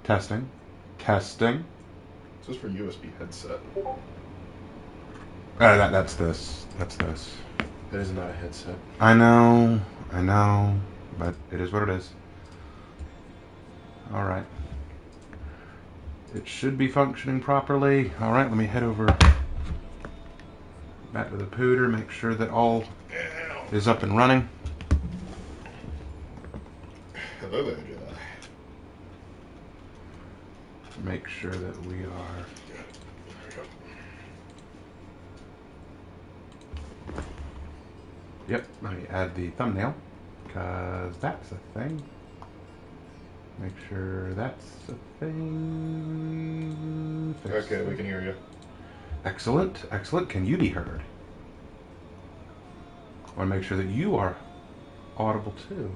Testing. Testing. This is for USB headset. That's this. That's this. That is not a headset. I know, but it is what it is. Alright. It should be functioning properly. Alright, let me head over back to the pooter, make sure that all is up and running. Hello there, Jedi. Make sure that we are... Yep, let me add the thumbnail, because that's a thing. Make sure that's a thing. Fix Okay, we can hear you. Excellent, excellent. Can you be heard? I want to make sure that you are audible too.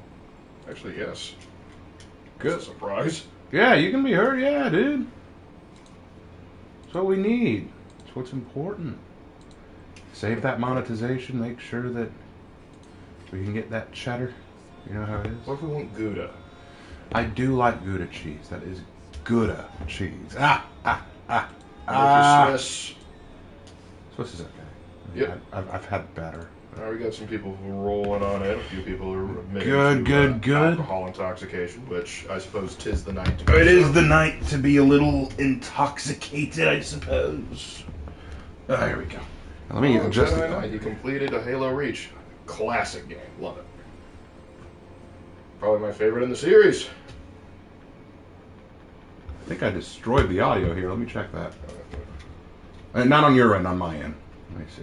Actually, yes. Good. That's a surprise. Yeah, you can be heard. Yeah, dude. That's what we need. That's what's important. Save that monetization. Make sure that we can get that cheddar. You know how it is? What if we want Gouda? I do like Gouda cheese. That is Gouda cheese. Swiss. Swiss is okay. Yep. I've had better. We got some people who are rolling on it. A few people are admitting good. alcohol intoxication, which I suppose 'tis the night to be. It is the night to be a little intoxicated, I suppose. Here we go. Now, let me adjust Jedi the... Knight. He completed a Halo Reach. Classic game. Love it. Probably my favorite in the series. I think I destroyed the audio here. Let me check that. Not on your end, on my end. Let me see.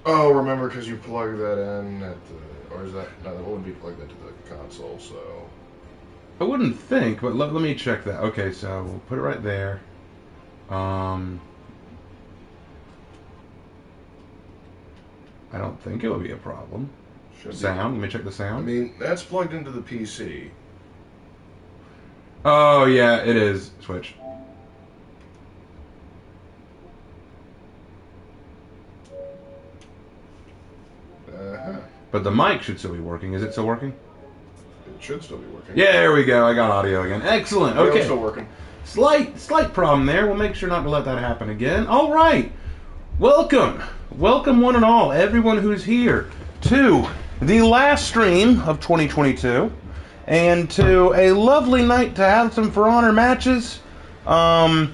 Oh, remember, because you plug that in at the... Or is that... No, that wouldn't be plugged into the console, so... I wouldn't think, but let me check that. Okay, so we'll put it right there. I don't think it would be a problem. Sound, let me check the sound. I mean, that's plugged into the PC. Oh, yeah, it is. Switch. But the mic should still be working. Is it still working? It should still be working. Yeah, there we go. I got audio again. Excellent. Okay. It's still working. Slight problem there. We'll make sure not to let that happen again. All right. Welcome one and all, everyone who's here, to the last stream of 2022, and to a lovely night to have some For Honor matches. Well,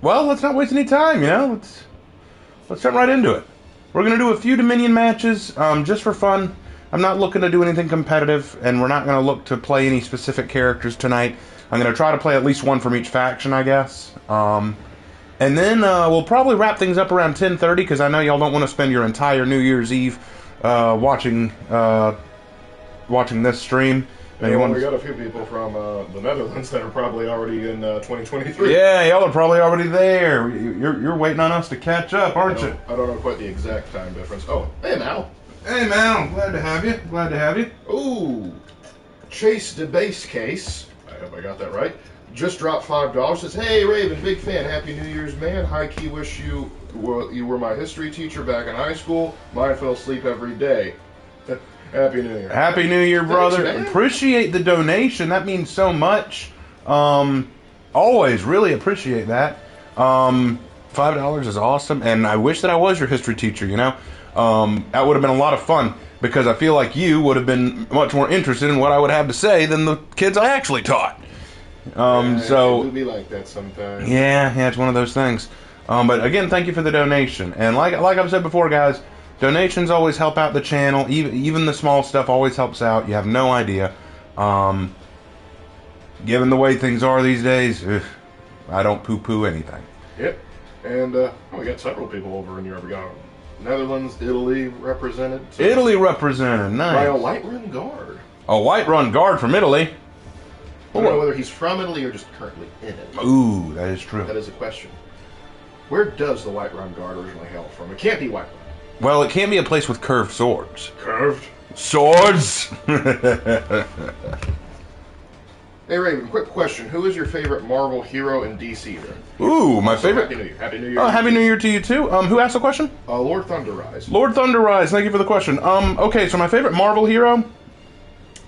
let's not waste any time, let's jump right into it. We're going to do a few Dominion matches, just for fun. I'm not looking to do anything competitive, and we're not going to look to play any specific characters tonight. I'm going to try to play at least one from each faction, I guess. And then we'll probably wrap things up around 10:30, because I know y'all don't want to spend your entire New Year's Eve watching this stream. Yeah, we got a few people from the Netherlands that are probably already in 2023. Yeah, y'all are probably already there. You're waiting on us to catch up, aren't you? I don't know quite the exact time difference. Oh, hey, Mal. Hey, Mal. Glad to have you. Glad to have you. Ooh. Chase DeBase Case. I hope I got that right. Just dropped $5. Says, hey, Raven, big fan. Happy New Year's, man. High key wish you were my history teacher back in high school. Mine fell asleep every day. Happy New Year. Happy New Year, brother. Thanks, appreciate the donation. That means so much. Always really appreciate that. $5 is awesome, and I wish that I was your history teacher, That would have been a lot of fun, because I feel like you would have been much more interested in what I would have to say than the kids I actually taught. So it would be like that sometimes. Yeah, it's one of those things. But again, thank you for the donation. And like I've said before, guys, donations always help out the channel. Even the small stuff always helps out. You have no idea. Given the way things are these days, I don't poo-poo anything. Yep. And we got several people over in Europe. We got Netherlands, Italy represented. So Italy represented, nice. By a Whiterun Guard. A Whiterun Guard from Italy? I don't know whether he's from Italy or just currently in Italy. Ooh, that is true. That is a question. Where does the Whiterun Guard originally hail from? It can't be Whiterun. Well, it can't be a place with curved swords. Curved? Swords? Hey, Raven, quick question. Who is your favorite Marvel hero in DC then? Ooh, my favorite... Happy New Year. Happy New Year. Oh, Happy New Year to you too. Who asked the question? Lord Thunderrise. Lord Thunderrise, thank you for the question. Okay, so my favorite Marvel hero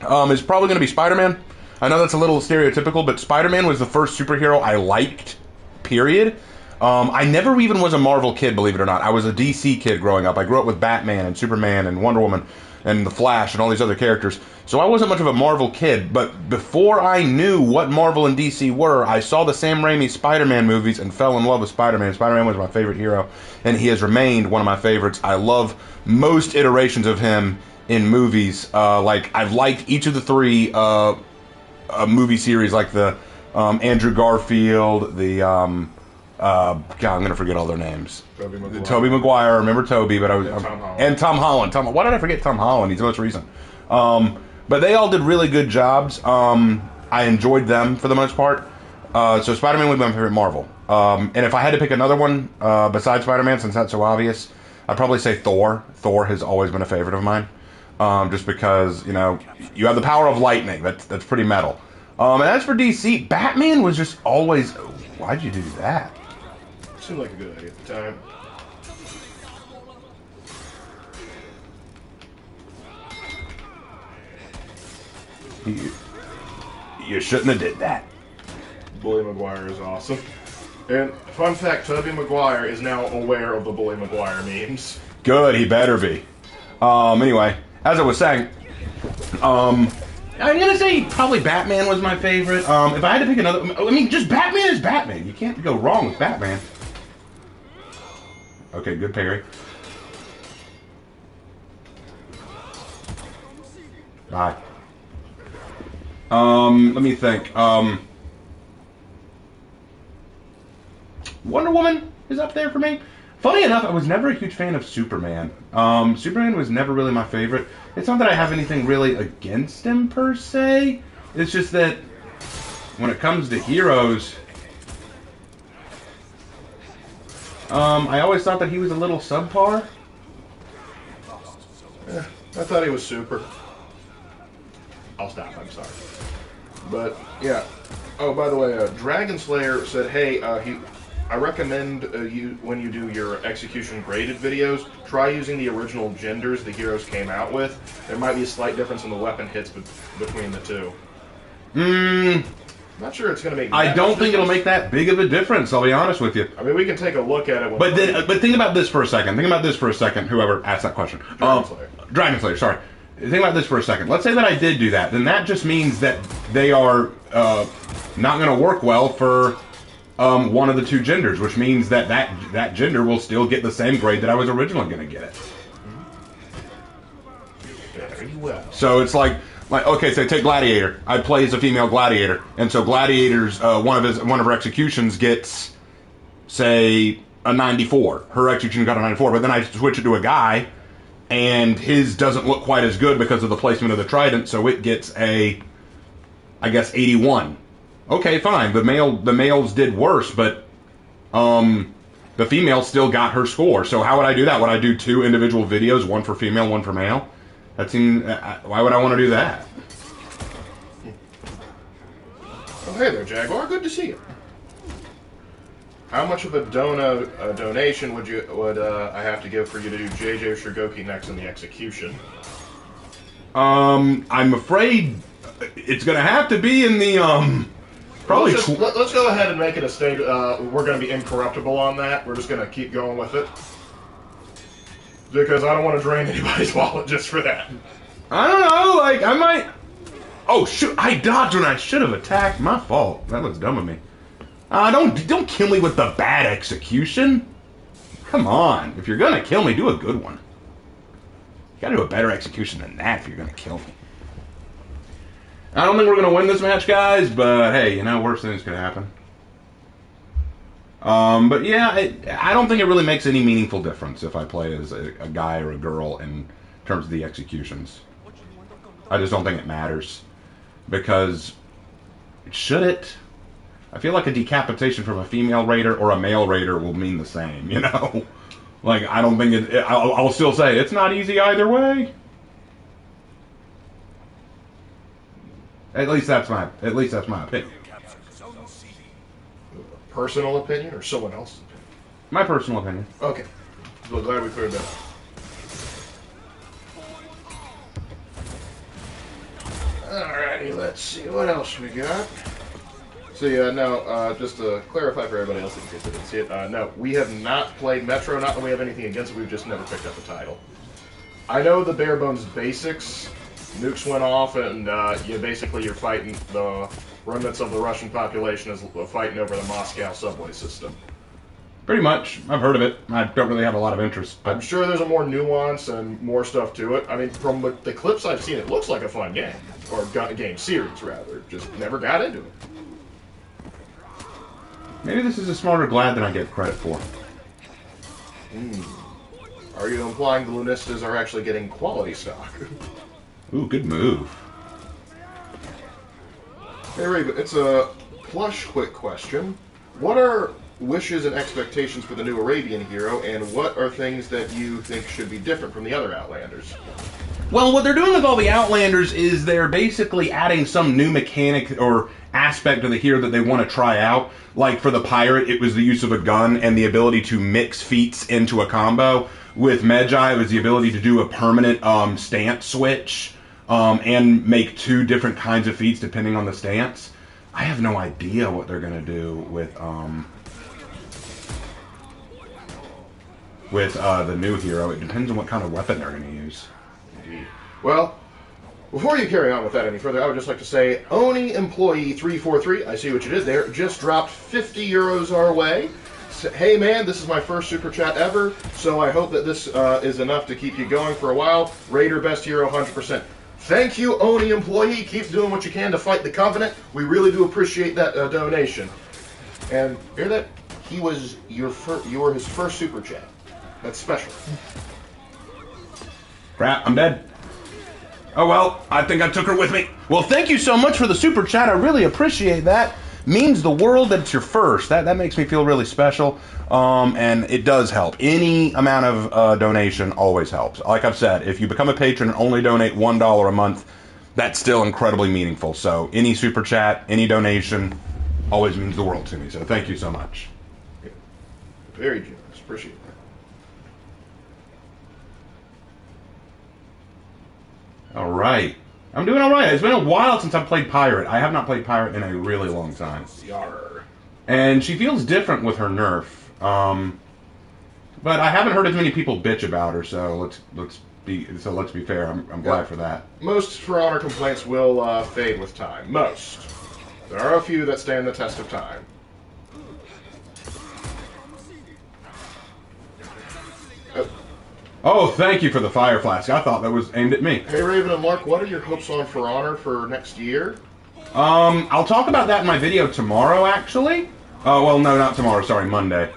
is probably going to be Spider-Man. I know that's a little stereotypical, but Spider-Man was the first superhero I liked, period. I never even was a Marvel kid, believe it or not. I was a DC kid growing up. I grew up with Batman and Superman and Wonder Woman and The Flash and all these other characters. So I wasn't much of a Marvel kid, but before I knew what Marvel and DC were, I saw the Sam Raimi Spider-Man movies and fell in love with Spider-Man. Spider-Man was my favorite hero, and he has remained one of my favorites. I love most iterations of him in movies. I've liked each of the three movie series, like the Andrew Garfield, the God, I'm gonna forget all their names. Tobey Maguire. I remember Tobey, but Tom Holland. Why did I forget Tom Holland? He's the most recent. But they all did really good jobs. I enjoyed them for the most part. So Spider-Man would be my favorite Marvel. And if I had to pick another one besides Spider-Man, since that's so obvious, I'd probably say Thor. Thor has always been a favorite of mine, just because you have the power of lightning. That's pretty metal. And as for DC, Batman was just always. Why'd you do that? Seemed like a good idea at the time. You shouldn't have did that. Bully Maguire is awesome. And fun fact, Tobey Maguire is now aware of the Bully Maguire memes. Good, he better be. Anyway, as I was saying, I'm gonna say probably Batman was my favorite. If I had to pick another, I mean, just Batman is Batman. You can't go wrong with Batman. Okay, good parry. Bye. Let me think. Wonder Woman is up there for me. Funny enough, I was never a huge fan of Superman. Superman was never really my favorite. It's not that I have anything really against him, per se. It's just that when it comes to heroes, I always thought that he was a little subpar. I thought he was super. I'll stop, I'm sorry. But, yeah. Oh, by the way, Dragon Slayer said, hey, I recommend you, when you do your execution graded videos, try using the original genders the heroes came out with. There might be a slight difference in the weapon hits between the two. Not sure it's going to make. I don't think it'll make that big of a difference. I'll be honest with you. I mean, we can take a look at it. But think about this for a second. Whoever asked that question. Dragon Slayer. Sorry. Think about this for a second. Let's say that I did do that. Then that just means that they are not going to work well for one of the two genders, which means that gender will still get the same grade that I was originally going to get it. Very well. So it's like okay, so take Gladiator. I play as a female Gladiator, and so Gladiator's one of her executions gets, say, a 94. Her execution got a 94, but then I switch it to a guy, and his doesn't look quite as good because of the placement of the trident, so it gets a, I guess, 81. Okay, fine. The males did worse, but the female still got her score. So how would I do that? Would I do two individual videos, one for female, one for male? That seems. Why would I want to do that? Oh, hey there, Jaguar. Good to see you. How much of a donation would I have to give for you to do JJ Shugoki next in the execution? I'm afraid it's gonna have to be in the probably. Let's go ahead and make it a state. We're gonna be incorruptible on that. We're just gonna keep going with it. Because I don't want to drain anybody's wallet just for that. I don't know, like, I might... Oh, shoot, I dodged when I should have attacked. My fault. That was dumb of me. Don't kill me with the bad execution. Come on. If you're gonna kill me, do a good one. You gotta do a better execution than that if you're gonna kill me. I don't think we're gonna win this match, guys, but hey, worse things could happen. But yeah, I don't think it really makes any meaningful difference if I play as a guy or a girl in terms of the executions. I just don't think it matters. Because, should it? I feel like a decapitation from a female raider or a male raider will mean the same, Like, I don't think I'll still say, it's not easy either way. At least that's my opinion. Personal opinion or someone else's opinion? My personal opinion. Okay. So glad we cleared that up. Alrighty, let's see what else we got. So yeah, no, just to clarify for everybody else in case they didn't see it, no, we have not played Metro, not that we have anything against it, we've just never picked up the title. I know the bare bones basics. Nukes went off and you're fighting the remnants of the Russian population is fighting over the Moscow subway system. Pretty much. I've heard of it. I don't really have a lot of interest. I'm sure there's a more nuance and more stuff to it. I mean, from the clips I've seen, it looks like a fun game. Or game series, rather. Just never got into it. Maybe this is a smarter Glad than I get credit for. Are you implying the Lunistas are actually getting quality stock? Ooh, good move. Hey, Raven, it's a plush quick question. What are wishes and expectations for the new Arabian hero, and what are things that you think should be different from the other Outlanders? Well, what they're doing with all the Outlanders is they're basically adding some new mechanic or aspect of the hero that they want to try out. Like for the pirate, it was the use of a gun and the ability to mix feats into a combo. With Magi, it was the ability to do a permanent stance switch and make two different kinds of feats depending on the stance. I have no idea what they're going to do with the new hero. It depends on what kind of weapon they're going to use. Indeed. Well, before you carry on with that any further, I would just like to say, Oni Employee 343, I see what you did there, just dropped 50 euros our way. Hey man, this is my first super chat ever, so I hope that this is enough to keep you going for a while. Raider best hero 100%. Thank you, Oni Employee. Keep doing what you can to fight the Covenant. We really do appreciate that donation. And hear that? You were his first super chat. That's special. Crap, I'm dead. Oh well, I think I took her with me. Well, thank you so much for the super chat. I really appreciate that. Means the world that it's your first. That makes me feel really special. And it does help. Any amount of donation always helps. Like I've said, if you become a patron and only donate $1 a month, that's still incredibly meaningful. So any super chat, any donation, always means the world to me. So thank you so much. Very generous. Appreciate that. All right. I'm doing all right. It's been a while since I've played Pirate. I have not played Pirate in a really long time. Yarr. And she feels different with her nerf. But I haven't heard as many people bitch about her, so let's be fair. I'm glad for that. Most For Honor complaints will fade with time. Most. There are a few that stand the test of time. Oh, thank you for the fire flask. I thought that was aimed at me. Hey, Raven and Mark, what are your hopes on For Honor for next year? I'll talk about that in my video tomorrow, actually. Well, no, not tomorrow. Sorry, Monday.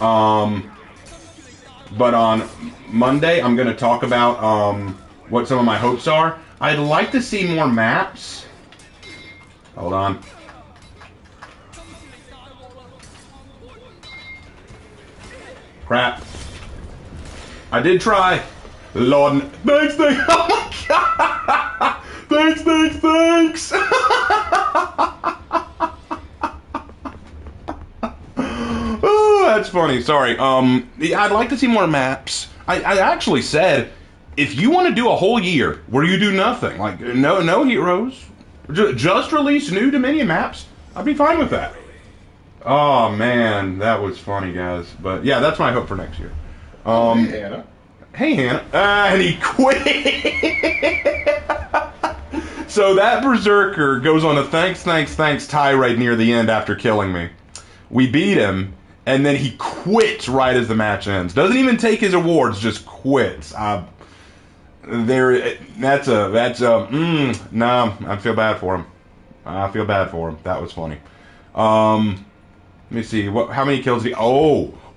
But on Monday, I'm going to talk about what some of my hopes are. I'd like to see more maps. Hold on. Crap. I did try. Lord, thanks. Oh my god. Thanks. Oh, that's funny. Sorry. Yeah, I'd like to see more maps. I actually said, if you want to do a whole year where you do nothing, like no heroes, just release new Dominion maps, I'd be fine with that. Oh man, that was funny, guys. But yeah, that's my hope for next year. Hey, Hannah. Hey, Hannah. And he quit. So that Berserker goes on a thanks tirade near the end after killing me. We beat him, and then he quits right as the match ends. Doesn't even take his awards, just quits. No, I feel bad for him. That was funny. Let me see. How many kills did he...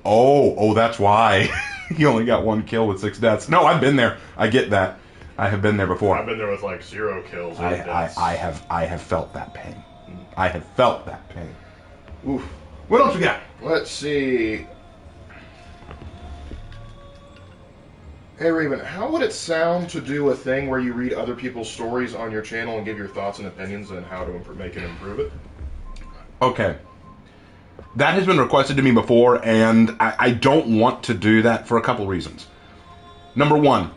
Oh, that's why. He only got 1 kill with 6 deaths. No, I've been there. I get that. I have been there before. I've been there with like 0 kills. I have felt that pain. I have felt that pain. Oof. What else we got? Let's see. Hey Raven, how would it sound to do a thing where you read other people's stories on your channel and give your thoughts and opinions on how to make it improve it? Okay. That has been requested to me before, and I don't want to do that for a couple reasons. Number one,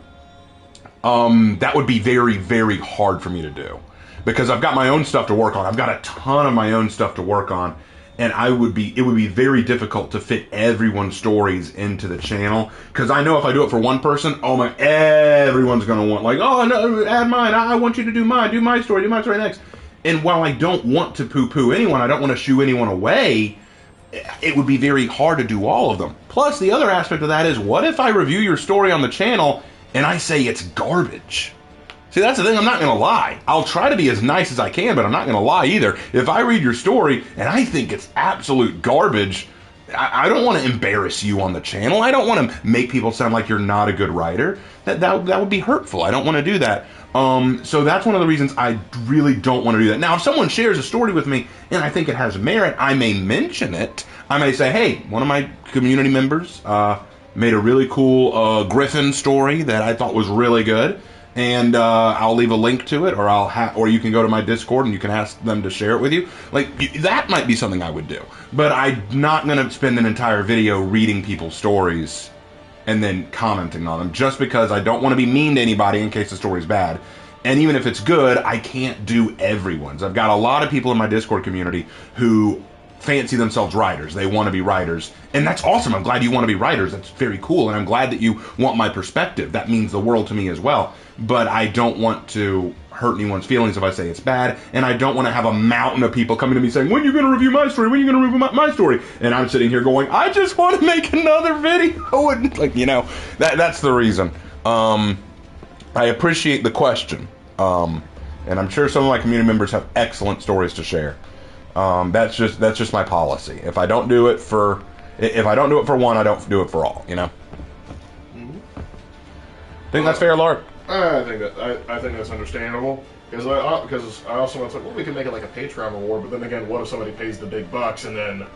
that would be very, very hard for me to do. because I've got my own stuff to work on. I've got a ton of my own stuff to work on, and it would be very difficult to fit everyone's stories into the channel, because I know if I do it for one person, oh my, everyone's going to want, like, oh no, add mine, I want you to do mine, do my story next. And while I don't want to poo-poo anyone, I don't want to shoo anyone away, it would be very hard to do all of them. Plus, the other aspect of that is, what if I review your story on the channel and I say it's garbage? See, that's the thing, I'm not going to lie. I'll try to be as nice as I can, but I'm not going to lie either. If I read your story and I think it's absolute garbage, I don't want to embarrass you on the channel. I don't want to make people sound like you're not a good writer. That would be hurtful. I don't want to do that. So that's one of the reasons I really don't want to do that. Now, if someone shares a story with me and I think it has merit, I may mention it. I may say, hey, one of my community members made a really cool Griffin story that I thought was really good. And I'll leave a link to it, or you can go to my Discord and you can ask them to share it with you. Like, that might be something I would do. But I'm not going to spend an entire video reading people's stories and then commenting on them, just because I don't want to be mean to anybody in case the story's bad. And even if it's good, I can't do everyone's. I've got a lot of people in my Discord community who fancy themselves writers. They want to be writers. And that's awesome. I'm glad you want to be writers. That's very cool. And I'm glad that you want my perspective. That means the world to me as well. But I don't want to hurt anyone's feelings if I say it's bad. And I don't want to have a mountain of people coming to me saying, when are you going to review my story? When are you going to review my story? And I'm sitting here going, I just want to make another video. And, like, you know, that's the reason. I appreciate the question. And I'm sure some of my community members have excellent stories to share. That's just my policy. If I don't do it for one, I don't do it for all. You know. Think that's fair, Lark? I think that's understandable, because I also want to, well, we can make it like a Patreon reward, but then again, what if somebody pays the big bucks and then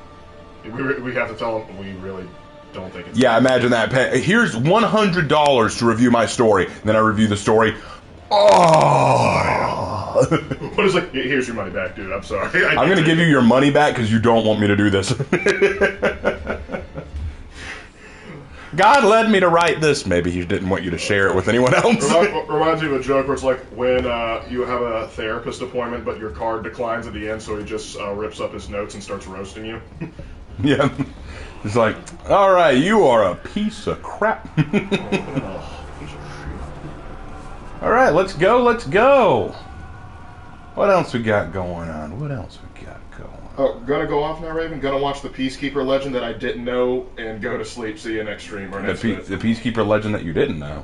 we have to tell them we really don't think it's... Yeah, imagine that. Here's $100 to review my story. And then I review the story. Oh! What is, like, here's your money back, dude. I'm sorry. I'm going to give you your money back because you don't want me to do this. God led me to write this. Maybe he didn't want you to share it with anyone else. Reminds me of a joke where it's like when you have a therapist appointment, but your card declines at the end, so he just rips up his notes and starts roasting you. Yeah. It's like, all right, you are a piece of crap. All right, let's go. What else we got going on? Oh, gonna go off now, Raven? Gonna watch the Peacekeeper Legend that I didn't know and go to sleep. See you next stream or next The Peacekeeper Legend that you didn't know.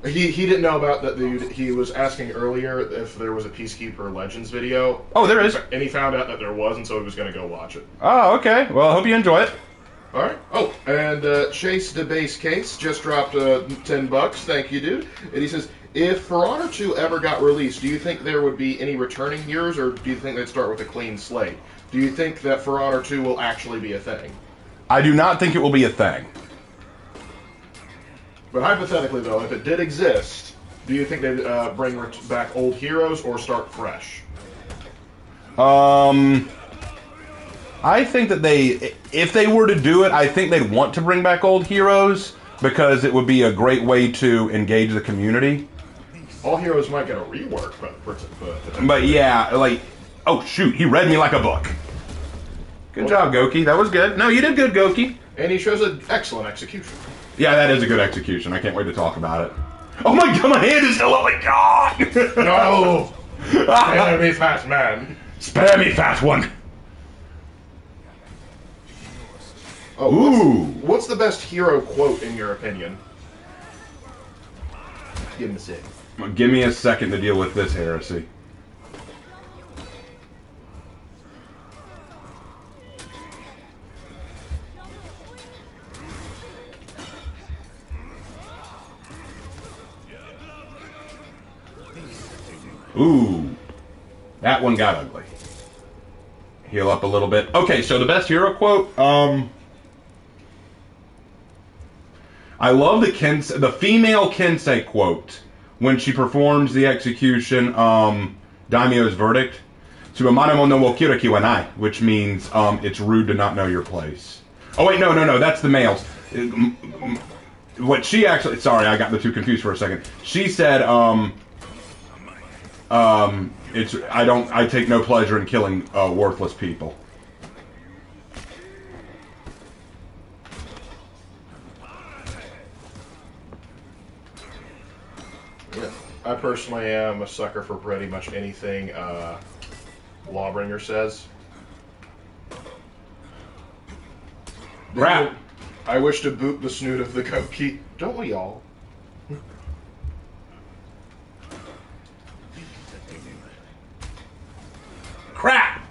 He didn't know about that. He was asking earlier if there was a Peacekeeper Legends video. Oh, there is. And he found out that there was, and so he was gonna go watch it. Oh, okay. Well, I hope you enjoy it. All right. Oh, and Chase Debase Case just dropped $10. Thank you, dude. And he says, if For Honor 2 ever got released, do you think there would be any returning heroes, or do you think they'd start with a clean slate? Do you think that For Honor 2 will actually be a thing? I do not think it will be a thing. But hypothetically, though, if it did exist, do you think they'd bring back old heroes or start fresh? I think that if they were to do it, I think they'd want to bring back old heroes, because it would be a great way to engage the community. All heroes might get a rework, but yeah, like, oh shoot, he read me like a book. Good job, Goki. That was good. No, you did good, Goki. And he shows an excellent execution. Yeah, that is a good execution. I can't wait to talk about it. Oh my god, my hand is still up. Oh my god! No! Spare me, fat man. Spare me, fat one. Oh, ooh. What's the best hero quote in your opinion? Give him a sec. Give me a second to deal with this heresy. Ooh, that one got ugly. Heal up a little bit. Okay, so the best hero quote. I love the female Kensei quote when she performs the execution, Daimyo's verdict. Tsubamanemo no wo kiraki wa nai, which means it's rude to not know your place. Oh wait, no, that's the males. What she actually, sorry, I got the two confused for a second. She said, I take no pleasure in killing worthless people. Yeah. I personally am a sucker for pretty much anything Lawbringer says. Crap. I wish to boot the snoot of the Goki. Don't we all? Crap!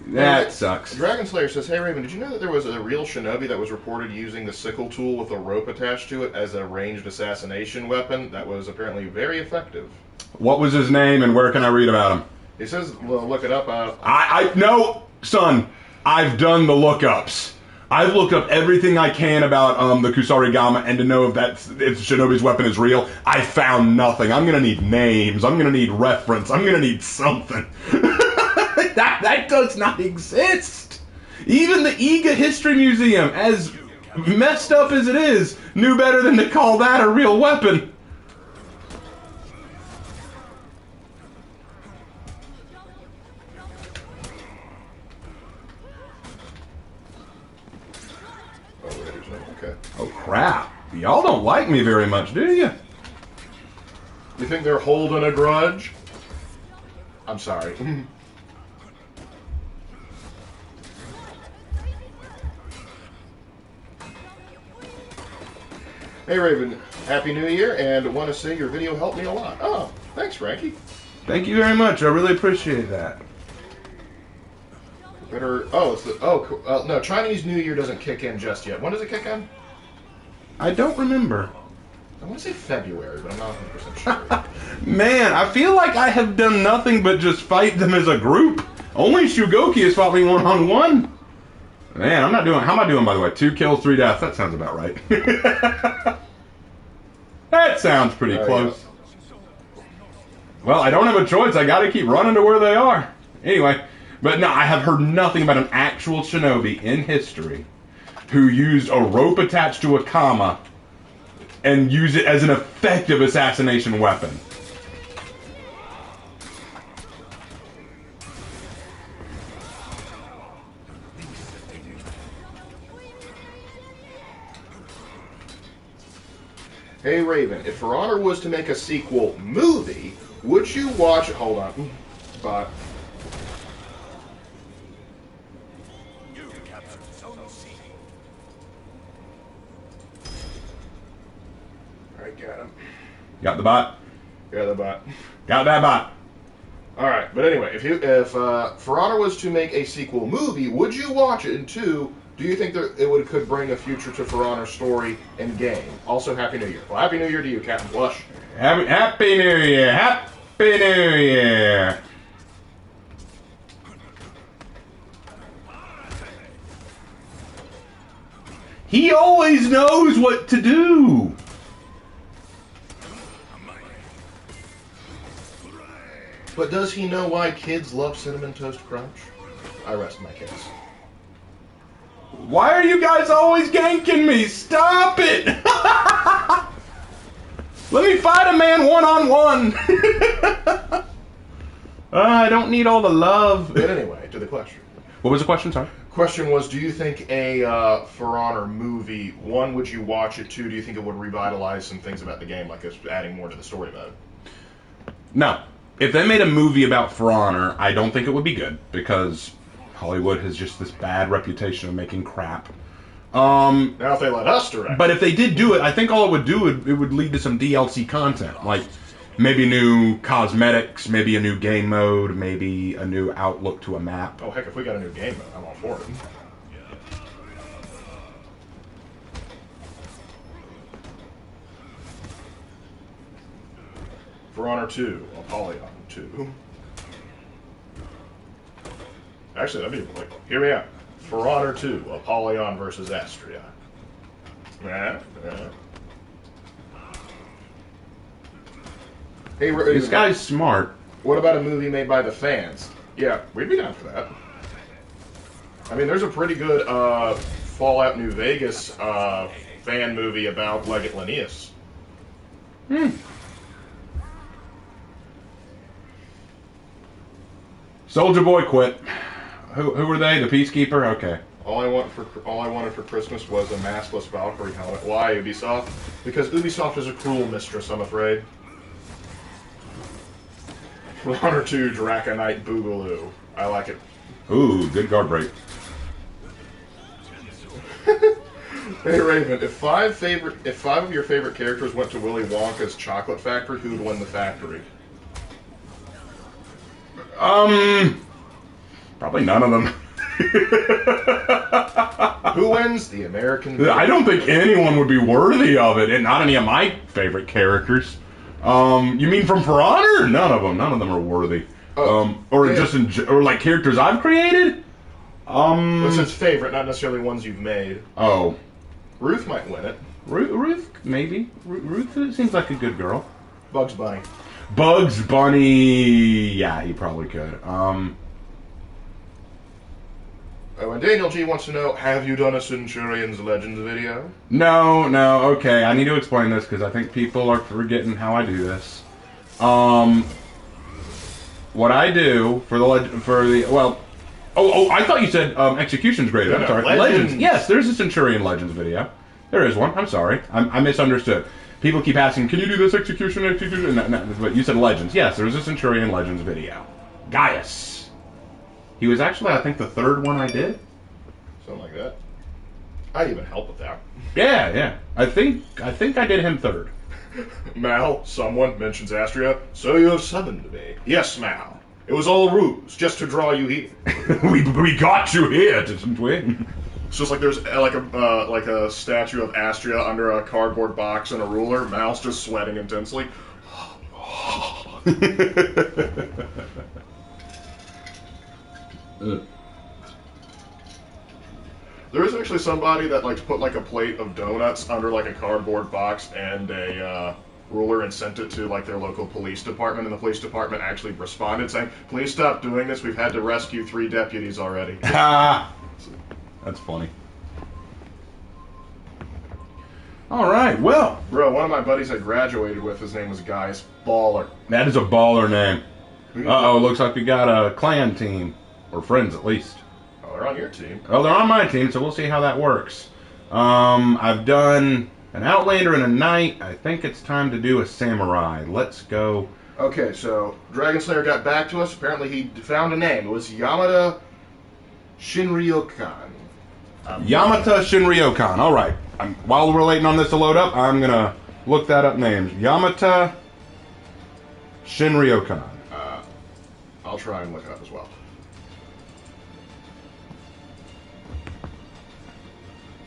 That sucks. Dragon Slayer says, "Hey Raven, did you know that there was a real Shinobi that was reported using the sickle tool with a rope attached to it as a ranged assassination weapon that was apparently very effective?" What was his name and where can I read about him? He says, "Well, look it up." No, son. I've done the lookups. I've looked up everything I can about the Kusarigama and to know if Shinobi's weapon is real. I found nothing. I'm gonna need names. I'm gonna need reference. I'm gonna need something. that does not exist. Even the Iga History Museum, as messed up as it is, knew better than to call that a real weapon. Okay. Oh crap. Y'all don't like me very much, do you? You think they're holding a grudge? I'm sorry. Hey Raven, Happy New Year, and want to say your video helped me a lot. Oh, thanks, Frankie. Thank you very much. I really appreciate that. No, Chinese New Year doesn't kick in just yet. When does it kick in? I don't remember. I want to say February, but I'm not 100% sure. Man, I feel like I have done nothing but just fight them as a group. Only Shugoki has fought me one-on-one. Man, I'm not doing... How am I doing, by the way? 2 kills, 3 deaths. That sounds about right. That sounds pretty close. Yeah. Well, I don't have a choice. I gotta keep running to where they are. Anyway, but no, I have heard nothing about an actual Shinobi in history who used a rope attached to a kama and used it as an effective assassination weapon. Hey Raven, if For Honor was to make a sequel movie, would you watch it? Hold on. But Alright, got him. Got the bot? Got the bot. Got that bot. Alright, but anyway, if For Honor was to make a sequel movie, would you watch it? And 2, do you think that it could bring a future to For Honor's story and game? Also, Happy New Year. Well, Happy New Year to you, Captain Blush. Happy New Year. Happy New Year. He always knows what to do. But does he know why kids love Cinnamon Toast Crunch? I rest my case. Why are you guys always ganking me? Stop it! Let me fight a man one-on-one. I don't need all the love. But anyway, to the question. What was the question, sorry? Question was, do you think a For Honor movie, 1, would you watch it? 2, do you think it would revitalize some things about the game, like it's adding more to the story mode? No. If they made a movie about For Honor, I don't think it would be good, because Hollywood has just this bad reputation of making crap. Now if they let us direct. But if they did do it, I think all it would do, it would lead to some DLC content, like maybe new cosmetics, maybe a new game mode, maybe a new outlook to a map. Oh heck, if we got a new game mode, I'm all for it. For Honor 2, Apollyon 2. Actually, that'd be like, hear me out. For Honor 2, Apollyon versus Astria. Yeah. Hey, This guy's smart. What about a movie made by the fans? Yeah, we'd be down for that. I mean, there's a pretty good Fallout New Vegas fan movie about Leggett Linnaeus. Soldier Boy quit. Who were they? The Peacekeeper? Okay. All I wanted for Christmas was a maskless Valkyrie helmet. Why, Ubisoft? Because Ubisoft is a cruel mistress, I'm afraid. Runner 2 Draconite Boogaloo. I like it. Ooh, good guard break. Hey Raven, if five of your favorite characters went to Willy Wonka's chocolate factory, who would win the factory? Probably none of them. Who wins? The American Dream. I don't think anyone would be worthy of it, and not any of my favorite characters. You mean from For Honor? None of them. None of them are worthy. Or yeah. or like characters I've created. Which is favorite, not necessarily ones you've made. Oh, Ruth might win it. Ruth, maybe. Ruth seems like a good girl. Bugs Bunny. Bugs Bunny. Yeah, he probably could. And Daniel G wants to know, have you done a Centurion's Legends video? No, okay. I need to explain this because I think people are forgetting how I do this. What I do for the I thought you said Execution's great. No, I'm sorry. Legends. Yes, there's a Centurion Legends video. There is one. I'm sorry. I misunderstood. People keep asking, can you do this Execution? No, but you said Legends. Yes, there's a Centurion Legends video. Gaius. He was actually, I think, the third one I did. Something like that. I'd even help with that. Yeah. I think I did him third. Mal, someone mentions Astria. So you have summoned me. Yes, Mal. It was all ruse, just to draw you here. we got you here, didn't we? It's just like there's like a statue of Astria under a cardboard box and a ruler. Mal's just sweating intensely. There is actually somebody that likes put like a plate of donuts under like a cardboard box and a ruler and sent it to like their local police department, and the police department actually responded saying, "Please stop doing this. We've had to rescue 3 deputies already." That's funny. All right, well, Bro, one of my buddies I graduated with, his name was Gaius Baller. that is a baller name. Uh-oh, looks like we got a clan team. Or friends, at least. Oh, they're on your team. Oh, they're on my team, so we'll see how that works. I've done an Outlander and a Knight. I think it's time to do a Samurai. Let's go. Okay, so Dragon Slayer got back to us. Apparently he found a name. It was Yamada Shinryokan. Yamata Shinryokan. All right. While we're waiting on this to load up, I'm going to look that up names. Yamata Shinryokan. I'll try and look it up as well.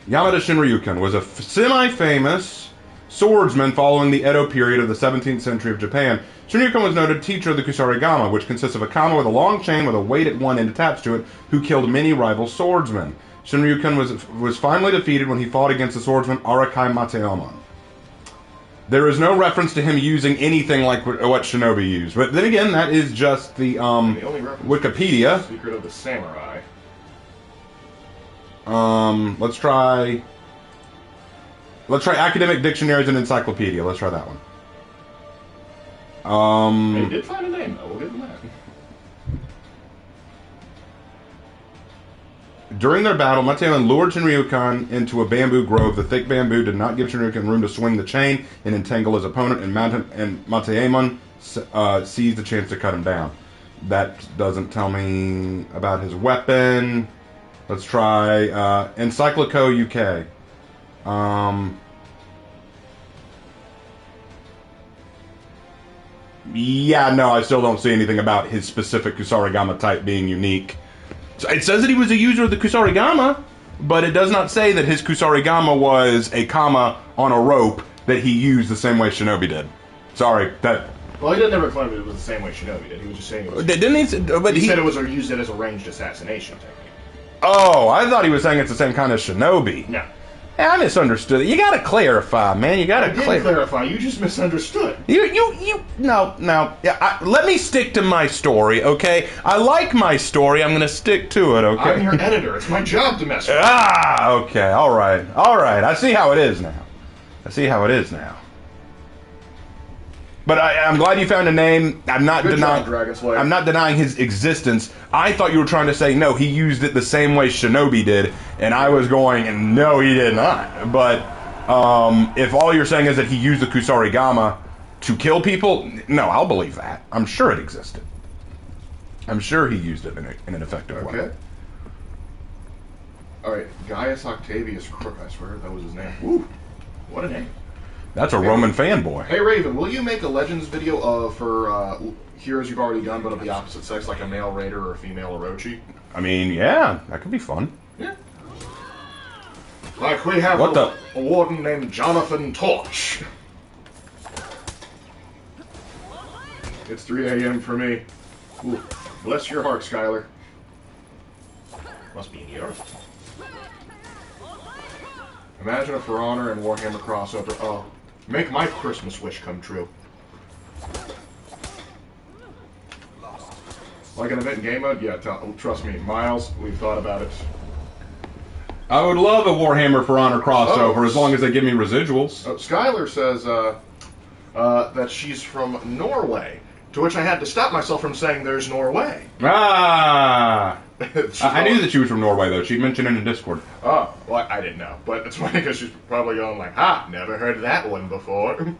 Yamada Shinryuken was a semi-famous swordsman following the Edo period of the 17th century of Japan. Shinryuken was noted teacher of the Kusarigama, which consists of a kama with a long chain with a weight at one end attached to it, who killed many rival swordsmen. Shinryuken was finally defeated when he fought against the swordsman Arakai Mateomon. There is no reference to him using anything like what Shinobi used, but then again, that is just the only reference Wikipedia. Is the Secret of the Samurai. Let's try academic dictionaries and encyclopedia. Let's try that one. They did find a name, though. We'll give them that. During their battle, Mateomon lured Shinryuken into a bamboo grove. The thick bamboo did not give Shinryuken room to swing the chain and entangle his opponent, and Mateomon seized the chance to cut him down. That doesn't tell me about his weapon. Let's try Encyclico UK. Yeah, no, I still don't see anything about his specific Kusarigama type being unique. So it says that he was a user of the Kusarigama, but it does not say that his Kusarigama was a kama on a rope that he used the same way Shinobi did. Sorry, that... Well, he didn't ever claim it was the same way Shinobi did. He was just saying it was... Didn't he? But he said it was used as a ranged assassination technique. Oh, I thought he was saying it's the same kind as Shinobi. No. Hey, I misunderstood it. You gotta clarify, man. You gotta clarify. You just misunderstood. No. Yeah, let me stick to my story, okay? I like my story. I'm gonna stick to it, okay? I'm your editor. It's my job to mess with you. Okay. All right. I see how it is now. But I'm glad you found a name. I'm not Good denying. job, Dragon Slayer. I'm not denying his existence. I thought you were trying to say no. He used it the same way Shinobi did, and I was going, no, he did not. But if all you're saying is that he used the Kusarigama to kill people, no, I'll believe that. I'm sure it existed. I'm sure he used it in an effective way. Okay. All right, Gaius Octavius Crook. I swear that was his name. Ooh, what a name! That's a Roman fanboy. Hey Raven, will you make a Legends video for heroes you've already done but of the opposite sex, like a male Raider or a female Orochi? I mean, yeah, that could be fun. Yeah. Like we have a warden named Jonathan Torch. It's 3 a.m. for me. Ooh, bless your heart, Skylar. Must be in Europe. Imagine a For Honor and Warhammer crossover. Oh, make my Christmas wish come true. Like an event in game mode? Yeah, trust me, Miles, we've thought about it. I would love a Warhammer For Honor crossover as long as they give me residuals. Skylar says that she's from Norway, to which I had to stop myself from saying there's Norway. Ah! I knew that she was from Norway, though. She mentioned it in Discord. Oh, well, I didn't know. But it's funny because she's probably going like, ha, never heard that one before.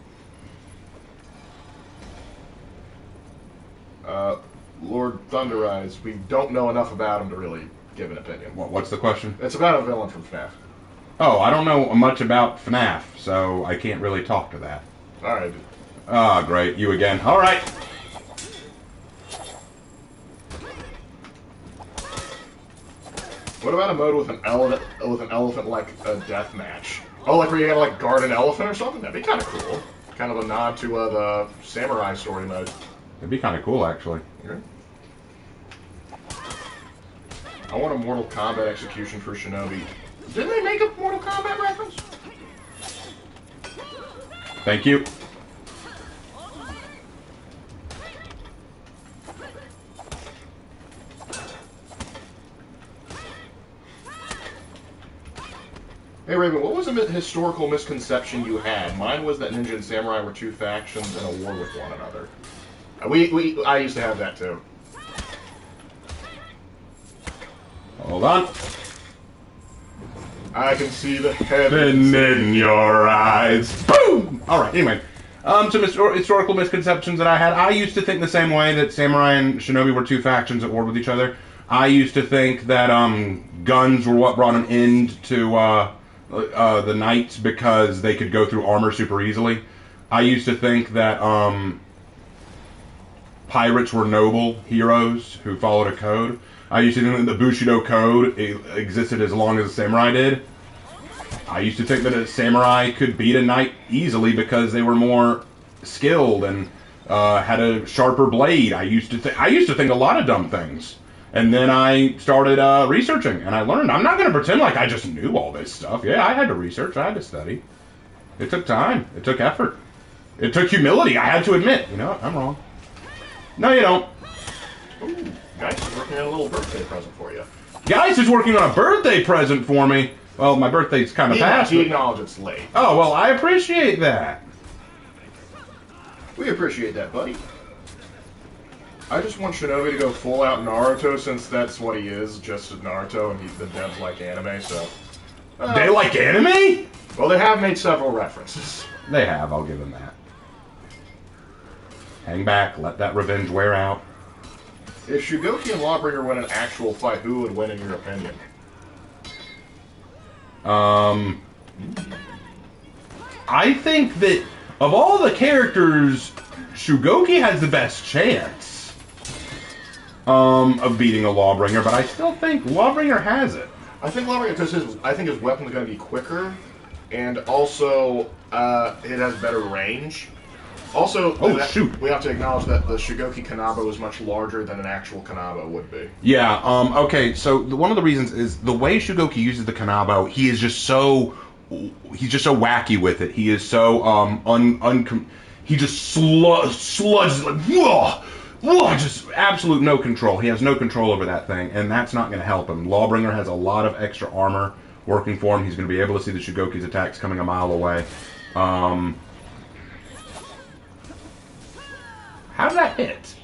Lord Thunder Eyes, we don't know enough about him to really give an opinion. What's the question? It's about a villain from FNAF. Oh, I don't know much about FNAF, so I can't really talk to that. Alright. Ah, great. You again. Alright. What about a mode with an elephant like a death match? Oh, like where you gotta like guard an elephant or something? That'd be kind of cool. Kind of a nod to the samurai story mode. It'd be kind of cool, actually. Yeah. I want a Mortal Kombat execution for Shinobi. Didn't they make a Mortal Kombat reference? Thank you. Hey Raven, what was a historical misconception you had? Mine was that ninja and samurai were two factions in a war with one another. I used to have that too. Hold on. I can see the heaven in your eyes. Boom! Alright, anyway. Some historical misconceptions that I had. I used to think the same way that samurai and shinobi were two factions at war with each other. I used to think that guns were what brought an end to the knights because they could go through armor super easily. I used to think that pirates were noble heroes who followed a code. I used to think that the Bushido code existed as long as a samurai did. I used to think that a samurai could beat a knight easily because they were more skilled and had a sharper blade. I used to think a lot of dumb things. And then I started researching, and I learned. I'm not going to pretend like I just knew all this stuff. Yeah, I had to research. I had to study. It took time. It took effort. It took humility. I had to admit. You know what? I'm wrong. No, you don't. Ooh, Geist is working on a little birthday present for you. Geist is working on a birthday present for me. Well, my birthday's kind of past. He acknowledged it's late. Oh, well, I appreciate that. We appreciate that, buddy. I just want Shinobi to go full out Naruto since that's what he is, just Naruto, and the devs like anime, so... They like anime? Well, they have made several references. They have, I'll give them that. Hang back, let that revenge wear out. If Shugoki and Lawbringer win an actual fight, who would win in your opinion? I think that of all the characters, Shugoki has the best chance of beating a Lawbringer, but I still think Lawbringer has it. I think Lawbringer, because I think his weapon is going to be quicker, and also it has better range. Also, we have to acknowledge that the Shugoki Kanabo is much larger than an actual Kanabo would be. Yeah, okay, so one of the reasons is the way Shugoki uses the Kanabo, he's just so wacky with it. He is so, he just sludges like, whoa, just absolute no control. He has no control over that thing, and that's not going to help him. Lawbringer has a lot of extra armor working for him. He's going to be able to see the Shugoki's attacks coming a mile away. How did that hit?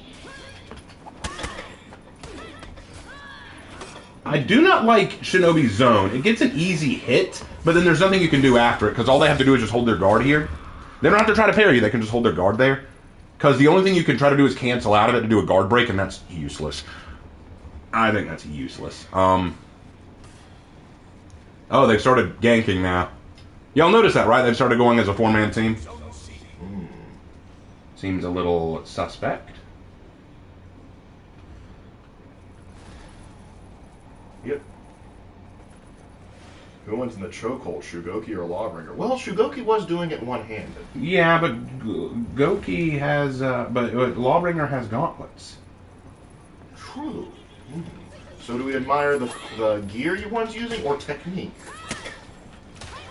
I do not like Shinobi's zone. It gets an easy hit, but then there's nothing you can do after it, because all they have to do is just hold their guard here. They don't have to try to parry, they can just hold their guard there. Because the only thing you can try to do is cancel out of it to do a guard break, and that's useless. I think that's useless. Oh, they've started ganking now. Y'all notice that, right? They've started going as a 4-man team. Seems a little suspect. Yep. Who wins in the chokehold, Shugoki or Lawbringer? Well, Shugoki was doing it one-handed. Yeah, but Goki has, but Lawbringer has gauntlets. True. So do we admire the gear you one's using or technique?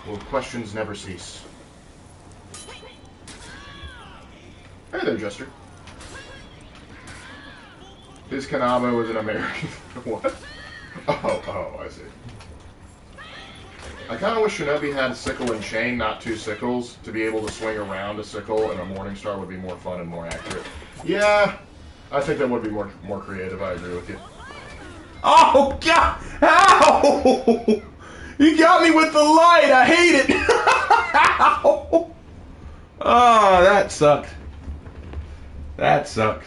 Well, questions never cease. Hey there, Jester. His Kanabo is an American. What? Oh, I see. I kind of wish Shinobi had a sickle and chain, not 2 sickles, to be able to swing around a sickle, and a Morningstar would be more fun and more accurate. Yeah, I think that would be more creative. I agree with you. Oh, God! Ow! You got me with the light! I hate it! Ow! Oh, that sucked. That sucked.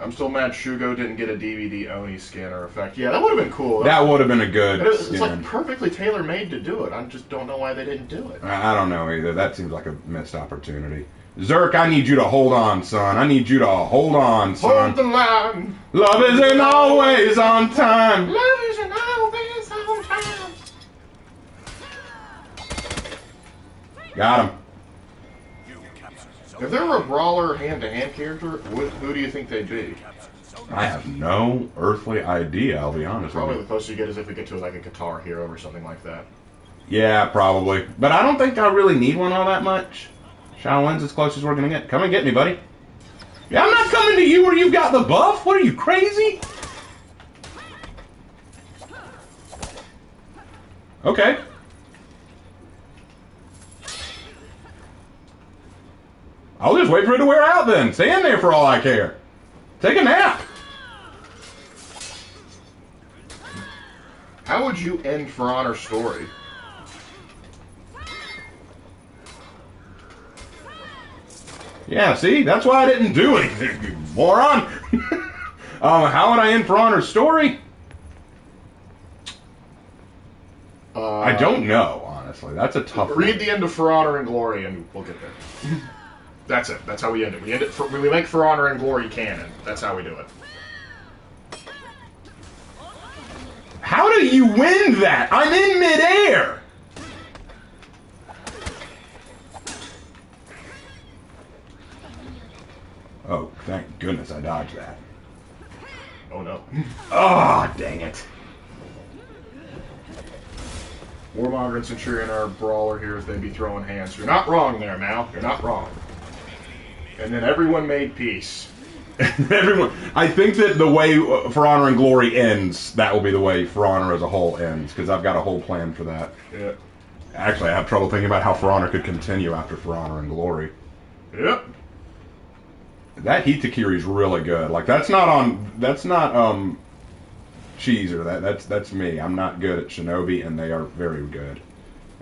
I'm still mad Shugo didn't get a DVD Oni skin or effect. Yeah, that would have been cool. That would have been a good it's skin. like perfectly tailor-made to do it. I just don't know why they didn't do it. I don't know either. That seems like a missed opportunity. Zerk, I need you to hold on, son. I need you to hold on, son. Hold the line. Love isn't always on time. Love isn't always on time. Got him. If there were a brawler hand-to-hand character, who do you think they'd be? I have no earthly idea, I'll be honest Probably with the closest you get is if we get to like a Guitar Hero or something like that. Yeah, probably. But I don't think I really need one all that much. Shaolin's as close as we're going to get. Come and get me, buddy. Yeah, I'm not coming to you where you've got the buff. What are you, crazy? Okay. I'll just wait for it to wear out then. Stay in there for all I care. Take a nap. How would you end For Honor's story? Yeah, see? That's why I didn't do anything, you moron. How would I end For Honor's story? I don't know, honestly. That's a tough Read one. the end of For Honor and Glory and we'll get there. That's it. That's how we end it. We end it. We make For Honor and Glory canon. That's how we do it. How do you win that? I'm in midair. Oh, thank goodness I dodged that. Oh no. Oh, dang it. Warmonger and Centurion are brawler heroes. They'd be throwing hands. You're not wrong there, Mal. You're not wrong. And then everyone made peace. Everyone. I think that the way For Honor and Glory ends, that will be the way For Honor as a whole ends, because I've got a whole plan for that. Yeah. Actually, I have trouble thinking about how For Honor could continue after For Honor and Glory. Yep. That Hitakiri is really good. Like that's not Cheezer. That's me. I'm not good at Shinobi, and they are very good.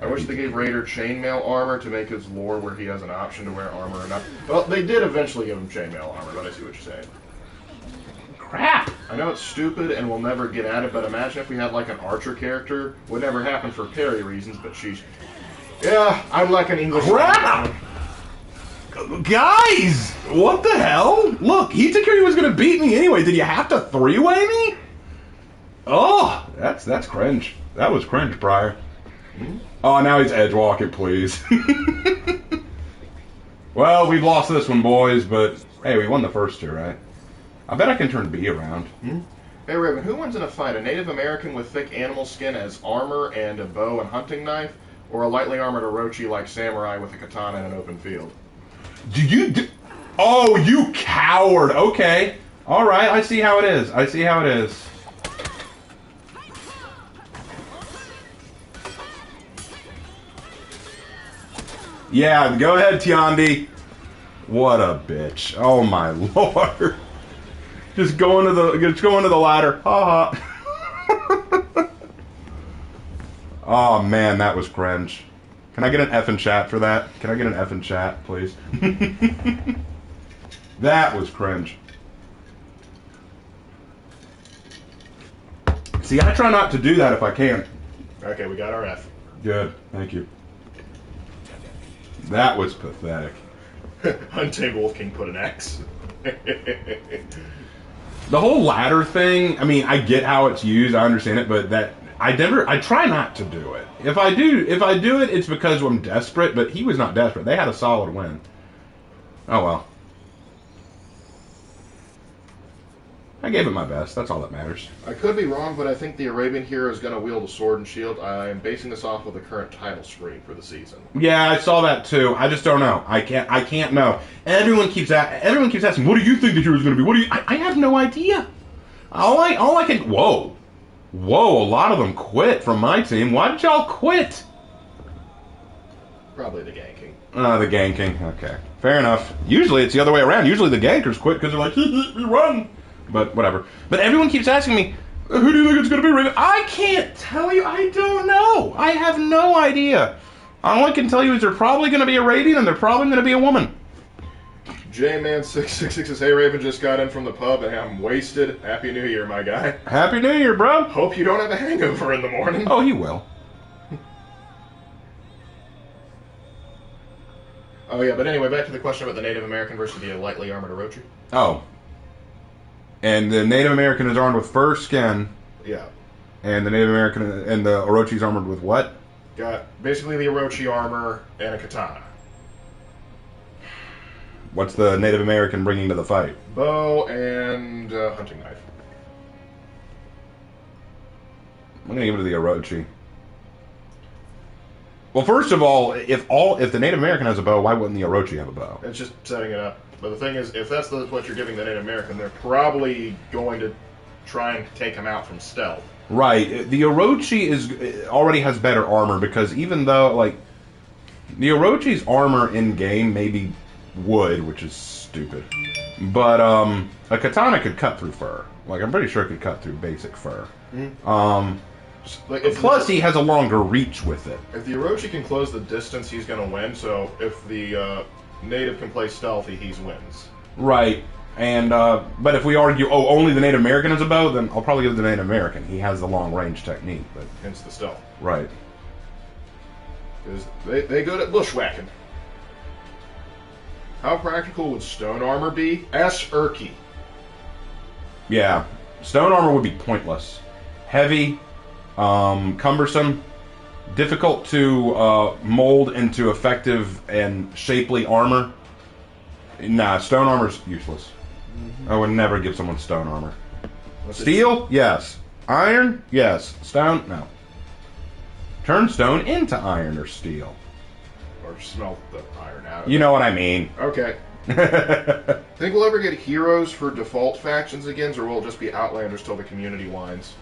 I wish they gave Raider chainmail armor to make his lore where he has an option to wear armor or not. Well, they did eventually give him chainmail armor, but I see what you're saying. Crap! I know it's stupid and we'll never get at it, but imagine if we had like an archer character. Would never happen for parry reasons, but sheesh. Yeah, I'd like an English. Crap! Guys! What the hell? Look, Hitakiri was gonna beat me anyway. Did you have to three-way me? Oh, that's cringe. That was cringe, Briar. Oh, now he's edge walking, please. Well, we've lost this one, boys, but hey, we won the first two, right? I bet I can turn B around. Hey, Raven, who wins in a fight? A Native American with thick animal skin as armor and a bow and hunting knife, or a lightly armored Orochi like samurai with a katana in an open field? Oh, you coward! Okay. Alright, I see how it is. I see how it is. Yeah, go ahead, Tiandi. What a bitch. Oh my lord. Just going to the ladder. Ha ha. Oh man, that was cringe. Can I get an F in chat for that? Can I get an F in chat, please? That was cringe. See, I try not to do that if I can. Okay, we got our F. Good, thank you. That was pathetic. Untamed Wolf King put an X. The whole ladder thing, I mean, I get how it's used, I understand it, but that I try not to do it. If I do it, it's because I'm desperate, but he was not desperate. They had a solid win. Oh well. I gave it my best. That's all that matters. I could be wrong, but I think the Arabian hero is going to wield a sword and shield. I am basing this off of the current title screen for the season. Yeah, I saw that too. I just don't know. I can't know. Everyone keeps asking, what do you think the hero's going to be? What do you? I have no idea. All I can. Whoa, a lot of them quit from my team. Why did y'all quit? Probably the ganking. The ganking. Okay, fair enough. Usually it's the other way around. Usually the gankers quit because they're like, we run. But whatever. But everyone keeps asking me, who do you think it's going to be, Raven? I can't tell you. I don't know. I have no idea. All I can tell you is they're probably going to be Arabian and they're probably going to be a woman. J-Man666 says, hey, Raven, just got in from the pub and I'm wasted. Happy New Year, my guy. Happy New Year, bro. Hope you don't have a hangover in the morning. Oh, he will. Oh, yeah, but anyway, back to the question about the Native American versus the lightly armored Orochi. Oh. And the Native American is armed with fur skin. Yeah. And the Native American and the Orochi's armored with what? Got basically the Orochi armor and a katana. What's the Native American bringing to the fight? Bow and hunting knife. I'm gonna give it to the Orochi. Well, first of all, if the Native American has a bow, why wouldn't the Orochi have a bow? It's just setting it up. But the thing is, if that's what you're giving the Native American, they're probably going to try and take him out from stealth. Right. The Orochi already has better armor because even though, like, the Orochi's armor in game may be wood, which is stupid, but a katana could cut through fur. Like, I'm pretty sure it could cut through basic fur. Mm-hmm. Plus, he has a longer reach with it. If the Orochi can close the distance, he's going to win. So if the Native can play stealthy, he wins. Right. And but if we argue, only the Native American has a bow, then I'll probably give the Native American. He has the long range technique, but hence the stealth. Right. Because they good at bushwhacking. How practical would stone armor be? Ask Urki. Yeah, stone armor would be pointless, heavy, cumbersome, difficult to mold into effective and shapely armor. Nah, stone armor's useless. I would never give someone stone armor. Steel? Yes. Iron? Yes. Stone? No. Turn stone into iron or steel. Or smelt the iron out of You know what I mean. Okay. Think we'll ever get heroes for default factions again, or will it just be Outlanders till the community whines?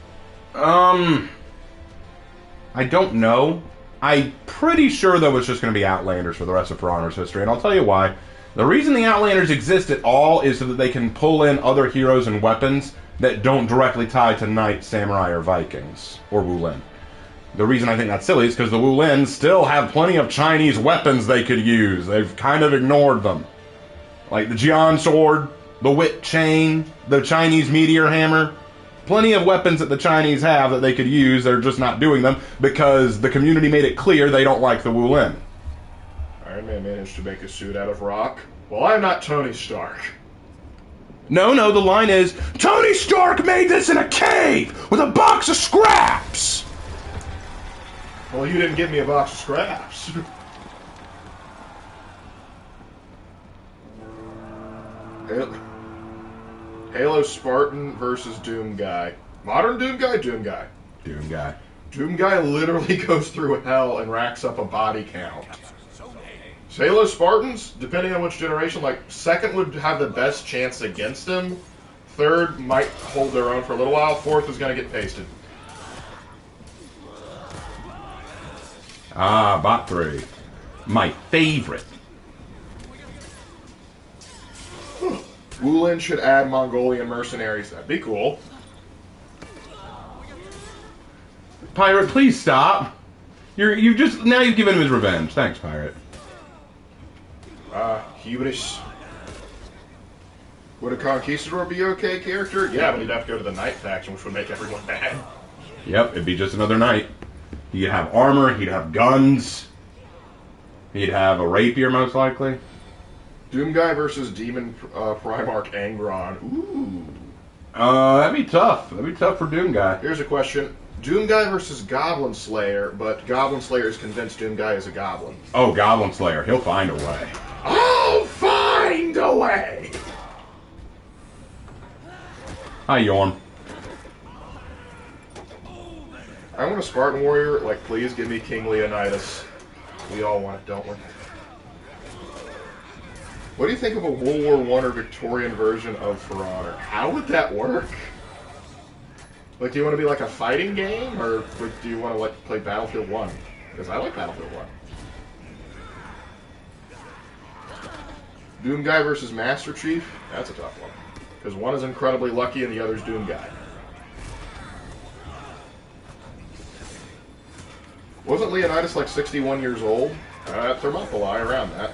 I don't know. I'm pretty sure though it's just going to be Outlanders for the rest of For Honor's history, and I'll tell you why. The reason the Outlanders exist at all is so that they can pull in other heroes and weapons that don't directly tie to Knights, Samurai, or Vikings, or Wulin. The reason I think that's silly is because the Wulin still have plenty of Chinese weapons they could use. They've kind of ignored them. Like the Jian Sword, the Wit Chain, the Chinese Meteor Hammer. Plenty of weapons that the Chinese have that they could use. They're just not doing them because the community made it clear they don't like the Wulin. Iron Man managed to make a suit out of rock. Well, I'm not Tony Stark. No, the line is, Tony Stark made this in a cave with a box of scraps! Well, you didn't give me a box of scraps. Halo Spartan versus Doom Guy. Modern Doom Guy? Doom Guy. Doom Guy. Doom Guy literally goes through hell and racks up a body count. Halo Spartans, depending on which generation, like, second would have the best chance against him. Third might hold their own for a little while. Fourth is going to get pasted. Ah, Bot 3. My favorite. Wulin should add Mongolian mercenaries. That'd be cool. Pirate, please stop. You've given him his revenge. Thanks, Pirate. Hubris. Would a conquistador be okay character? Yeah, but he'd have to go to the knight faction, which would make everyone bad. Yep, it'd be just another knight. He'd have armor, he'd have guns, he'd have a rapier, most likely. Doomguy versus Demon Primarch Angron. Ooh. That'd be tough. That'd be tough for Doomguy. Here's a question. Doomguy versus Goblin Slayer, but Goblin Slayer is convinced Doomguy is a goblin. Oh, Goblin Slayer. He'll find a way. I'll find a way! Hi, Yorm. I want a Spartan Warrior. Like, please give me King Leonidas. We all want it, don't we? What do you think of a World War I or Victorian version of For Honor? How would that work? Like, do you want to be like a fighting game, or like, do you want to like play Battlefield 1? Because I like Battlefield 1. Doomguy versus Master Chief? That's a tough one. Because one is incredibly lucky and the other's Doomguy. Wasn't Leonidas like 61 years old? Thermopylae around that.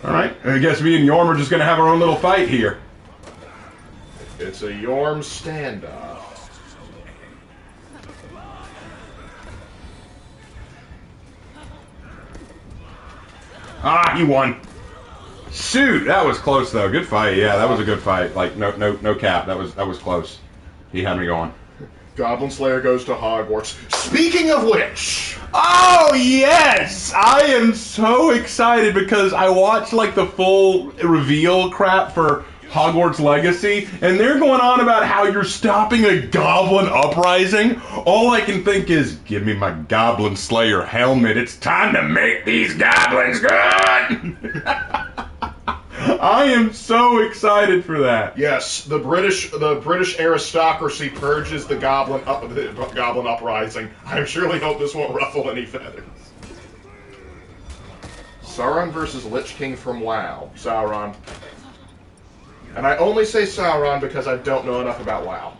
Alright, I guess me and Yorm are just going to have our own little fight here. It's a Yorm standoff. Ah, he won. Shoot, that was close though. Good fight. Yeah, that was a good fight. Like no cap. That was close. He had me going. Goblin Slayer goes to Hogwarts. Speaking of which, oh yes, I am so excited because I watched like the full reveal crap for Hogwarts Legacy, and they're going on about how you're stopping a goblin uprising. All I can think is, give me my Goblin Slayer helmet. It's time to make these goblins good. I am so excited for that. Yes, the British aristocracy purges the goblin uprising. I surely hope this won't ruffle any feathers. Sauron versus Lich King from WoW. Sauron. And I only say Sauron because I don't know enough about WoW.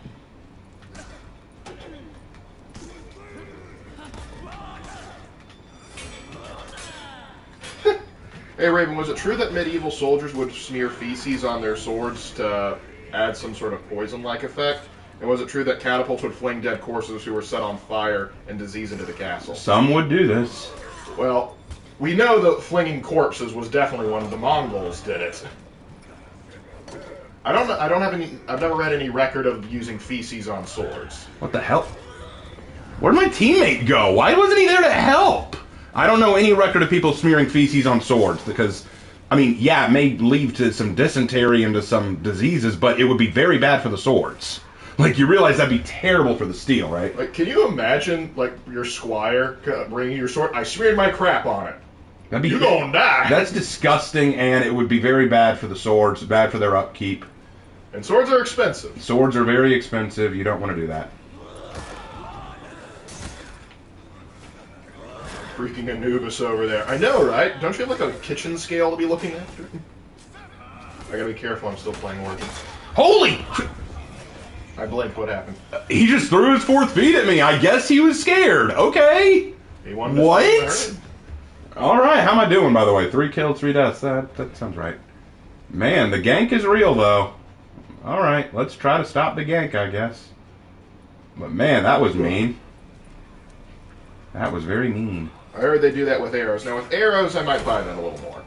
Hey Raven, was it true that medieval soldiers would smear feces on their swords to add some sort of poison-like effect? And was it true that catapults would fling dead corpses who were set on fire and disease into the castle? Some would do this. Well, we know that flinging corpses was definitely one of the Mongols did it. I don't have any. I've never read any record of using feces on swords. What the hell? Where'd my teammate go? Why wasn't he there to help? I don't know any record of people smearing feces on swords because, I mean, yeah, it may lead to some dysentery and to some diseases, but it would be very bad for the swords. Like, you realize that'd be terrible for the steel, right? Like, can you imagine, like, your squire bringing your sword? I smeared my crap on it. That'd be, you're gonna die. That's disgusting, and it would be very bad for the swords, bad for their upkeep. And swords are expensive. Swords are very expensive. You don't want to do that. Freaking Anubis over there. I know, right? Don't you have, like, a kitchen scale to be looking after? I gotta be careful. I'm still playing Origins. Holy! I blinked. What happened? He just threw his 4th feet at me. I guess he was scared. Okay. He wanted to what? All right. How am I doing, by the way? 3 kills, 3 deaths. That sounds right. Man, the gank is real, though. All right. Let's try to stop the gank, I guess. But, man, that was mean. That was very mean. I heard they do that with arrows. Now, with arrows, I might buy that a little more.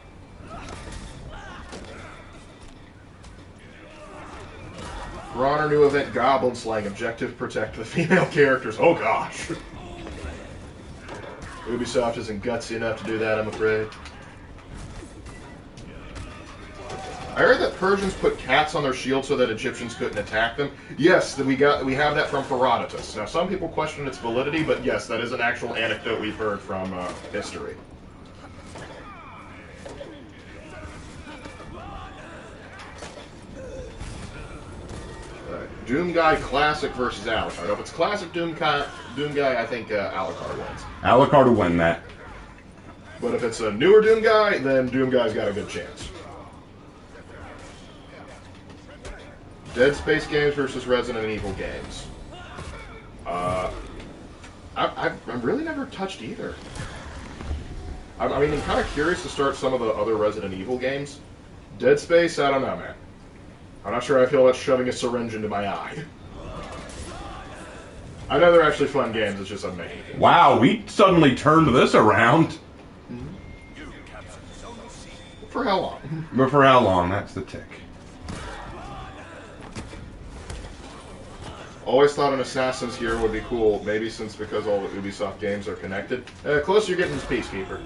For Honor new event, Goblin Slaying. Objective, protect the female characters. Oh, gosh. Ubisoft isn't gutsy enough to do that, I'm afraid. I heard that Persians put cats on their shields so that Egyptians couldn't attack them. Yes, we have that from Herodotus. Now, some people question its validity, but yes, that is an actual anecdote we've heard from history. Doomguy Classic versus Alucard. If it's Classic Doomguy, I think Alucard wins. Alucard will win that. But if it's a newer Doomguy, then Doomguy's got a good chance. Dead Space games versus Resident Evil games. I've really never touched either. I mean, I'm kind of curious to start some of the other Resident Evil games. Dead Space, I don't know, man. I'm not sure I feel about shoving a syringe into my eye. I know they're actually fun games, it's just amazing. Wow, we suddenly turned this around. For how long? But for how long? That's the tick. Always thought an Assassin's here would be cool, maybe because all the Ubisoft games are connected. Closer you're getting to Peacekeeper.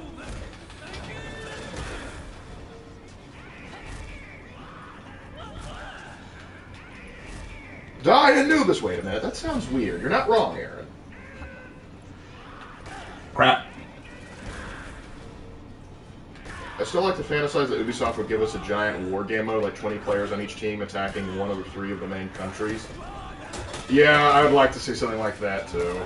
Die Anubis! Wait a minute, that sounds weird. You're not wrong, Aaron. Crap. I still like to fantasize that Ubisoft would give us a giant war game mode, like 20 players on each team attacking one of the 3 of the main countries. Yeah, I would like to see something like that, too.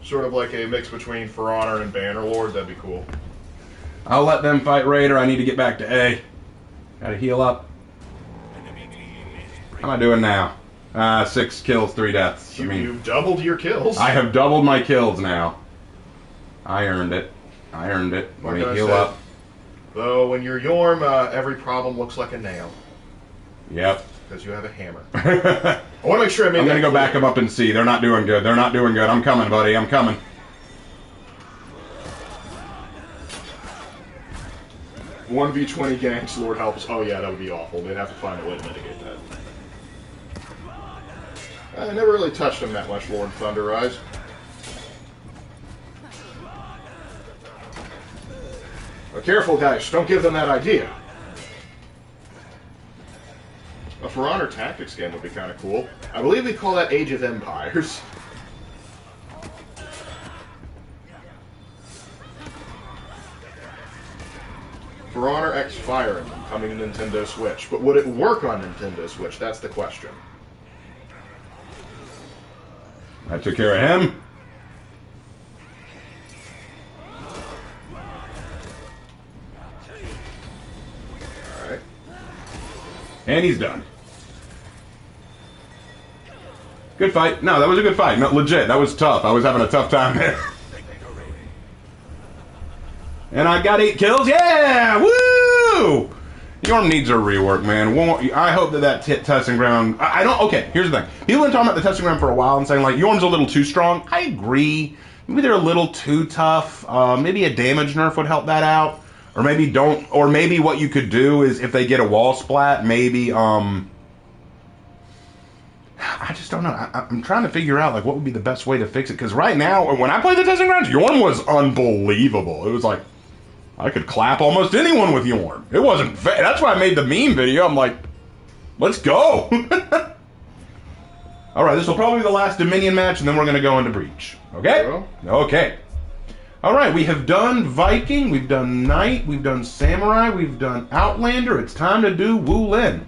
Sort of like a mix between For Honor and Bannerlord, that'd be cool. I'll let them fight Raider. I need to get back to A. Gotta heal up. How am I doing now? 6 kills, 3 deaths. You've doubled your kills. I have doubled my kills now. I earned it. I earned it. Let me heal up. Though, when you're Yorm, every problem looks like a nail. Yep. Because you have a hammer. I want to make sure I made I'm going to go back them up and see. They're not doing good. They're not doing good. I'm coming, buddy. I'm coming. One v20 ganks, Lord help us. Oh yeah, that would be awful. They'd have to find a way to mitigate that. I never really touched him that much, Lord Thunderrise. But careful, guys. Don't give them that idea. A For Honor Tactics game would be kind of cool. I believe they call that Age of Empires. For Honor X Fire Emblem coming to Nintendo Switch. But would it work on Nintendo Switch? That's the question. I took care of him. Alright. And he's done. Good fight. No, that was a good fight. No, legit. That was tough. I was having a tough time there. And I got 8 kills. Yeah! Woo! Yorm needs a rework, man. I hope that testing ground... I don't... Okay, here's the thing. People have been talking about the testing ground for a while and saying, like, Yorm's a little too strong. I agree. Maybe they're a little too tough. Maybe a damage nerf would help that out. Or maybe don't... Or maybe what you could do is, if they get a wall splat, maybe, I just don't know. I'm trying to figure out, like, what would be the best way to fix it. Because right now, when I played the testing grounds, Yorm was unbelievable. It was like... I could clap almost anyone with Yorm. It wasn't fair. That's why I made the meme video. I'm like, let's go. All right, this will probably be the last Dominion match, and then we're going to go into Breach. Okay? Okay. All right, we have done Viking, we've done Knight, we've done Samurai, we've done Outlander. It's time to do Wu Lin.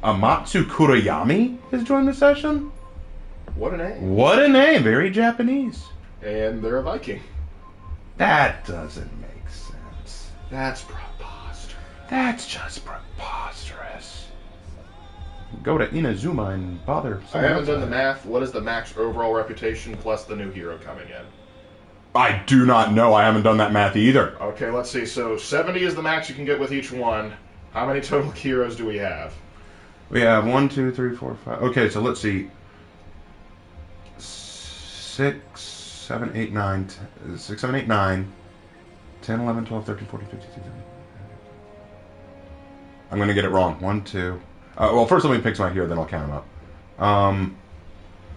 Amatsu Kurayami has joined the session. What a name. What a name. Very Japanese. And they're a Viking. That doesn't make sense. That's preposterous. That's just preposterous. Go to Inazuma and bother. I haven't done the math. What is the max overall reputation plus the new hero coming in? I do not know. I haven't done that math either. Okay, let's see. So 70 is the max you can get with each one. How many total heroes do we have? We have 1, 2, 3, 4, 5. Okay, so let's see. 6, 7, 8, 9, 10, 6, 7, 8, 9, 10, 11, 12, 13, 14, 15, 16, 17. I'm going to get it wrong. 1, 2. Well, first let me pick my hero, then I'll count them up.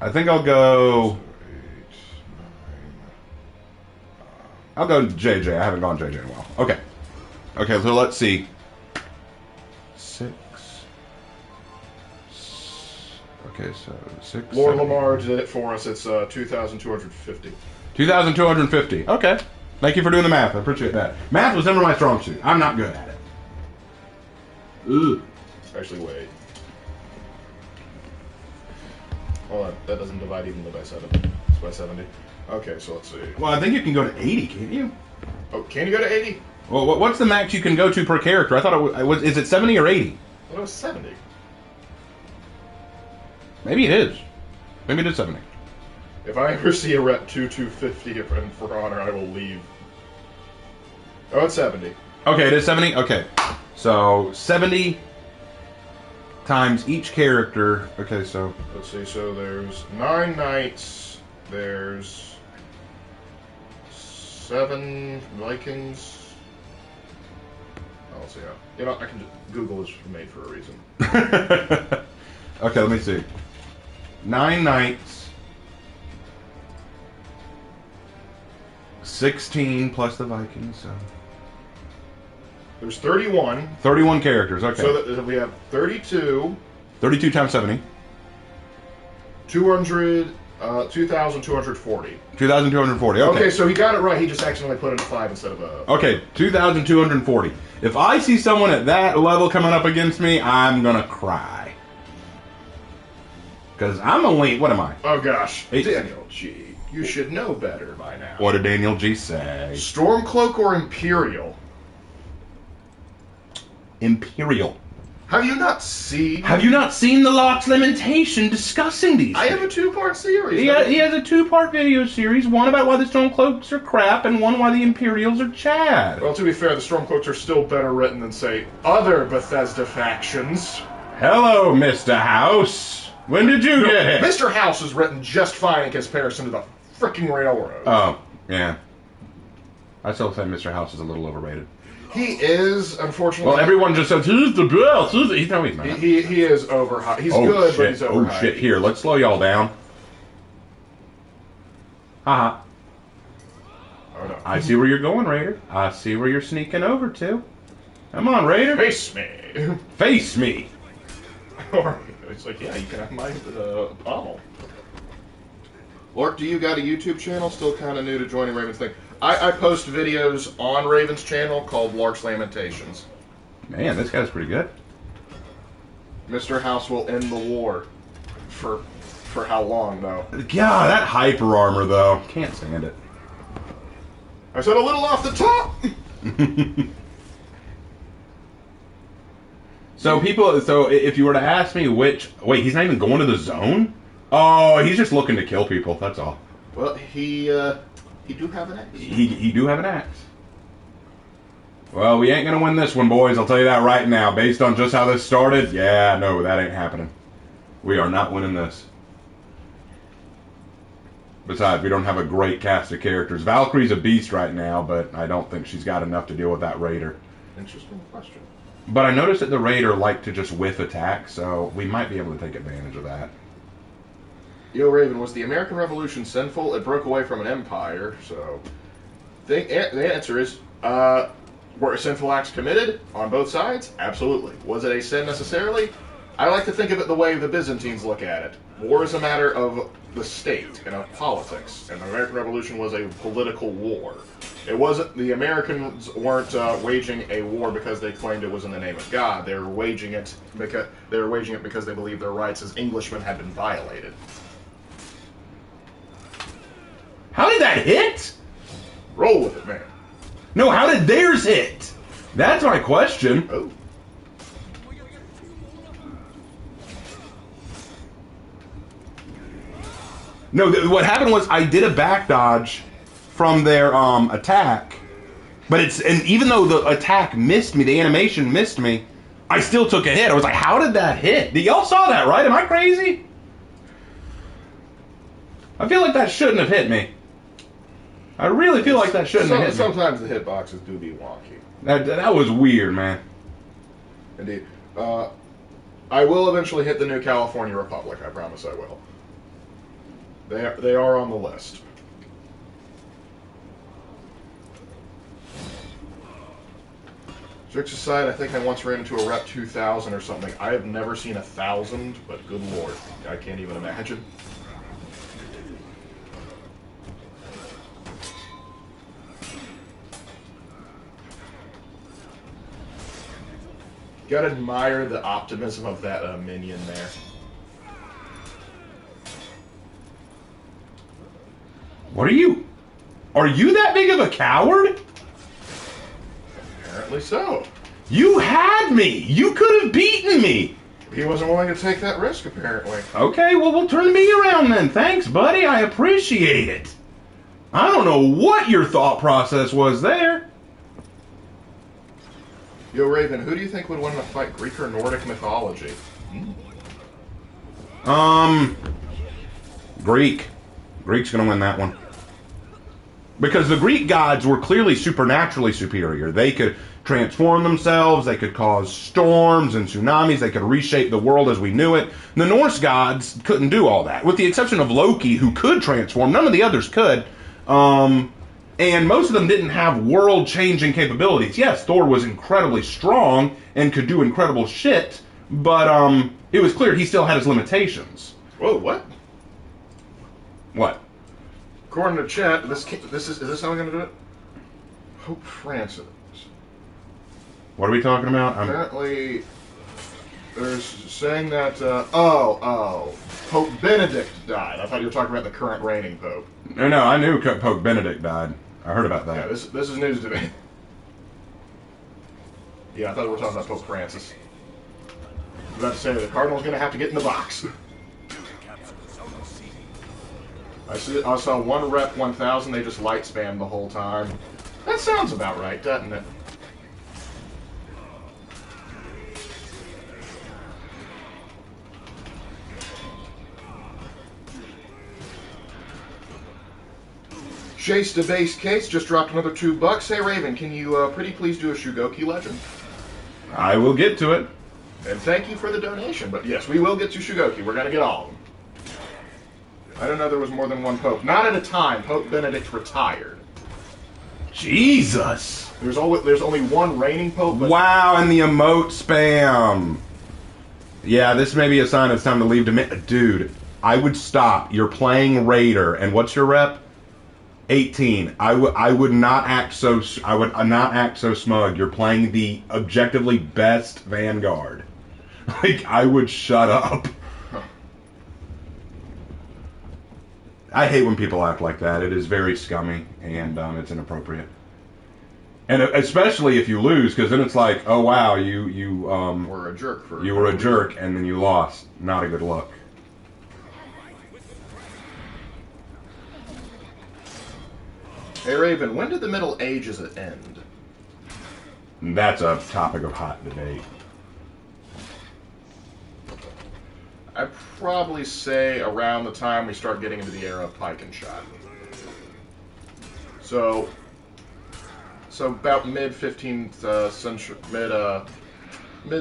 I think I'll go... I'll go JJ. I haven't gone JJ in a while. Okay. Okay, so let's see. 6. Okay, so 6. Lord Lamar did it for us. It's 2,250. 2,250. Okay. Thank you for doing the math. I appreciate that. Math was never my strong suit. I'm not good at it. Ugh. Actually, wait. Hold on. That doesn't divide evenly by 7. It's by 70. Okay, so let's see. Well, I think you can go to 80, can't you? Oh, can you go to 80? Well, what's the max you can go to per character? I thought it was. Is it 70 or 80? Well, it was 70. Maybe it is. Maybe it is 70. If I ever see a rep 250 and For Honor, I will leave. Oh, it's 70. Okay, it is 70? Okay. So, 70 times each character. Okay, so... Let's see, so there's 9 knights, there's 7 Vikings. Oh, let's see. You know, I can just... Google is made for a reason. Okay, let me see. 9 knights. 16 plus the Vikings, so... There's 31. 31 characters, okay. So that we have 32. 32 times 70. 2,240. 2,240, okay. Okay, so he got it right. He just accidentally put in a 5 instead of a... Okay, 2,240. If I see someone at that level coming up against me, I'm gonna cry. Because I'm only... What am I? Oh, gosh. 18. Daniel G. You should know better by now. What did Daniel G say? Stormcloak or Imperial? Imperial. Have you not seen... Have you not seen the Locke's Lamentation discussing these I have a things? 2-part series. He has a 2-part video series, one about why the Stormcloaks are crap, and one why the Imperials are Chad. Well, to be fair, the Stormcloaks are still better written than, say, other Bethesda factions. Hello, Mr. House. When did you get it? Mr. House is written just fine in comparison to the freaking Railroad. Oh, yeah. I still think Mr. House is a little overrated. He is, unfortunately... Well, everyone just says, he's the best. No, he's not. He is overhyped. He's good, but he's overhyped. Oh, shit. Here, let's slow y'all down. Haha. Oh, no. I see where you're going, Raider. I see where you're sneaking over to. Come on, Raider. Face me. Face me. Or it's like, yeah, you can have my pommel. Lork, do you got a YouTube channel? Still kind of new to joining Raven's thing. I post videos on Raven's channel called Lark's Lamentations. Man, this guy's pretty good. Mr. House will end the war. For how long, though? God, that hyper armor, though. Can't stand it. I said a little off the top! So if you were to ask me which... Wait, he's not even going to the zone? Oh, he's just looking to kill people, that's all. Well, he do have an axe. He do have an axe. Well, we ain't gonna win this one, boys. I'll tell you that right now. Based on just how this started, yeah, no, that ain't happening. We are not winning this. Besides, we don't have a great cast of characters. Valkyrie's a beast right now, but I don't think she's got enough to deal with that Raider. Interesting question. But I noticed that the Raider like to just whiff attack, so we might be able to take advantage of that. Yo, Raven, was the American Revolution sinful? It broke away from an empire, so... The answer is, were sinful acts committed on both sides? Absolutely. Was it a sin necessarily? I like to think of it the way the Byzantines look at it. War is a matter of the state and of politics, and the American Revolution was a political war. It wasn't... The Americans weren't waging a war because they claimed it was in the name of God. They were waging it because they believed their rights as Englishmen had been violated. How did that hit? Roll with it, man. No, how did theirs hit? That's my question. Oh. No, what happened was I did a back dodge from their attack, but and even though the attack missed me, the animation missed me, I still took a hit. I was like, how did that hit? Y'all saw that, right? Am I crazy? I feel like that shouldn't have hit me. I really feel like that shouldn't have hit me. Sometimes the hitboxes do be wonky. That was weird, man. Indeed. I will eventually hit the new California Republic. I promise I will. They are on the list. Jokes aside, I think I once ran into a Rep 2000 or something. I have never seen 1,000, but good lord, I can't even imagine. Gotta admire the optimism of that minion there. What are you? Are you that big of a coward? Apparently so. You had me! You could have beaten me! He wasn't willing to take that risk, apparently. Okay, well, we'll turn me around then. Thanks, buddy. I appreciate it. I don't know what your thought process was there. Yo, Raven, who do you think would win in a fight, Greek or Nordic mythology? Greek. Greek's gonna win that one. Because the Greek gods were clearly supernaturally superior. They could transform themselves, they could cause storms and tsunamis, they could reshape the world as we knew it. The Norse gods couldn't do all that, with the exception of Loki, who could transform. None of the others could. And most of them didn't have world-changing capabilities. Yes, Thor was incredibly strong and could do incredible shit, but it was clear he still had his limitations. Whoa, what? What? According to chat, is this how we're gonna do it? Pope Francis. What are we talking about? Apparently, there's saying that, Pope Benedict died. I thought you were talking about the current reigning Pope. No, I knew Pope Benedict died. I heard about that. Yeah, this is news to me. Yeah, I thought we were talking about Pope Francis. I was about to say the Cardinal's going to have to get in the box. I saw one Rep 1000, they just light spammed the whole time. That sounds about right, doesn't it? Chase the base case just dropped another $2. Hey Raven, can you pretty please do a Shugoki legend? I will get to it. And thank you for the donation, but yes, we will get to Shugoki. We're going to get all of them. I don't know there was more than one Pope. Not at a time. Pope Benedict retired. Jesus! There's only one reigning Pope. But wow, and the emote spam. Yeah, this may be a sign it's time to leave Dude, I would stop. You're playing Raider, and what's your rep? 18. I would not act so smug. You're playing the objectively best Vanguard. Like, I would shut up. Huh. I hate when people act like that. It is very scummy, and it's inappropriate. And especially if you lose, because then it's like, oh wow, you were a jerk for you were a jerk, and then you lost. Not a good look. Hey Raven, when did the Middle Ages end? That's a topic of hot debate. I'd probably say around the time we start getting into the era of pike and shot. So about mid 15th century, mid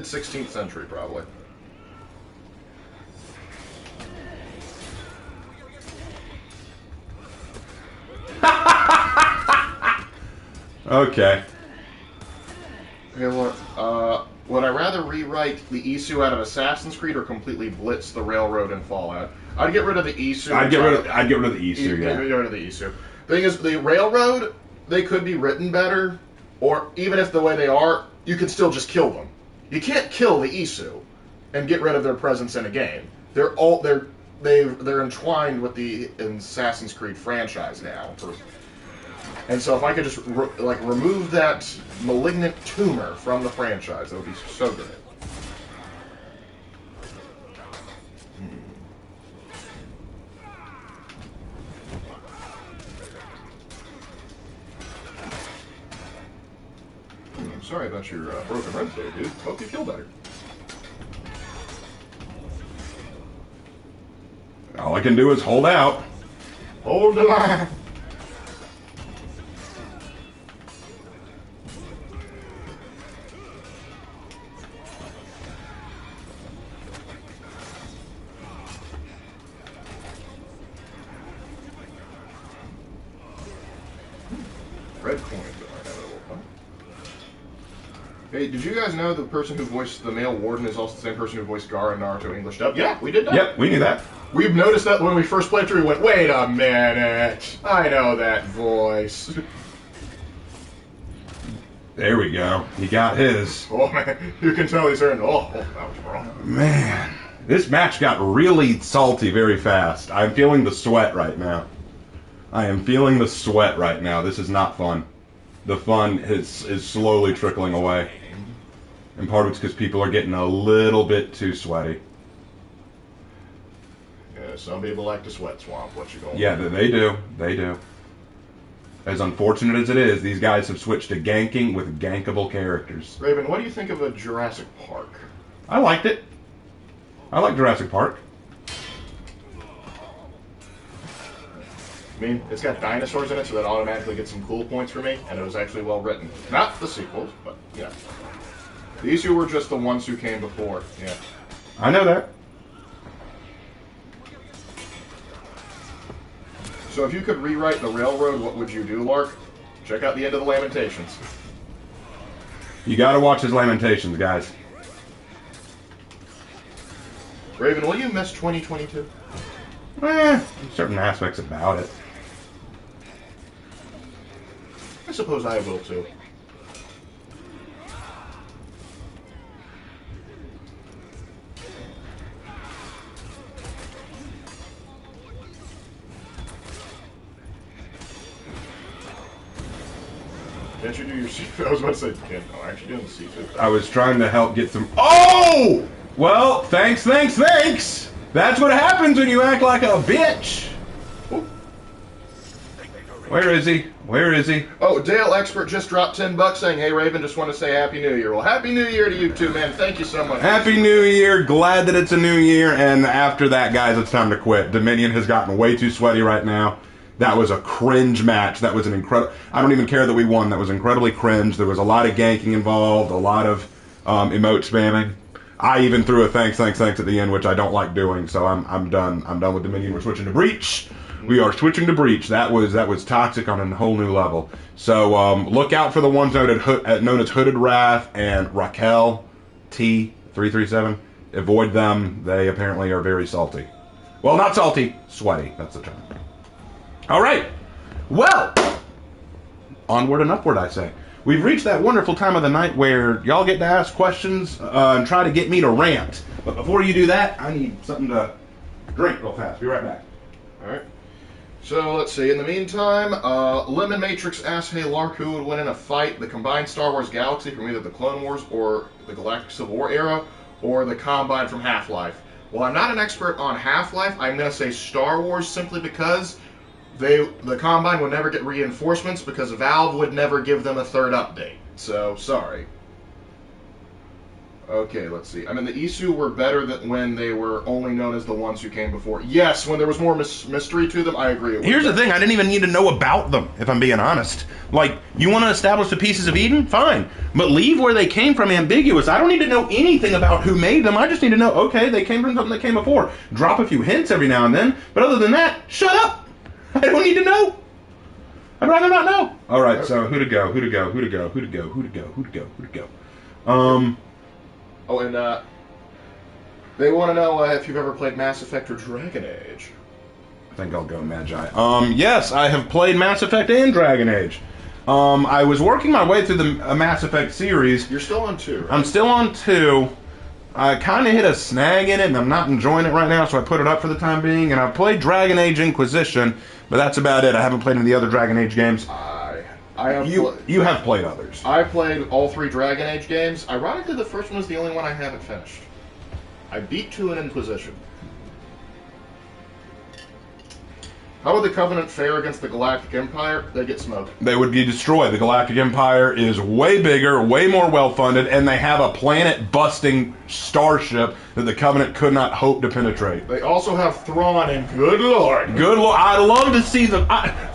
16th century probably. Okay. Hey, look, would I rather rewrite the Isu out of Assassin's Creed or completely blitz the railroad in Fallout? I'd get rid of the Isu. I'd get rid of the Isu. Yeah. Get rid of the Isu. Thing is, the railroad, they could be written better, or even if the way they are, you could still just kill them. You can't kill the Isu and get rid of their presence in a game. They're entwined with the Assassin's Creed franchise now. And so if I could just remove that malignant tumor from the franchise, that would be so good. I'm sorry about your broken ribs there, dude. Hope you feel better. All I can do is hold out. Hold the line. Red coin. Hey, did you guys know the person who voiced the male warden is also the same person who voiced Gaara in Naruto English dub? Yeah, we did that. Yep, we knew that. We've noticed that when we first played through, we went, wait a minute, I know that voice. There we go. He got his. Oh man, you can tell he's earned. Oh, that was wrong. Man, this match got really salty very fast. I'm feeling the sweat right now. I am feeling the sweat right now. This is not fun. the fun is slowly trickling away. And part of it's because people are getting a little bit too sweaty. Yeah, some people like to sweat swamp. What you going? Yeah, they do. They do. As unfortunate as it is, these guys have switched to ganking with gankable characters. Raven, what do you think of a Jurassic Park? I liked it. I like Jurassic Park. I mean, it's got dinosaurs in it, so that automatically gets some cool points for me, and it was actually well written. Not the sequels, but yeah. These two were just the ones who came before, yeah. I know that. So if you could rewrite the railroad, what would you do, Lark? Check out the end of the Lamentations. You gotta watch his Lamentations, guys. Raven, will you miss 2022? Certain aspects about it. I suppose I will too. Can't you do your seafood? I was about to say, you can't. No, actually doing the seafood. I was trying to help get some... Oh! Well, thanks. That's what happens when you act like a bitch. Ooh. Where is he? Oh, Dale Expert just dropped $10 saying, hey, Raven, just want to say Happy New Year. Well, Happy New Year to you too, man. Thank you so much. Happy New Year. Glad that it's a new year. And after that, guys, it's time to quit. Dominion has gotten way too sweaty right now. That was a cringe match. That was an incredible... I don't even care that we won. That was incredibly cringe. There was a lot of ganking involved, a lot of emote spamming. I even threw a thanks at the end, which I don't like doing. So I'm done. I'm done with Dominion. We're switching to Breach. We are switching to Breach. That was toxic on a whole new level. So look out for the ones known as Hooded Wrath and Raquel T337. Avoid them. They apparently are very salty. Well, not salty, sweaty. That's the term. All right. Well, onward and upward, I say. We've reached that wonderful time of the night where y'all get to ask questions and try to get me to rant. But before you do that, I need something to drink real fast. Be right back. All right. So let's see. In the meantime, Lemon Matrix asks, hey, Lark, who would win in a fight? The combined Star Wars galaxy from either the Clone Wars or the Galactic Civil War era, or the Combine from Half-Life? Well, I'm not an expert on Half-Life. I'm going to say Star Wars simply because the Combine would never get reinforcements because Valve would never give them a third update. So, sorry. Okay, let's see. I mean, the Isu were better than when they were only known as the ones who came before. Yes, when there was more mystery to them, I agree. Here's the thing. I didn't even need to know about them, if I'm being honest. Like, you want to establish the Pieces of Eden? Fine. But leave where they came from ambiguous. I don't need to know anything about who made them. I just need to know, okay, they came from something that came before. Drop a few hints every now and then. But other than that, shut up. I don't need to know. I'd rather not know. All right, so who to go? Oh, and they want to know if you've ever played Mass Effect or Dragon Age. I think I'll go Magi. Yes, I have played Mass Effect and Dragon Age. I was working my way through the Mass Effect series. You're still on 2, right? I'm still on 2. I kind of hit a snag in it, and I'm not enjoying it right now, so I put it up for the time being. And I've played Dragon Age Inquisition, but that's about it. I haven't played any of the other Dragon Age games. You have played others. I played all 3 Dragon Age games. Ironically, the first one is the only one I haven't finished. I beat 2 in Inquisition. How would the Covenant fare against the Galactic Empire? They get smoked. They would be destroyed. The Galactic Empire is way bigger, way more well-funded, and they have a planet-busting starship that the Covenant could not hope to penetrate. They also have Thrawn, and good lord. Good lord. I'd love to see them.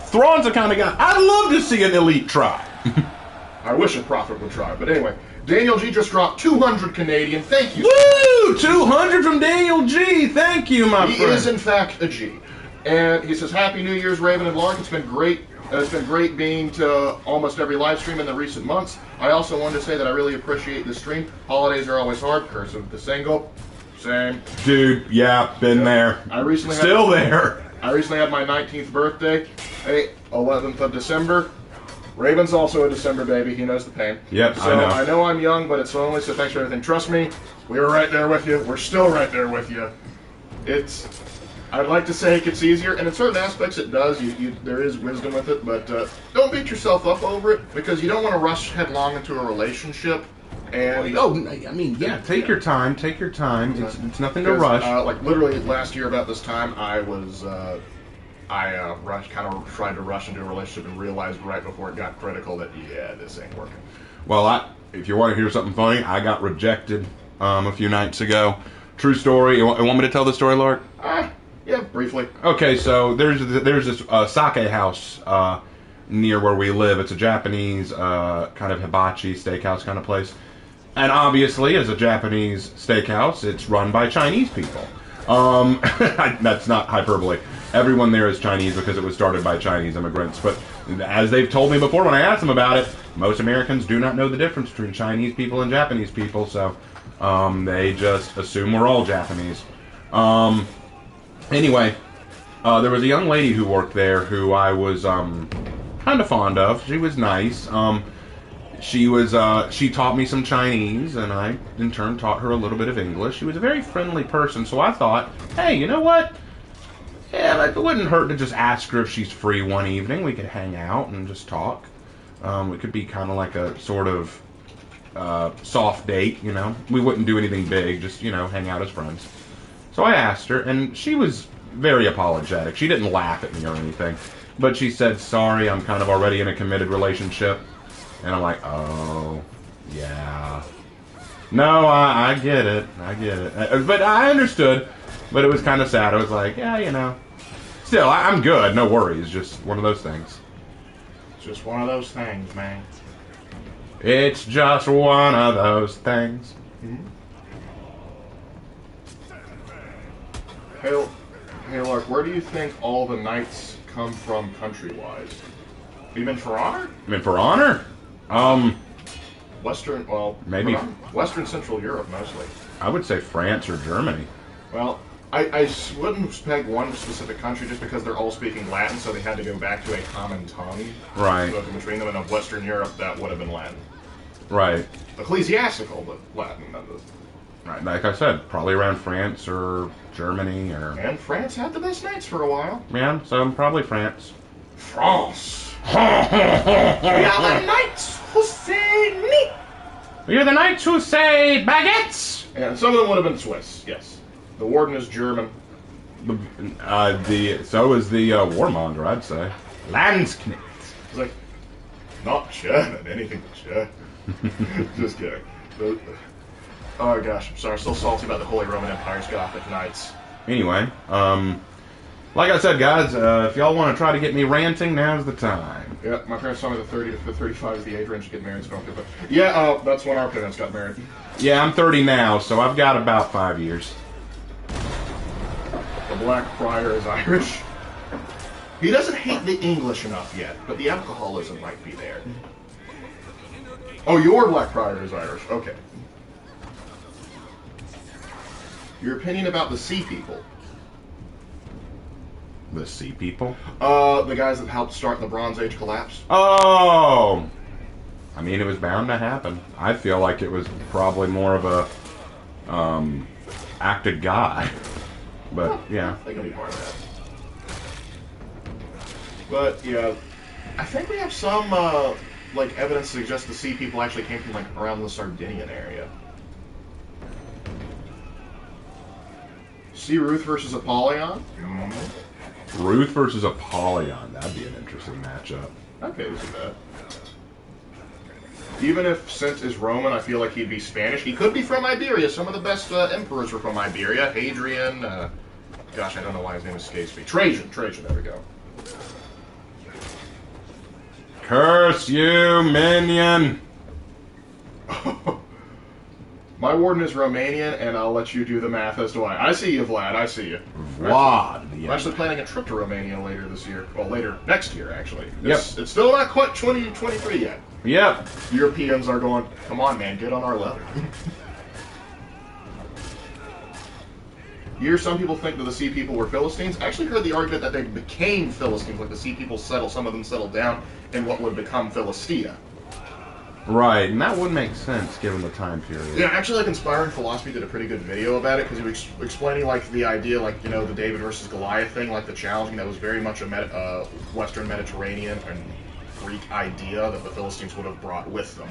Thrawn's the kind of guy. I'd love to see an elite try. I wish a prophet would try. But anyway, Daniel G just dropped 200 Canadian. Thank you. Woo! 200 from Daniel G. Thank you, my friend. He is, in fact, a G. And he says, Happy New Year's, Raven and Lark. It's been great. It's been great being to almost every live stream in the recent months. I also wanted to say that I really appreciate this stream. Holidays are always hard. Curse of the Single. Same. Dude, yeah, been there. I recently Still there. I recently had my 19th birthday. Hey, 11th of December. Raven's also a December baby. He knows the pain. Yep, so I know I'm young, but it's lonely, so thanks for everything. Trust me, we were right there with you. We're still right there with you. I'd like to say it gets easier, and in certain aspects it does. There is wisdom with it, but don't beat yourself up over it, because you don't want to rush headlong into a relationship. And I mean, yeah, take your time. Take your time. It's nothing to rush. Like literally last year about this time, I was kind of tried to rush into a relationship and realized right before it got critical that this ain't working. Well, if you want to hear something funny, I got rejected a few nights ago. True story. You want me to tell the story, Lark? Yeah, briefly. Okay, so there's this sake house near where we live. It's a Japanese kind of hibachi steakhouse kind of place. And obviously, as a Japanese steakhouse, it's run by Chinese people. That's not hyperbole. Everyone there is Chinese because it was started by Chinese immigrants. But as they've told me before when I asked them about it, most Americans do not know the difference between Chinese people and Japanese people. So they just assume we're all Japanese. Anyway, there was a young lady who worked there who I was kind of fond of. She was nice. She taught me some Chinese, and I, in turn, taught her a little bit of English. She was a very friendly person, so I thought, hey, you know what? Yeah, it wouldn't hurt to just ask her if she's free one evening. We could hang out and just talk. It could be kind of like a sort of soft date, you know. We wouldn't do anything big, just, hang out as friends. So I asked her, and she was very apologetic. She didn't laugh at me or anything, but she said, sorry, I'm kind of already in a committed relationship. And I'm like, oh, yeah. No, I get it. I get it. But I understood, but it was kind of sad. I was like, yeah, Still, I'm good. No worries. Just one of those things. It's just one of those things, man. It's just one of those things. Mm-hmm. Hey, Lark, where do you think all the knights come from country-wise? You been for honor? For honor? Western, well, maybe Western Central Europe mostly. I would say France or Germany. Well, I wouldn't peg one specific country just because they're all speaking Latin, so they had to go back to a common tongue. Right. Spoken between them, and of Western Europe, that would have been Latin. Right. Ecclesiastical, but Latin. Right. Like I said, probably around France or Germany or. And France had the best knights for a while. Yeah, so probably France. France. We are the knights who say meat. We are the knights who say baguettes. And some of them would have been Swiss. Yes. The warden is German. So is the warmonger, I'd say. Landsknecht. It's like, not German, anything but German. Just kidding. Oh gosh, I'm sorry, I'm still salty about the Holy Roman Empire's Gothic Knights. Anyway, like I said, guys, if y'all want to try to get me ranting, now's the time. Yeah, my parents told me the 30 to 35 is the age range to get married, so don't do it. Yeah, that's when our parents got married. Yeah, I'm 30 now, so I've got about 5 years. The Black Friar is Irish. He doesn't hate the English enough yet, but the alcoholism might be there. Oh, your Black Friar is Irish. Okay. Your opinion about the Sea People? The Sea People? The guys that helped start the Bronze Age collapse. Oh! I mean, it was bound to happen. I feel like it was probably more of a acted guy. But, yeah. They can be part of that. But, yeah, I think we have some, evidence to suggest the Sea People actually came from, around the Sardinian area. See Ruth versus Apollyon? Mm-hmm. Ruth versus Apollyon. That'd be an interesting matchup. Okay, this is bad. Even if Sent is Roman, I feel like he'd be Spanish. He could be from Iberia. Some of the best emperors were from Iberia. Hadrian, gosh, I don't know why his name escapes me. Trajan, there we go. Curse you, minion! My warden is Romanian, and I'll let you do the math as to why. I see you, Vlad, I see you. Vlad. I'm actually planning a trip to Romania later this year. Well, next year, actually. Yep. It's still not quite 2023 yet. Yep. Europeans are going, come on, man, get on our level. Some people think that the Sea People were Philistines. I actually heard the argument that they became Philistines, like the Sea People some of them settled down in what would become Philistia. Right, and that would make sense given the time period. Yeah, actually, like Inspiring Philosophy did a pretty good video about it because he was explaining like the idea, like the David versus Goliath thing, like the challenging that was very much a Western Mediterranean and Greek idea that the Philistines would have brought with them.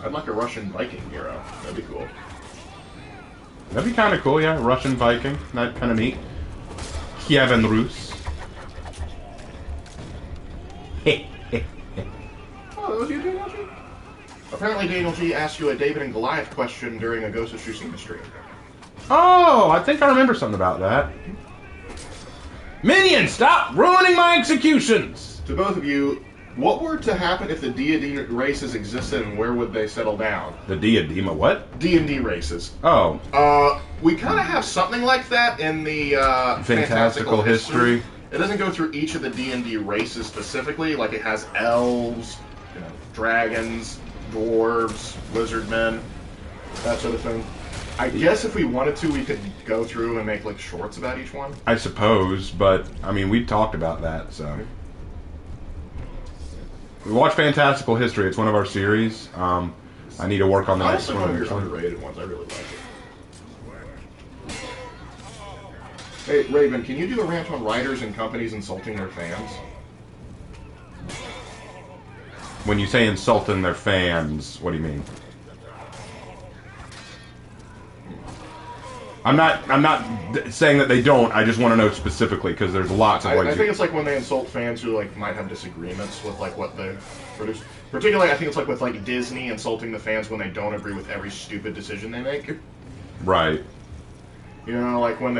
I'd like a Russian Viking hero. That'd be cool. That'd be kind of cool, yeah. Russian Viking. That'd kind of neat. Kievan Rus. Oh, that was you, Daniel G? Apparently Daniel G asked you a David and Goliath question during a Ghost of Tsushima stream. Oh, I think I remember something about that. Minion, stop ruining my executions! To both of you, what were to happen if the D&D races existed, and where would they settle down? The D&D, what? D&D races. Oh. We kind of have something like that in the Fantastical History. It doesn't go through each of the D&D races specifically. Like, it has elves, dragons, dwarves, lizard men, that sort of thing. I guess if we wanted to, we could go through and make, like, shorts about each one. I suppose, but, I mean, we've talked about that, so... We watch Fantastical History. It's one of our series. I need to work on the next one. One of your underrated ones. I really like it. Hey, Raven, can you do a rant on writers and companies insulting their fans? When you say insulting their fans, what do you mean? I'm not saying that they don't. I just want to know specifically because there's lots of ways. I think it's like when they insult fans who like might have disagreements with like what they produce. Particularly, I think it's like with like Disney insulting the fans when they don't agree with every stupid decision they make. Right. Like when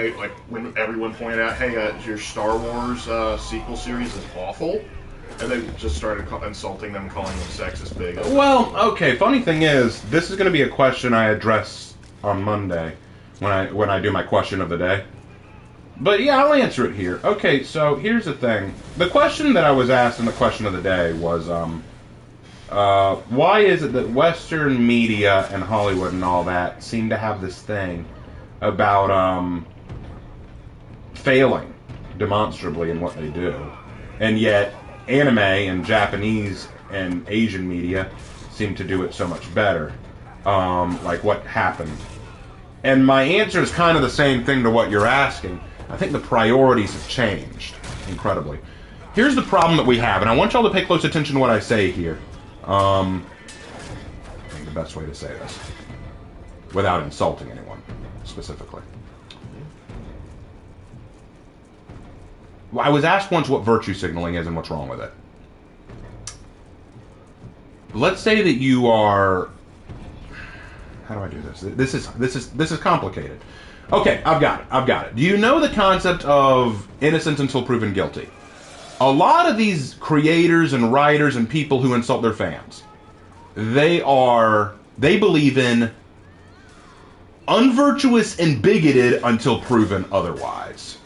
everyone pointed out, hey, your Star Wars sequel series is awful, and they just started insulting them, calling them sexist bigots. Well, okay. Funny thing is, this is going to be a question I address on Monday. When I do my question of the day. But yeah, I'll answer it here. Okay, so here's the thing. The question that I was asked in the question of the day was, why is it that Western media and Hollywood and all that seem to have this thing about failing demonstrably in what they do, and yet anime and Japanese and Asian media seem to do it so much better? Like what happened? And my answer is kind of the same thing to what you're asking. I think the priorities have changed incredibly. Here's the problem that we have, and I want y'all to pay close attention to what I say here. I think the best way to say this, without insulting anyone specifically. Well, I was asked once what virtue signaling is and what's wrong with it. Let's say that you are... How do I do this? This is complicated. Okay, I've got it. Do you know the concept of innocent until proven guilty? A lot of these creators and writers and people who insult their fans, they believe in unvirtuous and bigoted until proven otherwise.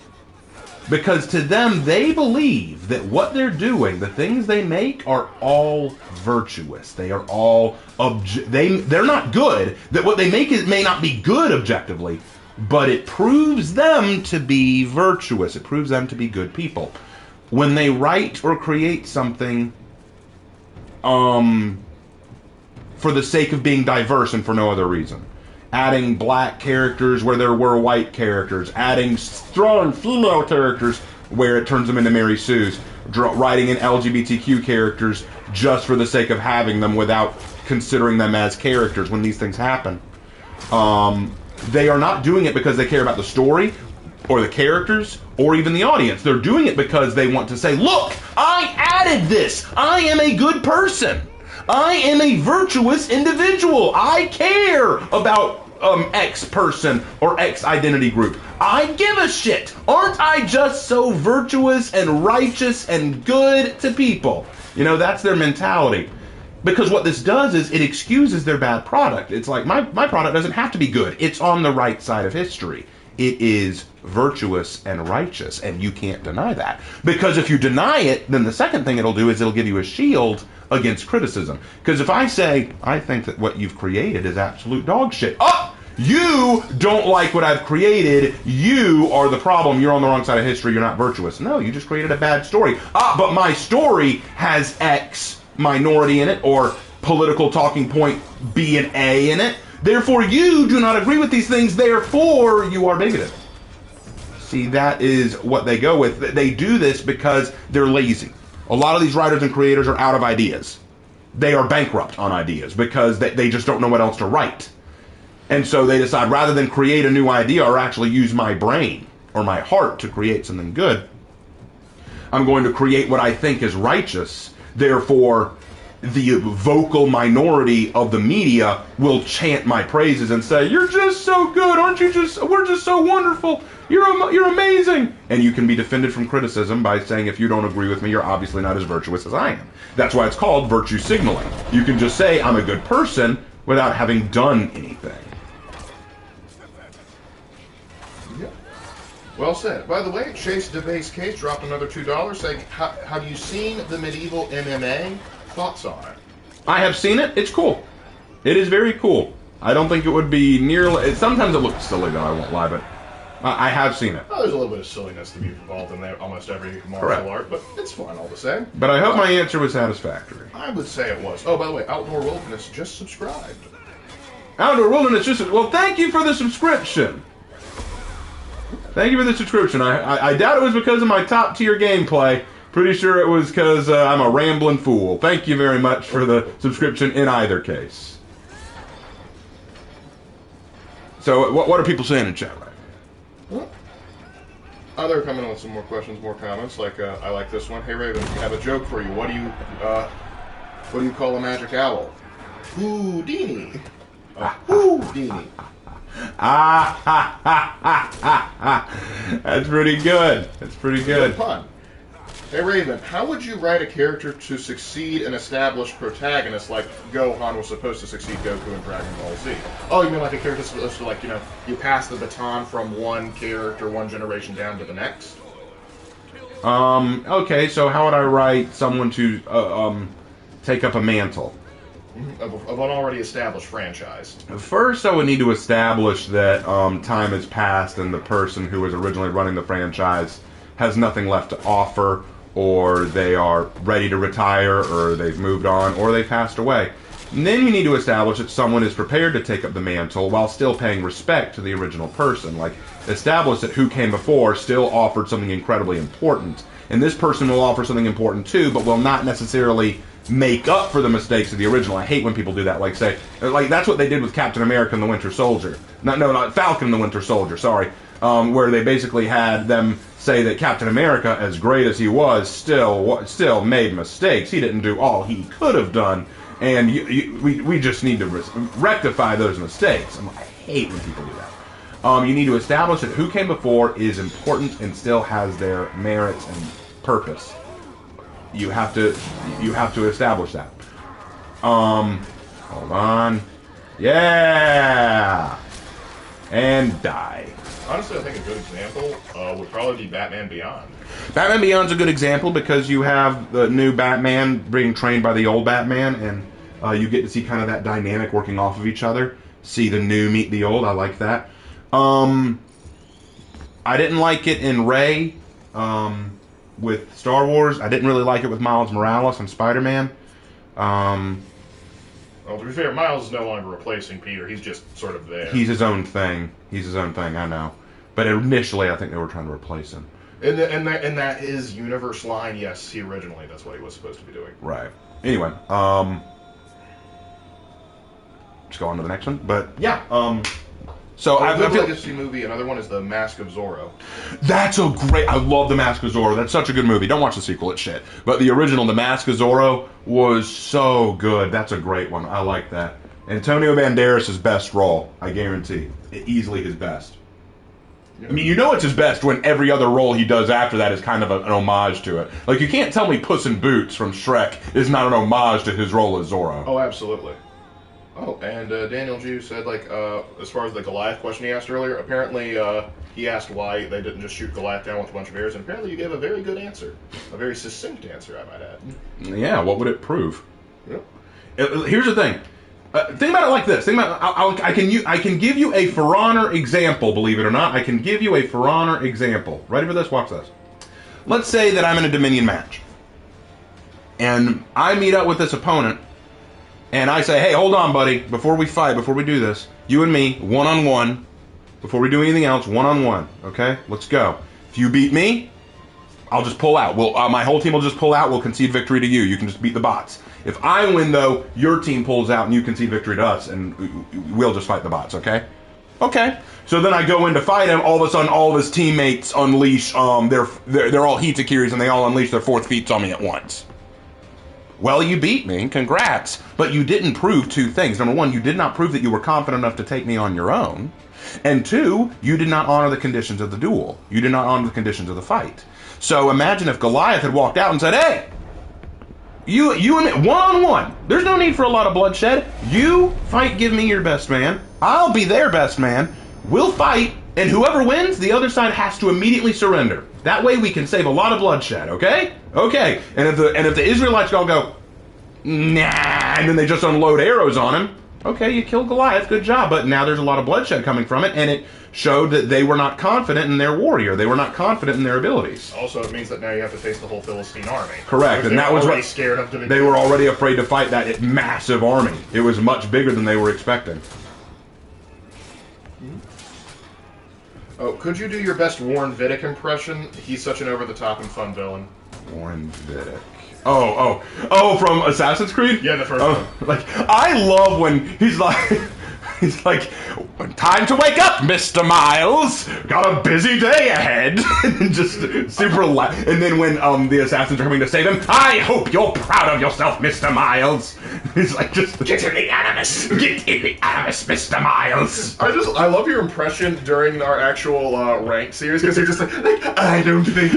Because to them, they believe that what they're doing, the things they make, are all virtuous. They are all they're not good. That what they make may not be good objectively, but it proves them to be virtuous. It proves them to be good people. When they write or create something for the sake of being diverse and for no other reason, adding black characters where there were white characters, adding strong female characters where it turns them into Mary Sue's, writing in LGBTQ characters just for the sake of having them without considering them as characters. When these things happen, they are not doing it because they care about the story or the characters or even the audience. They're doing it because they want to say, look, I added this. I am a good person. I am a virtuous individual. I care about X person or X identity group. I give a shit. Aren't I just so virtuous and righteous and good to people? That's their mentality. Because what this does is it excuses their bad product. It's like, my product doesn't have to be good. It's on the right side of history. It is virtuous and righteous, and you can't deny that. Because if you deny it, then the second thing it'll do is it'll give you a shield against criticism. Because if I say, I think that what you've created is absolute dog shit. Oh! You don't like what I've created. You are the problem. You're on the wrong side of history. You're not virtuous. No, you just created a bad story. But my story has X minority in it, or political talking point B and A in it. Therefore, you do not agree with these things. Therefore, you are bigoted. See, that is what they go with. They do this because they're lazy. A lot of these writers and creators are out of ideas. They are bankrupt on ideas because they just don't know what else to write. And so they decide, rather than create a new idea or actually use my brain or my heart to create something good, I'm going to create what I think is righteous. Therefore, the vocal minority of the media will chant my praises and say, "You're just so good, aren't you? We're just so wonderful. You're amazing." And you can be defended from criticism by saying, if you don't agree with me, you're obviously not as virtuous as I am. That's why it's called virtue signaling. You can just say, I'm a good person, without having done anything. Yep. Well said. By the way, Chase DeBase Case dropped another $2 saying, have you seen the medieval MMA? Thoughts on it? I have seen it. It's cool. It is very cool. I don't think it would be nearly... Sometimes it looks silly, though, I won't lie, but I have seen it. Well, there's a little bit of silliness to be involved in there, almost every martial art, but it's fun all the same. But I hope my answer was satisfactory. I would say it was. Oh, by the way, Outdoor Wilderness just subscribed. Outdoor Wilderness just... Well, thank you for the subscription. Thank you for the subscription. I doubt it was because of my top-tier gameplay. Pretty sure it was because I'm a rambling fool. Thank you very much for the subscription in either case. So, what are people saying in chat right now? Well, they're coming in with some more questions, more comments. Like, I like this one. Hey Raven, I have a joke for you. What do you call a magic owl? Houdini. Houdini. That's pretty good. That's pretty good. Good pun. Hey Raven, how would you write a character to succeed an established protagonist like Gohan was supposed to succeed Goku in Dragon Ball Z? Oh, you mean like a character supposed to, like, you pass the baton from one character, one generation down to the next? Okay, so how would I write someone to, take up a mantle? Of an already established franchise. First, I would need to establish that, time has passed and the person who was originally running the franchise has nothing left to offer, or they are ready to retire, or they've moved on, or they passed away. And then you need to establish that someone is prepared to take up the mantle while still paying respect to the original person. Like, establish that who came before still offered something incredibly important. And this person will offer something important too, but will not necessarily make up for the mistakes of the original. I hate when people do that. Like, say, like, that's what they did with Captain America and the Winter Soldier. Not Falcon and the Winter Soldier, sorry. Where they basically had them say that Captain America, as great as he was, still made mistakes. He didn't do all he could have done, and we just need to rectify those mistakes. I hate when people do that. You need to establish that who came before is important and still has their merits and purpose. You have to establish that. Hold on. Yeah! And die. Honestly, I think a good example would probably be Batman Beyond. Batman Beyond's a good example because you have the new Batman being trained by the old Batman, and you get to see kind of that dynamic working off of each other. See the new meet the old. I like that. I didn't like it in Rey with Star Wars. I didn't really like it with Miles Morales and Spider-Man. Well, to be fair, Miles is no longer replacing Peter. He's just sort of there. He's his own thing. I know. But initially, I think they were trying to replace him. In that his universe line, yes, originally that's what he was supposed to be doing. Right. Anyway, let's go on to the next one. But yeah, so I feel legacy movie. Another one is The Mask of Zorro. That's a great. I love The Mask of Zorro. That's such a good movie. Don't watch the sequel. It's shit. But the original, The Mask of Zorro, was so good. That's a great one. I like that. Antonio Banderas' best role, I guarantee. Easily his best. I mean, you know it's his best when every other role he does after that is kind of an homage to it. Like, you can't tell me Puss in Boots from Shrek is not an homage to his role as Zorro. Oh, absolutely. Oh, and Daniel Jew said, like, as far as the Goliath question he asked earlier, apparently he asked why they didn't just shoot Goliath down with a bunch of arrows, and apparently you gave a very good answer. A very succinct answer, I might add. Yeah, what would it prove? Yep. Here's the thing. Think about it like this. Think about I can give you a For Honor example. Believe it or not, I can give you a For Honor example. Ready for this? Watch this. Let's say that I'm in a Dominion match, and I meet up with this opponent, and I say, "Hey, hold on, buddy. Before we fight, before we do this, you and me, one-on-one. Before we do anything else, one-on-one. Okay? Let's go. If you beat me, I'll just pull out. My whole team will just pull out. We'll concede victory to you. You can just beat the bots. If I win, though, your team pulls out and you concede victory to us, and we'll just fight the bots, okay? Okay. So then I go in to fight him. All of a sudden, all of his teammates unleash, they're all Hitakiri, and they all unleash their fourth feats on me at once. Well, you beat me. Congrats. But you didn't prove two things. Number one, you did not prove that you were confident enough to take me on your own. And two, you did not honor the conditions of the duel. You did not honor the conditions of the fight. So imagine if Goliath had walked out and said, "Hey, you and me, one-on-one. There's no need for a lot of bloodshed. You fight, give me your best man. I'll be their best man. We'll fight, and whoever wins, the other side has to immediately surrender. That way we can save a lot of bloodshed, okay? Okay." And if the Israelites all go, "Nah," and then they just unload arrows on him, okay, you killed Goliath, good job, but now there's a lot of bloodshed coming from it, and it showed that they were not confident in their warrior. They were not confident in their abilities. Also, it means that now you have to face the whole Philistine army. Correct, and that was what scared of they were already afraid to fight that massive army. It was much bigger than they were expecting. Oh, could you do your best Warren Vidic impression? He's such an over-the-top and fun villain. Warren Vidic. Oh, from Assassin's Creed? Yeah, the first one. Like, I love when he's like, "Time to wake up, Mr. Miles. Got a busy day ahead." And just super loud. And then when the assassins are coming to save him, "I hope you're proud of yourself, Mr. Miles." He's like, just get in the Animus. Get in the Animus, Mr. Miles. I love your impression during our actual Rank series, because you're just like, I don't think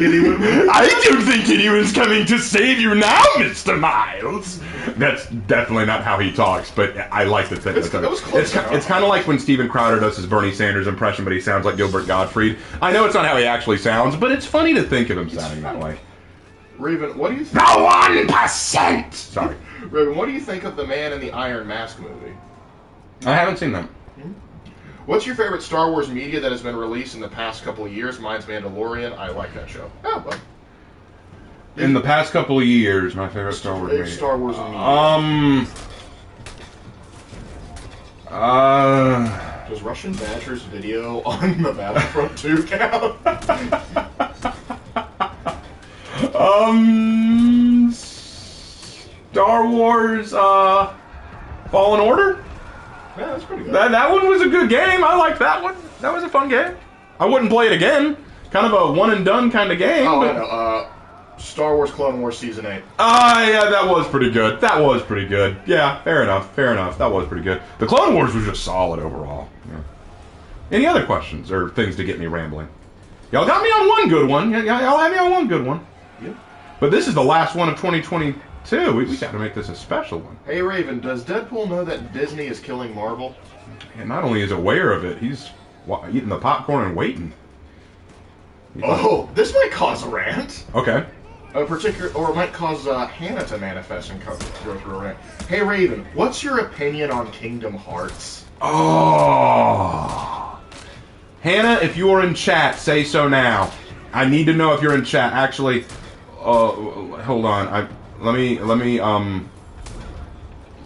anyone's coming to save you now, Mr. Miles. That's definitely not how he talks, but I like the thing. It's kind of like when Steven Crowder does his Bernie Sanders impression, but he sounds like Gilbert Gottfried. I know it's not how he actually sounds, but it's funny to think of him sounding that way. Raven, what do you think? The 1%! Sorry. Raven, what do you think of the Man in the Iron Mask movie? I haven't seen them. What's your favorite Star Wars media that has been released in the past couple of years? Mine's Mandalorian. I like that show. Oh, well. In the past couple of years, my favorite Star Wars media. Star Wars media. Does Russian Badger's video on the Battlefront 2 count? Star Wars, Fallen Order? Yeah, that's pretty good. That one was a good game. I liked that one. That was a fun game. I wouldn't play it again. Kind of a one-and-done kind of game. Oh, but... I know. Star Wars Clone Wars Season 8. Yeah, that was pretty good. Yeah, fair enough. That was pretty good. The Clone Wars was just solid overall. Yeah. Any other questions or things to get me rambling? Y'all got me on one good one. Y'all had me on one good one. Yeah. But this is the last one of 2022. We got to make this a special one. Hey, Raven, does Deadpool know that Disney is killing Marvel? And not only is aware of it, he's eating the popcorn and waiting. This might cause a rant. Okay. Or it might cause Hannah to manifest and go through a rant. Hey, Raven, what's your opinion on Kingdom Hearts? Oh. Hannah, if you are in chat, say so now. I need to know if you're in chat. Actually, hold on. Let me,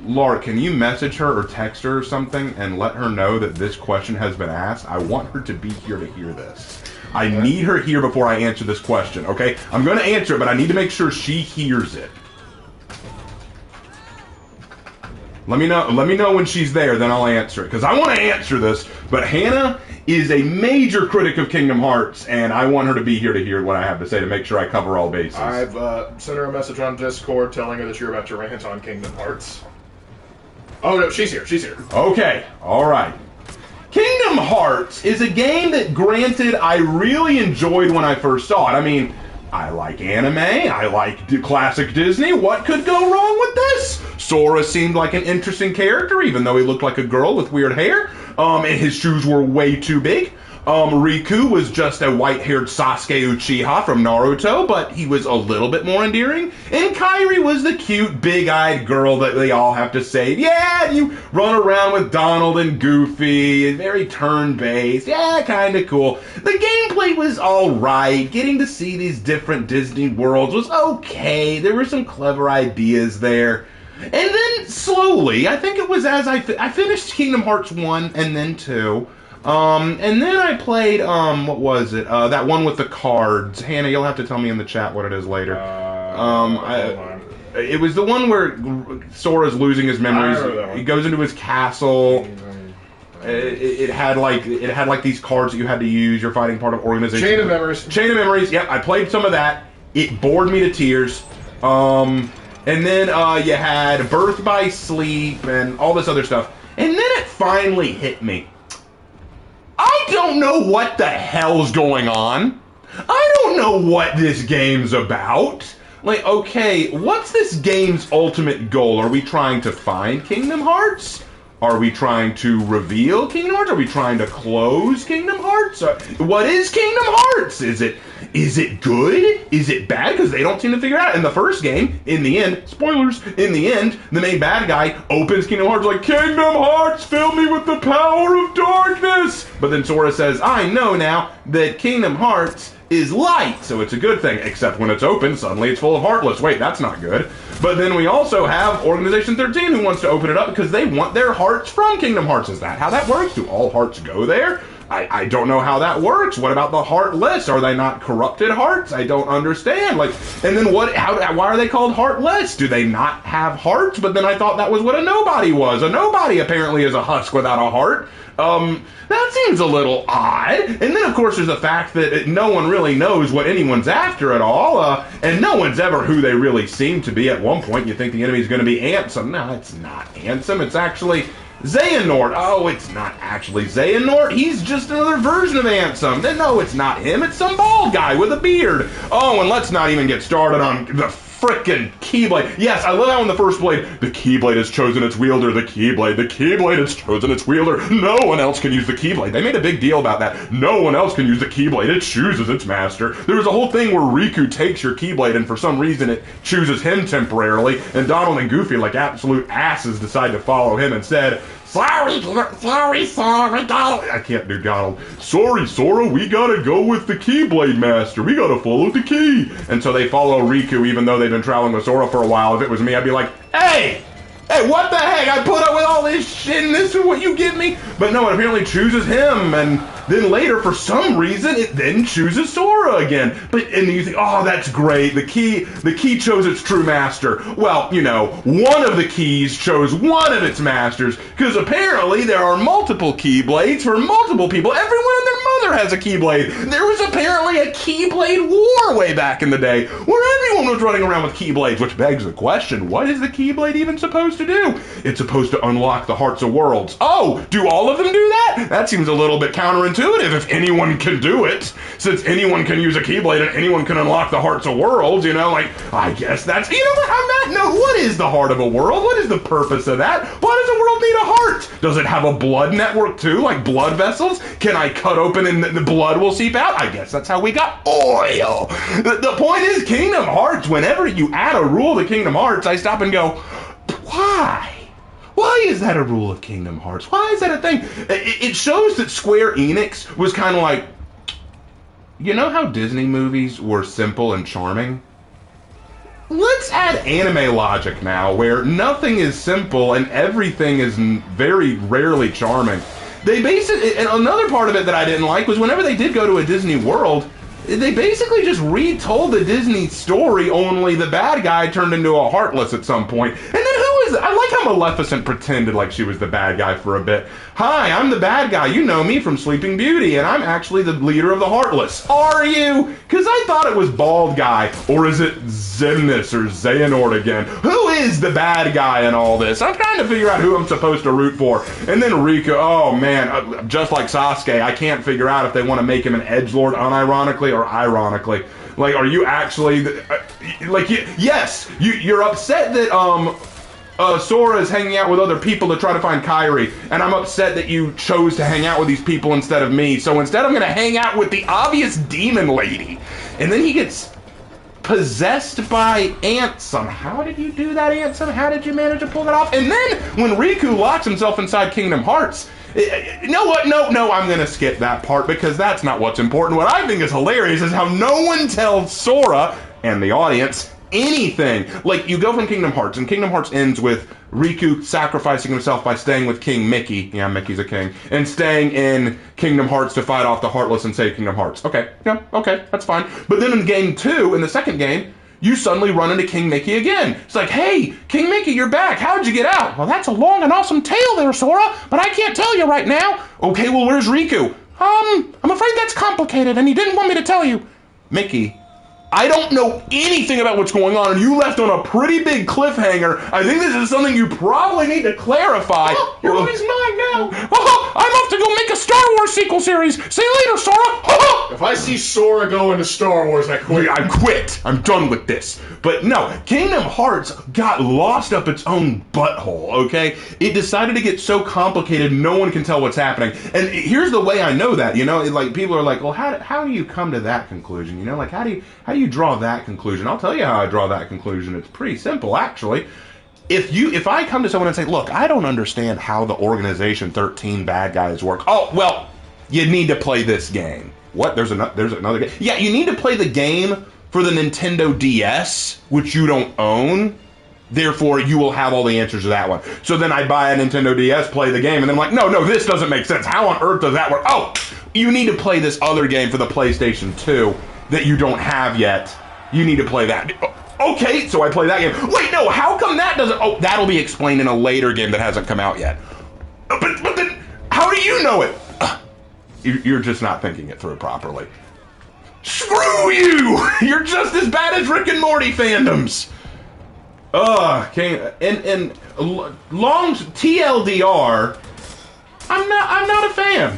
Laura, can you message her or text her or something and let her know that this question has been asked? I want her to be here to hear this. I need her here before I answer this question, okay? I'm going to answer it, but I need to make sure she hears it. Let me know when she's there, then I'll answer it. Because I want to answer this, but Hannah is a major critic of Kingdom Hearts, and I want her to be here to hear what I have to say to make sure I cover all bases. I've sent her a message on Discord telling her that you're about to rant on Kingdom Hearts. Oh, no, she's here. Okay, all right. Kingdom Hearts is a game that, granted, I really enjoyed when I first saw it. I mean, I like anime, I like classic Disney. What could go wrong with this? Sora seemed like an interesting character, even though he looked like a girl with weird hair. and his shoes were way too big. Riku was just a white-haired Sasuke Uchiha from Naruto, but he was a little bit more endearing. And Kairi was the cute, big-eyed girl that they all have to save. Yeah, you run around with Donald and Goofy, very turn-based. Yeah, kind of cool. The gameplay was alright. Getting to see these different Disney worlds was okay. There were some clever ideas there. And then, slowly, I think it was as I finished Kingdom Hearts 1 and then 2. And then I played, what was it? That one with the cards. Hannah, you'll have to tell me in the chat what it is later. It was the one where Sora's losing his memories. He goes into his castle. It had like these cards that you had to use. You're fighting part of organization. Chain of Memories. Chain of Memories. Yep, I played some of that. It bored me to tears. And then you had Birth by Sleep and all this other stuff. And then it finally hit me. I don't know what the hell's going on. I don't know what this game's about. Like, okay, what's this game's ultimate goal? Are we trying to find Kingdom Hearts? Are we trying to reveal Kingdom Hearts? Are we trying to close Kingdom Hearts? What is Kingdom Hearts? Is it good? Is it bad? Because they don't seem to figure it out. In the first game, in the end, spoilers, in the end, the main bad guy opens Kingdom Hearts like, Kingdom Hearts, fill me with the power of darkness. But then Sora says, I know now that Kingdom Hearts is light, so it's a good thing, except when it's open, suddenly it's full of Heartless. Wait, that's not good. But then we also have Organization 13 who wants to open it up because they want their hearts from Kingdom Hearts. Is that how that works? Do all hearts go there? I don't know how that works. What about the Heartless? Are they not corrupted hearts? I don't understand. Like, and then what? Why are they called Heartless? Do they not have hearts? But then I thought that was what a nobody was. A nobody apparently is a husk without a heart. That seems a little odd. And then, of course, there's the fact that no one really knows what anyone's after at all, and no one's ever who they really seem to be. At one point, you think the enemy's going to be Ansem. No, it's not Ansem. It's actually Xehanort. Oh, it's not actually Xehanort. He's just another version of Ansem. No, it's not him. It's some bald guy with a beard. Oh, and let's not even get started on the frickin' Keyblade. Yes, I love how in the first blade, the Keyblade has chosen its wielder. The Keyblade has chosen its wielder. No one else can use the Keyblade. They made a big deal about that. No one else can use the Keyblade. It chooses its master. There was a whole thing where Riku takes your Keyblade and for some reason it chooses him temporarily, and Donald and Goofy, like absolute asses, decide to follow him instead. Sorry, Sora, we gotta... I can't do Donald. Sorry, Sora, we gotta go with the Keyblade Master. We gotta follow the key. And so they follow Riku, even though they've been traveling with Sora for a while. If it was me, I'd be like, hey, what the heck? I put up with all this shit and this is what you give me? But no, it apparently chooses him, and then later, for some reason, it then chooses Sora again. And you think, oh, that's great. The key chose its true master. Well, you know, one of the keys chose one of its masters, because apparently there are multiple Keyblades for multiple people. Everyone and their mother has a Keyblade. There was apparently a Keyblade war way back in the day, where everyone was running around with Keyblades, which begs the question, what is the Keyblade even supposed to do? It's supposed to unlock the hearts of worlds. Oh, do all of them do that? That seems a little bit counterintuitive if anyone can do it, since anyone can use a Keyblade and anyone can unlock the hearts of worlds, you know, like, I guess that's, you know what, on that note, what is the heart of a world? What is the purpose of that? Why does a world need a heart? Does it have a blood network too, like blood vessels? Can I cut open and the blood will seep out? I guess that's how we got oil. The point is, Kingdom Hearts, whenever you add a rule to Kingdom Hearts, I stop and go, why? Why is that a rule of Kingdom Hearts? Why is that a thing? It shows that Square Enix was kind of like, you know how Disney movies were simple and charming? Let's add anime logic now, where nothing is simple and everything is very rarely charming. They basically, and another part of it that I didn't like was whenever they did go to a Disney World, they basically just retold the Disney story, only the bad guy turned into a Heartless at some point. And then I like how Maleficent pretended like she was the bad guy for a bit. Hi, I'm the bad guy. You know me from Sleeping Beauty, and I'm actually the leader of the Heartless. Are you? Because I thought it was Bald Guy, or is it Xemnas or Xehanort again? Who is the bad guy in all this? I'm trying to figure out who I'm supposed to root for. And then Riku, oh man, just like Sasuke, I can't figure out if they want to make him an edgelord unironically or ironically. Like, are you actually, like, yes, you're upset that, Sora is hanging out with other people to try to find Kairi, and I'm upset that you chose to hang out with these people instead of me. So instead, I'm going to hang out with the obvious demon lady. And then he gets possessed by Ansem. How did you do that, Ansem? How did you manage to pull that off? And then when Riku locks himself inside Kingdom Hearts, you know what? No, I'm going to skip that part because that's not what's important. What I think is hilarious is how no one tells Sora and the audience anything. Like, you go from Kingdom Hearts, and Kingdom Hearts ends with Riku sacrificing himself by staying with King Mickey. Yeah, Mickey's a king. And staying in Kingdom Hearts to fight off the Heartless and save Kingdom Hearts. Okay, yeah, okay, that's fine. But then in game 2, in the second game, you suddenly run into King Mickey again. It's like, hey, King Mickey, you're back. How'd you get out? Well, that's a long and awesome tale there, Sora, but I can't tell you right now. Okay, well, where's Riku? I'm afraid that's complicated, and you didn't want me to tell you. Mickey, I don't know anything about what's going on, and you left on a pretty big cliffhanger. I think this is something you probably need to clarify. Oh, you're on his mind now. I'm off to go make a Star Wars sequel series. See you later, Sora. If I see Sora go into Star Wars, I quit. I quit. I'm done with this. But no, Kingdom Hearts got lost up its own butthole, okay? It decided to get so complicated no one can tell what's happening. And here's the way I know that, you know? Like, people are like, well, how do you come to that conclusion? You know, like, how do you draw that conclusion? I'll tell you how I draw that conclusion. It's pretty simple, actually. If I come to someone and say, look, I don't understand how the Organization 13 bad guys work. Oh, well, you need to play this game. What? There's another game? Yeah, you need to play the game for the Nintendo DS, which you don't own. Therefore, you will have all the answers to that one. So then I buy a Nintendo DS, play the game, and then I'm like, no, this doesn't make sense. How on earth does that work? Oh, you need to play this other game for the PlayStation 2 that you don't have yet. You need to play that. Okay, so I play that game. Wait, no, how come that doesn't... Oh, that'll be explained in a later game that hasn't come out yet. But then, how do you know it? You're just not thinking it through properly. Screw you! You're just as bad as Rick and Morty fandoms. And long TLDR, I'm not a fan.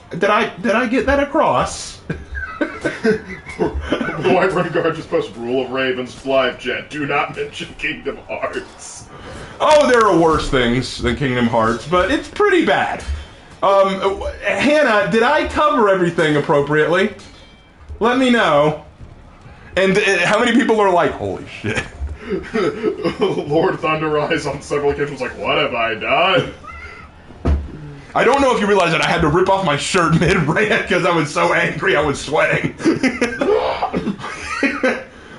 Did I get that across? Lawbringer just posts Rule of Ravens live chat. Do not mention Kingdom Hearts. Oh, there are worse things than Kingdom Hearts, but it's pretty bad. Hannah, did I cover everything appropriately? Let me know. And how many people are like, holy shit. Lord Thunderrise on several occasions was like, what have I done? I don't know if you realize that I had to rip off my shirt mid-rant because I was so angry I was sweating.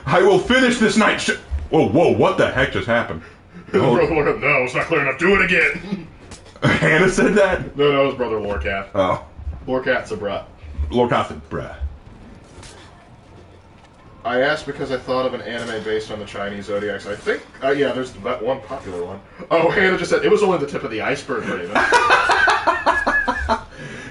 I will finish this night. Whoa, what the heck just happened? No, it's not clear enough. Do it again. Hannah said that? No, his brother Lorcat. Oh. Lorcat's a bruh. Lorcat's a bruh. I asked because I thought of an anime based on the Chinese zodiacs. I think, yeah, there's that one popular one. Oh, Hannah just said, it was only the tip of the iceberg, Raven.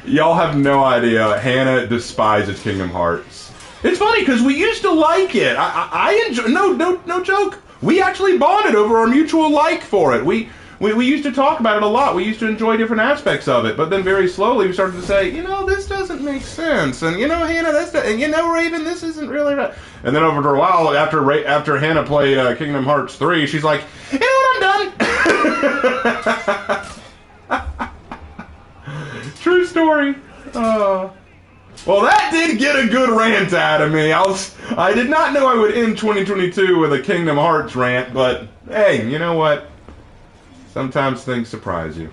Y'all have no idea. Hannah despises Kingdom Hearts. It's funny because we used to like it. I enjoy. No joke. We actually bonded over our mutual like for it. We used to talk about it a lot. We used to enjoy different aspects of it. But then very slowly we started to say, this doesn't make sense. And Hannah, and Raven, this isn't really right. And then over a while, after Hannah played Kingdom Hearts 3, she's like, you know what, I'm done. True story. Well, that did get a good rant out of me. I did not know I would end 2022 with a Kingdom Hearts rant, but hey, you know what? Sometimes things surprise you.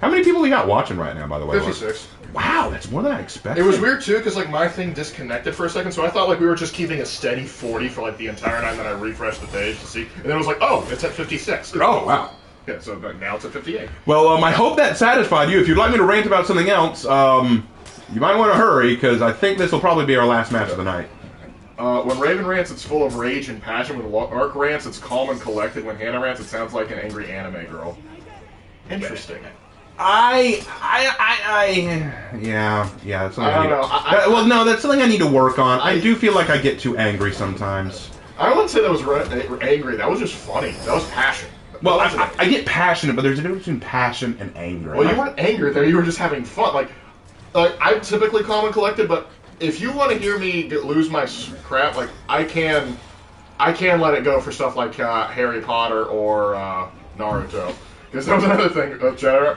How many people we got watching right now, by the way? 56. Wow, that's more than I expected. It was weird, too, because my thing disconnected for a second, so I thought we were just keeping a steady 40 for the entire night, and then I refreshed the page to see, and then it was like, oh, it's at 56. Oh, wow. Yeah, so now it's at 58. Well, I hope that satisfied you. If you'd like me to rant about something else, you might want to hurry, because I think this will probably be our last match of the night. When Raven rants, it's full of rage and passion. When Ark rants, it's calm and collected. When Hannah rants, it sounds like an angry anime girl. Interesting. Yeah. That's something I don't know. No, that's something I need to work on. I do feel like I get too angry sometimes. I wouldn't say that was angry. That was just funny. That was passion. Well, I get passionate, but there's a difference between passion and anger. Well, you weren't angry there. You were just having fun. I'm typically calm and collected, but if you want to hear me lose my crap, I can I can let it go for stuff like Harry Potter or Naruto. Because that was another thing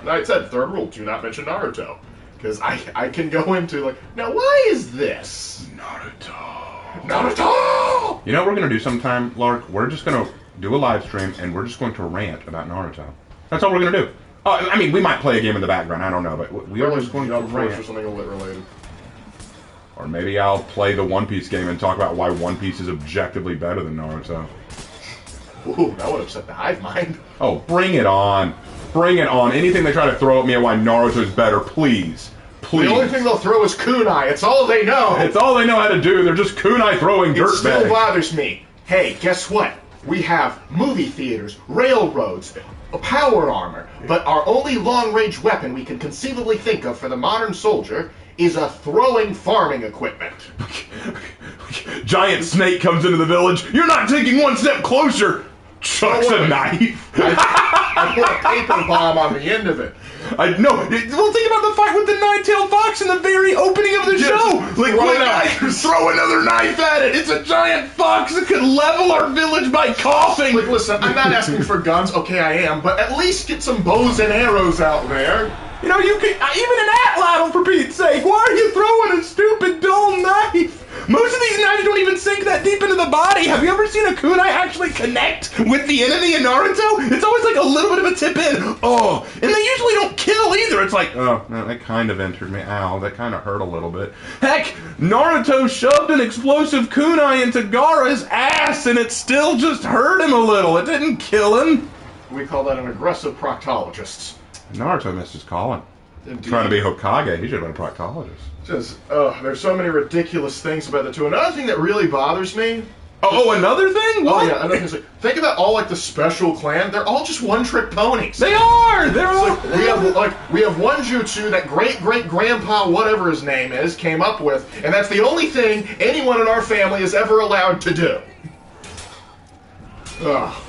I said, third rule, do not mention Naruto. Because I can go into, like, now why is this? Naruto! You know what we're going to do sometime, Lark? We're just going to do a live stream, and we're just going to rant about Naruto. That's all we're going to do. I mean, we might play a game in the background, I don't know, but we are just going to rant. Or something related. Or maybe I'll play the One Piece game and talk about why One Piece is objectively better than Naruto. Ooh, that would upset the hive mind. Oh, bring it on. Bring it on. Anything they try to throw at me on why Naruto is better, please. Please. The only thing they'll throw is kunai. It's all they know. It's all they know how to do. They're just kunai throwing dirtbags. It still bothers me. Hey, guess what? We have movie theaters, railroads, power armor, but our only long-range weapon we can conceivably think of for the modern soldier is a throwing farming equipment. Giant snake comes into the village. You're not taking one step closer. Chucks a knife. I put a paper bomb on the end of it. Well, think about the fight with the nine-tailed fox in the very opening of the show. Like, throw another knife at it. It's a giant fox that could level our village by coughing. Like, listen, I'm not asking for guns. Okay, I am, but at least get some bows and arrows out there. You know, you could even an atlatl, for Pete's sake. Why are you throwing a stupid dull knife? Most of these knives don't even sink that deep into the body. Have you ever seen a kunai actually connect with the enemy in Naruto? It's always like a little bit of a tip in. Oh, and they usually don't kill either. It's like, oh, no, that kind of entered me. Ow, that kind of hurt a little bit. Heck, Naruto shoved an explosive kunai into Gaara's ass, and it still just hurt him a little. It didn't kill him. We call that an aggressive proctologist. Naruto missed his calling. Indeed. Trying to be Hokage, he should have been a proctologist. There's so many ridiculous things about the two. Another thing that really bothers me. Oh, another thing? What? Oh yeah, another thing. Think about all like the special clan. They're all just one-trick ponies. They are. They're all. We have one jutsu that great-great-grandpa, whatever his name is, came up with, and that's the only thing anyone in our family is ever allowed to do. Ugh.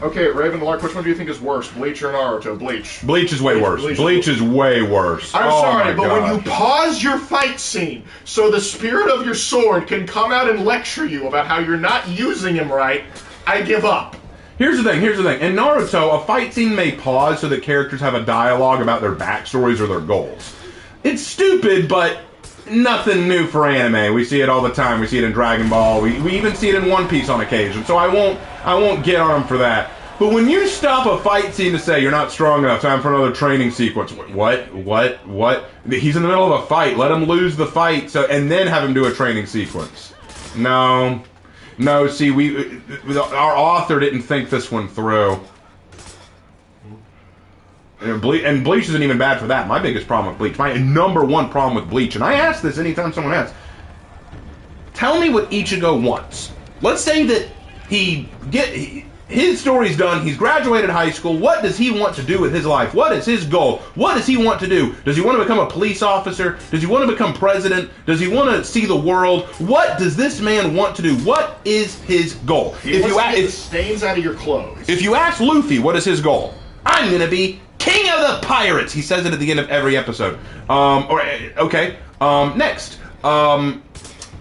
Okay, Raven, Lark, which one do you think is worse, Bleach or Naruto? Bleach. Bleach is way worse. Bleach is way worse. I'm sorry, but when you pause your fight scene so the spirit of your sword can come out and lecture you about how you're not using him right, I give up. Here's the thing. In Naruto, a fight scene may pause so that characters have a dialogue about their backstories or their goals. It's stupid, but nothing new for anime. We see it all the time. We see it in Dragon Ball. We even see it in One Piece on occasion. So I won't get on them for that. But when you stop a fight scene to say you're not strong enough, time for another training sequence. What? He's in the middle of a fight. Let him lose the fight, and then have him do a training sequence. No. See, our author didn't think this one through. And Bleach isn't even bad for that. My biggest problem with Bleach, my number one problem with Bleach, and I ask this anytime someone asks, tell me what Ichigo wants. Let's say that his story's done, he's graduated high school, what does he want to do with his life? What is his goal? What does he want to do? Does he want to become a police officer? Does he want to become president? Does he want to see the world? What does this man want to do? What is his goal? He wants to get the stains out of your clothes. If you ask Luffy what is his goal, I'm going to be king of the pirates. He says it at the end of every episode. Next.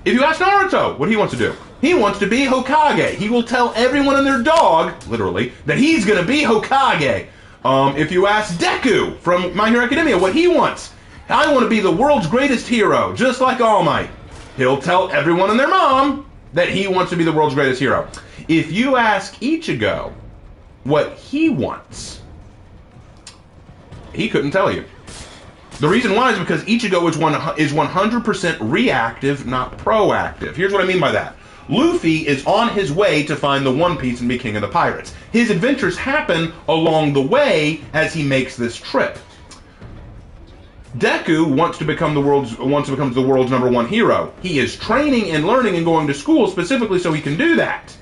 If you ask Naruto what he wants to do, he wants to be Hokage. He will tell everyone and their dog, literally, that he's going to be Hokage. If you ask Deku from My Hero Academia what he wants, I want to be the world's greatest hero, just like All Might. He'll tell everyone and their mom that he wants to be the world's greatest hero. If you ask Ichigo what he wants, he couldn't tell you. The reason why is because Ichigo is 100% reactive, not proactive. Here's what I mean by that. Luffy is on his way to find the One Piece and be king of the pirates. His adventures happen along the way as he makes this trip. Deku wants to become the world's #1 hero. He is training and learning and going to school specifically so he can do that.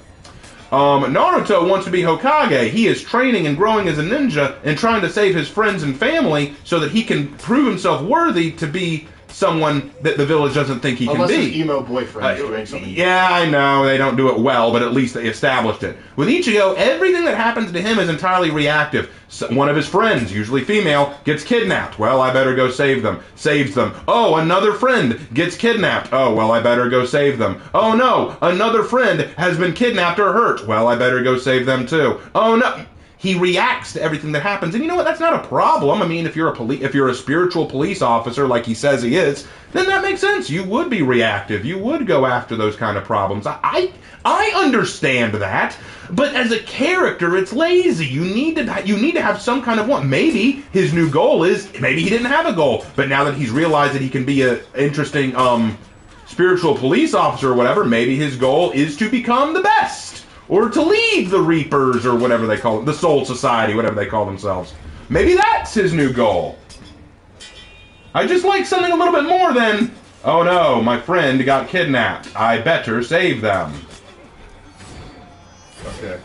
Naruto wants to be Hokage. He is training and growing as a ninja and trying to save his friends and family so that he can prove himself worthy to be someone that the village doesn't think he Unless can be. his emo boyfriend is doing something. Yeah, I know, they don't do it well, but at least they established it. With Ichigo, everything that happens to him is entirely reactive. So one of his friends, usually female, gets kidnapped. Well, I better go save them. Saves them. Oh, another friend gets kidnapped. Oh, well, I better go save them. Oh, no, another friend has been kidnapped or hurt. Well, I better go save them too. Oh, no. He reacts to everything that happens, and you know what? That's not a problem. I mean, if you're a spiritual police officer like he says he is, then that makes sense. You would be reactive. You would go after those kind of problems. I understand that, but as a character, it's lazy. You need to have some kind of one. Maybe his new goal is maybe he didn't have a goal, but now that he's realized that he can be a interesting spiritual police officer or whatever, maybe his goal is to become the best. Or to lead the Reapers, or whatever they call it, the Soul Society, whatever they call themselves. Maybe that's his new goal. I just like something a little bit more than, oh no, my friend got kidnapped. I better save them. Okay.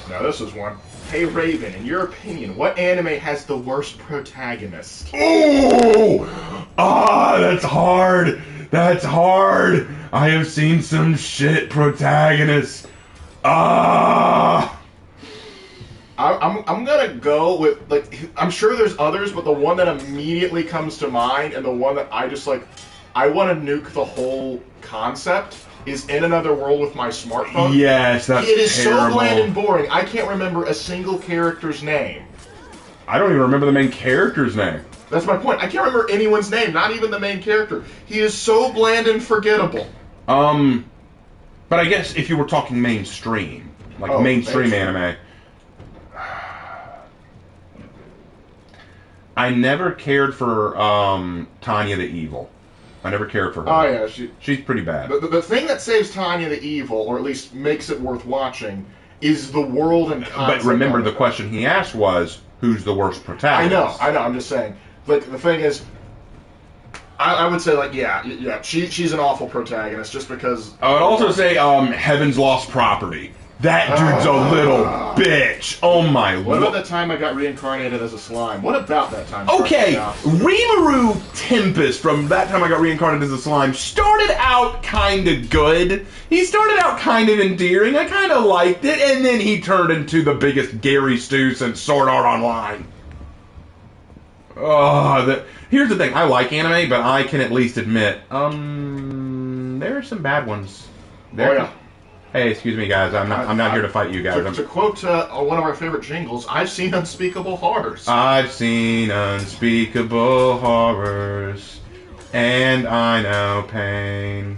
Now this is one. Hey Raven, in your opinion, what anime has the worst protagonist? Oh! That's hard. That's hard. I have seen some shit protagonists. I'm gonna go with, like, I'm sure there's others, but the one that immediately comes to mind, and the one that I just, like, I want to nuke the whole concept, is In Another World with my smartphone. Yes, that's It is terrible. so bland and boring, I can't remember a single character's name. I don't even remember the main character's name. That's my point. I can't remember anyone's name, not even the main character. He is so bland and forgettable. But I guess if you were talking mainstream, like mainstream anime, I never cared for Tanya the Evil. I never cared for her. Oh yeah, she's pretty bad. The thing that saves Tanya the Evil, or at least makes it worth watching, is the world and concept. But remember, the question he asked was, who's the worst protagonist? I know. I'm just saying. Like, the thing is, I would say, like, yeah, she's an awful protagonist just because. I would also say Heaven's Lost Property. That dude's a little bitch. Oh my lord. What about that time I got reincarnated as a slime? What about that time? Okay, Rimuru Tempest from That Time I Got Reincarnated as a Slime started out kind of good. He started out kind of endearing. I kind of liked it, and then he turned into the biggest Gary Stu since Sword Art Online. Here's the thing. I like anime, but I can at least admit, there are some bad ones. Hey, excuse me, guys. I'm not here to fight you guys. To quote one of our favorite jingles, I've seen unspeakable horrors. I've seen unspeakable horrors, and I know pain.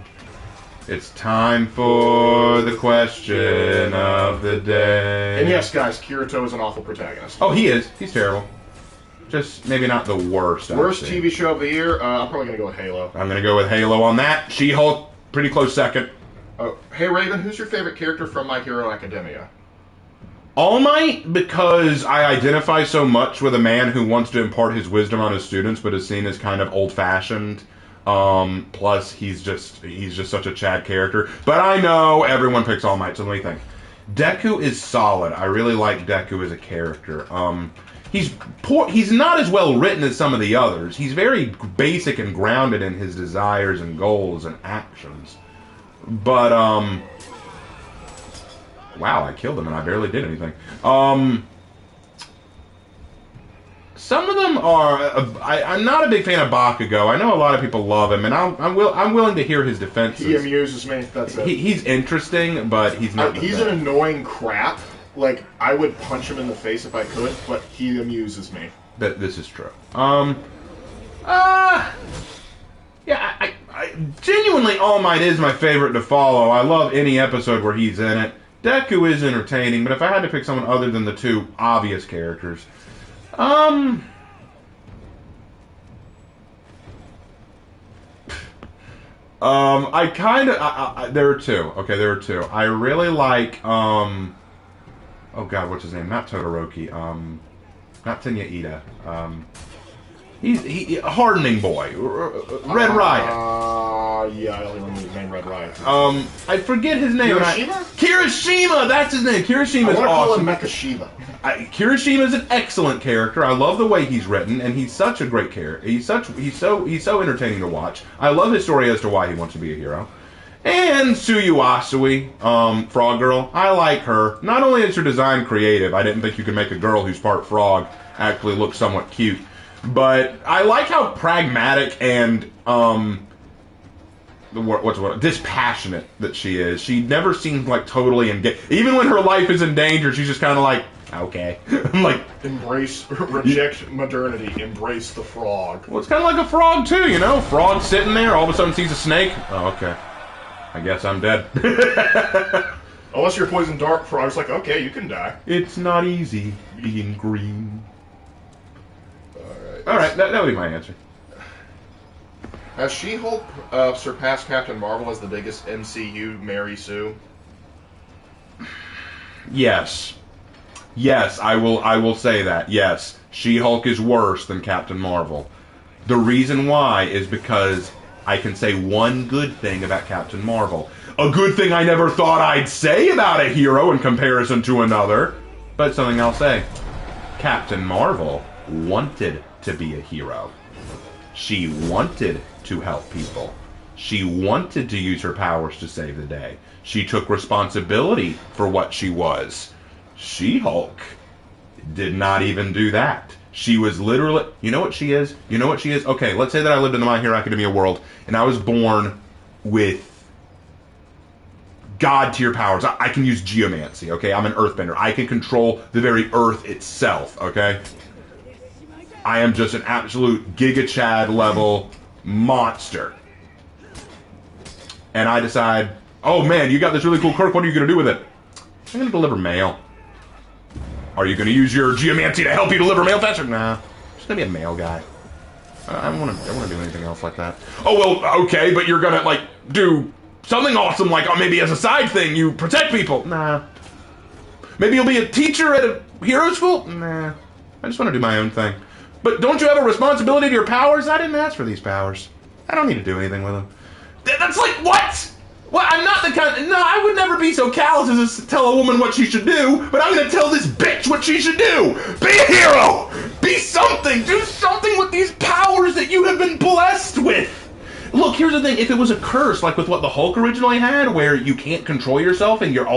It's time for the question of the day. And yes, guys, Kirito is an awful protagonist. Oh, he is. He's terrible. Just maybe not the worst. Worst TV show of the year? I'm probably going to go with Halo. I'm going to go with Halo on that. She-Hulk, pretty close second. Hey, Raven, who's your favorite character from My Hero Academia? All Might, because I identify so much with a man who wants to impart his wisdom on his students, but is seen as kind of old-fashioned. Plus, he's just such a Chad character. But I know everyone picks All Might, so let me think. Deku is solid. I really like Deku as a character. He's not as well written as some of the others. He's very basic and grounded in his desires and goals and actions. But, wow, I killed him and I barely did anything. Some of them are, I'm not a big fan of Bakugo. I know a lot of people love him, and I'm willing to hear his defenses. He amuses me, that's it. He's interesting, but he's not he's an annoying crap. Like, I would punch him in the face if I could, but he amuses me. This is true. Yeah, I genuinely, All Might is my favorite to follow. I love any episode where he's in it. Deku is entertaining, but if I had to pick someone other than the two obvious characters, there are two. Okay, there are two. I really like, oh god, what's his name? Not Todoroki. Not Tenya Ida. He's Hardening Boy. Red Riot. Yeah, I only remember the main Red Riot. I forget his name. Kirishima? Kirishima, that's his name. Kirishima's awesome. Call him Mekashiba. Kirishima's an excellent character. I love the way he's written, and he's such a great character. He's so entertaining to watch. I love his story as to why he wants to be a hero. And Tsuyu Asui, Frog Girl. I like her. Not only is her design creative, I didn't think you could make a girl who's part frog actually look somewhat cute, but I like how pragmatic and dispassionate that she is. She never seems like totally engaged. Even when her life is in danger, she's just kind of like, okay. I'm like, reject modernity, embrace the frog. Well, it's kind of like a frog too, you know? Frog sitting there, all of a sudden sees a snake. Oh, okay. I guess I'm dead. Unless you're poison dark frog, it's like, okay, you can die. It's not easy being green. Alright, that would be my answer. Has She-Hulk surpassed Captain Marvel as the biggest MCU Mary Sue? Yes. Yes, I will say that. Yes, She-Hulk is worse than Captain Marvel. The reason why is because I can say one good thing about Captain Marvel. A good thing I never thought I'd say about a hero in comparison to another, but something I'll say. Captain Marvel wanted to be a hero. She wanted to help people. She wanted to use her powers to save the day. She took responsibility for what she was. She-Hulk did not even do that. She was literally... You know what she is? You know what she is? Okay, let's say that I lived in the My Hero Academia world, and I was born with God-tier powers. I can use geomancy, okay? I'm an earthbender. I can control the very earth itself, okay? I am just an absolute Giga Chad level monster. And I decide, oh man, you got this really cool quirk, what are you going to do with it? I'm going to deliver mail. Are you going to use your geomancy to help you deliver mail faster? Nah, I'm just going to be a mail guy. I don't want to do anything else like that. Oh, well, okay, but you're going to, like, do something awesome, like, oh, maybe as a side thing, you protect people. Nah. Maybe you'll be a teacher at a hero school? Nah. I just want to do my own thing. But don't you have a responsibility to your powers? I didn't ask for these powers. I don't need to do anything with them. That's like, what? Well, I'm not the kind... No, I would never be so callous as to tell a woman what she should do, but I'm going to tell this bitch what she should do. Be a hero! Be something! Do something with these powers that you have been blessed with! Look, here's the thing. If it was a curse, like with what the Hulk originally had, where you can't control yourself and your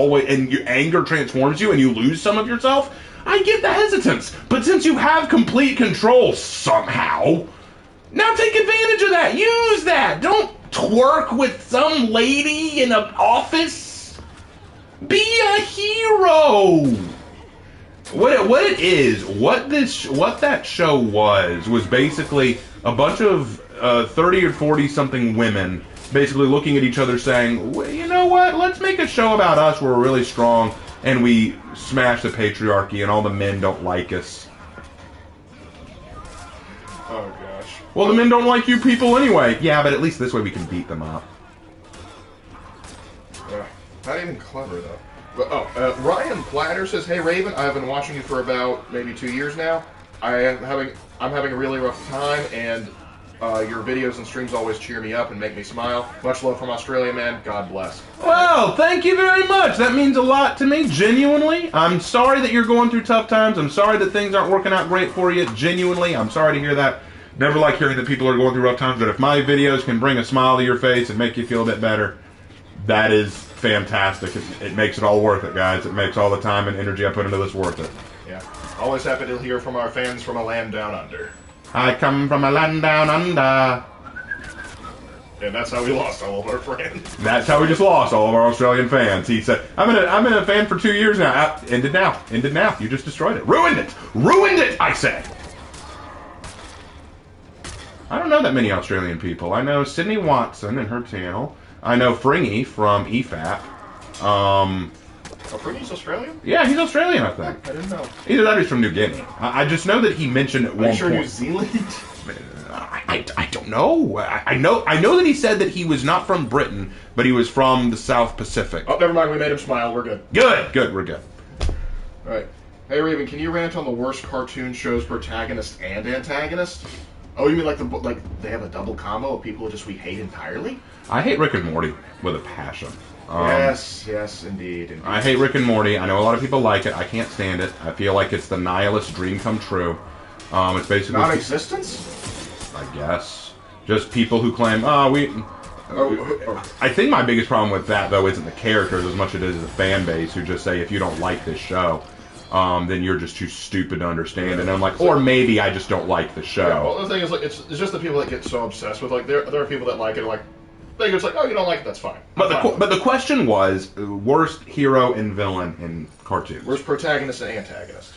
anger transforms you and you lose some of yourself, I get the hesitance. But since you have complete control somehow, now take advantage of that. Use that. Don't twerk with some lady in an office. Be a hero. What that show was basically a bunch of 30 or 40 something women basically looking at each other saying, well, you know what, let's make a show about us where we're really strong and we smash the patriarchy and all the men don't like us. Oh gosh. Well, the men don't like you people anyway. Yeah, but at least this way we can beat them up. Not even clever though. But, Ryan Platter says, "Hey Raven, I've been watching you for about maybe 2 years now. I'm having a really rough time, and your videos and streams always cheer me up and make me smile. Much love from Australia, man. God bless." Well, thank you very much. That means a lot to me, genuinely. I'm sorry that you're going through tough times. I'm sorry that things aren't working out great for you, genuinely. I'm sorry to hear that. Never like hearing that people are going through rough times, but if my videos can bring a smile to your face and make you feel a bit better, that is fantastic. It makes it all worth it, guys. It makes all the time and energy I put into this worth it. Yeah. Always happy to hear from our fans from a land down under. I come from a land down under. And that's how we lost all of our friends. That's how we just lost all of our Australian fans. He said, I've been a fan for 2 years now. Ended now. Ended now. You just destroyed it. Ruined it. Ruined it, I said. I don't know that many Australian people. I know Sydney Watson and her channel. I know Fringy from EFAP. Oh, Fringy's Australian? Yeah, he's Australian, I think. I didn't know. Either that or he's from New Guinea. I just know that he mentioned at one point. New Zealand? I don't know. I know that he said that he was not from Britain, but he was from the South Pacific. Oh, never mind. We made him smile. We're good. Good. We're good. All right. Hey, Raven, can you rant on the worst cartoon show's protagonist and antagonist? Oh, you mean like they have a double combo of people we hate entirely? I hate Rick and Morty with a passion. Yes, indeed. I hate Rick and Morty. I know a lot of people like it. I can't stand it. I feel like it's the nihilist dream come true. It's basically non-existence. I guess just people who claim, I think my biggest problem with that though isn't the characters as much as it is the fan base who just say if you don't like this show, then you're just too stupid to understand. And I'm like, or maybe I just don't like the show. Yeah, well, the thing is, like, it's just the people that get so obsessed with, like, there are people that like it, like, they just like, oh, you don't like it, that's fine. But the question was worst hero and villain in cartoons. Worst protagonist and antagonist.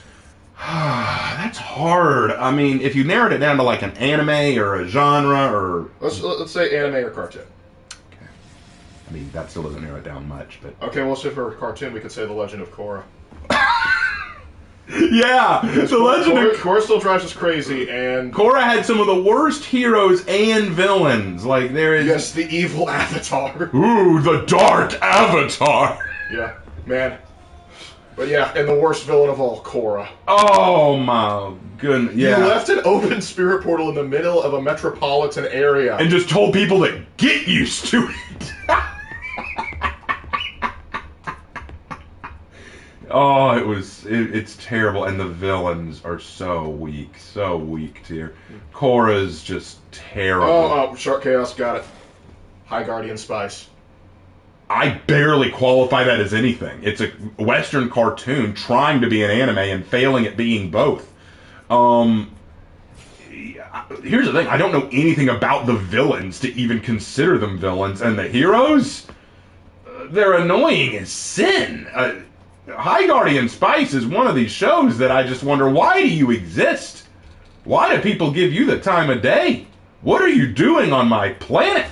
That's hard. I mean, if you narrowed it down to like an anime or a genre or let's say anime or cartoon. Okay. I mean, that still doesn't narrow it down much, but okay, well, so for a cartoon, we could say The Legend of Korra. Yeah, The Legend of Korra still drives us crazy, and Korra had some of the worst heroes and villains. Like there is yes, the evil Avatar. Ooh, the dark Avatar. Yeah, man. But yeah, and the worst villain of all, Korra. Oh my goodness! Yeah, you left an open spirit portal in the middle of a metropolitan area and just told people to get used to it. Oh, it's terrible, and the villains are so weak tier. Korra's just terrible. Oh, Shark Chaos, got it. High Guardian Spice. I barely qualify that as anything. It's a Western cartoon trying to be an anime and failing at being both. Here's the thing, I don't know anything about the villains to even consider them villains, and the heroes, they're annoying as sin. High Guardian Spice is one of these shows that I just wonder, why do you exist? Why do people give you the time of day? What are you doing on my planet?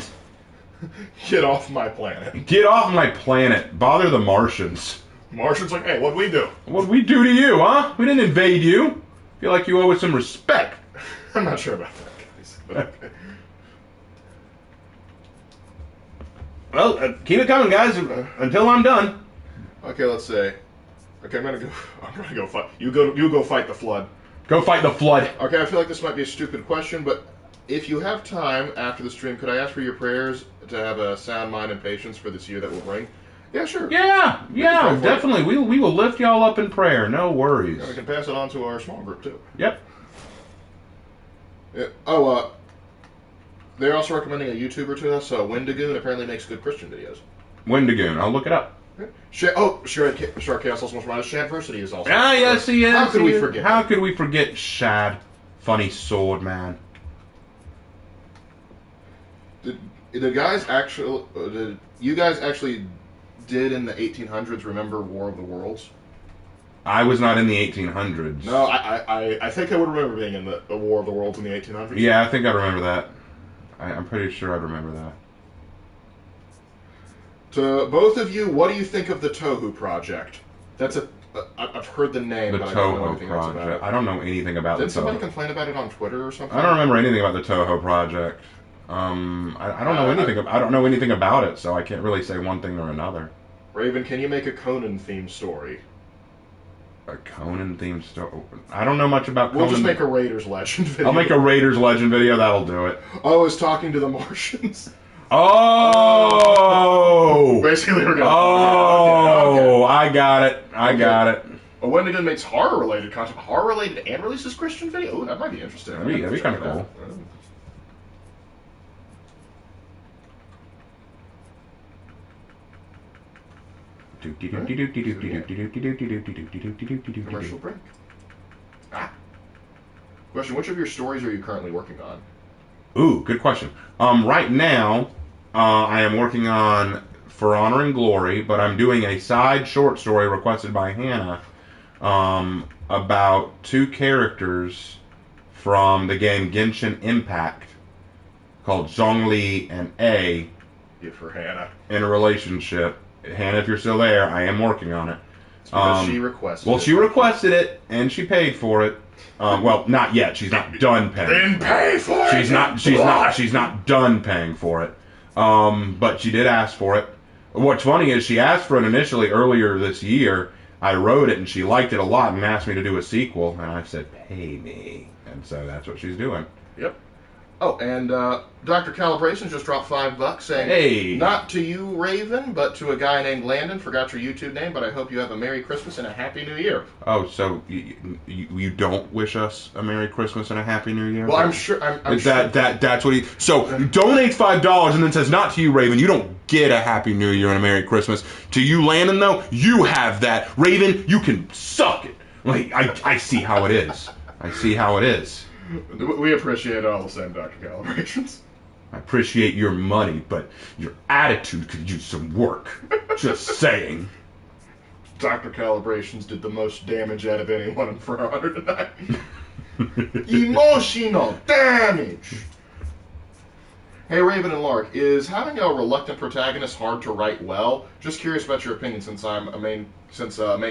Get off my planet. Get off my planet. Bother the Martians. Martians like, hey, what'd we do? What'd we do to you, huh? We didn't invade you. Feel like you owe us some respect. I'm not sure about that, guys. But okay. Well, keep it coming, guys, until I'm done. Okay, let's say. Okay, I'm gonna go fight. You go fight the Flood. Go fight the Flood. Okay, I feel like this might be a stupid question, but if you have time after the stream, could I ask for your prayers to have a sound mind and patience for this year that will bring? Yeah, sure. Yeah, definitely. We will lift y'all up in prayer. No worries. Yeah, we can pass it on to our small group too. Yep. Yeah. They're also recommending a YouTuber to us. Wendigoon apparently makes good Christian videos. Wendigoon. I'll look it up. Shark Chaos also reminded us Shadversity is also. Ah, yes, he is. How could we forget? How could we forget Shad? Funny sword man. Did you guys actually did in the 1800s remember War of the Worlds? I was not in the 1800s. No, I think I would remember being in the War of the Worlds in the 1800s. Yeah, I think I remember that. I'm pretty sure I remember that. To both of you, what do you think of the Tohu Project? I've heard the name, but I don't know anything else about it. I don't know anything about the Toho. Did somebody complain about it on Twitter or something? I don't remember anything about the Toho Project. I don't know anything. I don't know anything about it, so I can't really say one thing or another. Raven, can you make a Conan themed story? A Conan themed story? I don't know much about Conan. We'll just make a Raiders Legend video. I'll make a Raiders Legend video. That'll do it. I was talking to the Martians. Oh! Basically, we're going. Oh! Okay. I got it. I got it. Wendigoon makes horror-related content. Horror-related and releases Christian video. Ooh, that might be interesting. That'd be kind of cool. Commercial break. Question, which of your stories are you currently working on? Ooh, good question. Right now, I am working on For Honor and Glory, but I'm doing a side short story requested by Hannah about two characters from the game Genshin Impact called Zhongli and A. Yeah, for Hannah. In a relationship. Hannah, if you're still there, I am working on it. It's because she requested it. Well, she requested it, and she paid for it. Well, not yet. She's not done paying. Then pay for it. She's not done paying for it. But she did ask for it. What's funny is she asked for it initially earlier this year. I wrote it, and she liked it a lot and asked me to do a sequel. And I said, pay me. And so that's what she's doing. Yep. Oh, and Dr. Calibrations just dropped $5 saying, Hey. not to you, Raven, but to a guy named Landon. Forgot your YouTube name, but I hope you have a Merry Christmas and a Happy New Year. Oh, so you don't wish us a Merry Christmas and a Happy New Year? Well, I'm sure. I'm sure. That's what he. So donates $5 and then says, "Not to you, Raven. You don't get a Happy New Year and a Merry Christmas." To you, Landon, though, you have that. Raven, you can suck it. Like I see how it is. I see how it is. We appreciate it all the same, Dr. Calibrations. I appreciate your money, but your attitude could use some work. Just saying. Dr. Calibrations did the most damage out of anyone for 109. Emotional damage! Hey, Raven and Lark, is having a reluctant protagonist hard to write well? Just curious about your opinion, since a main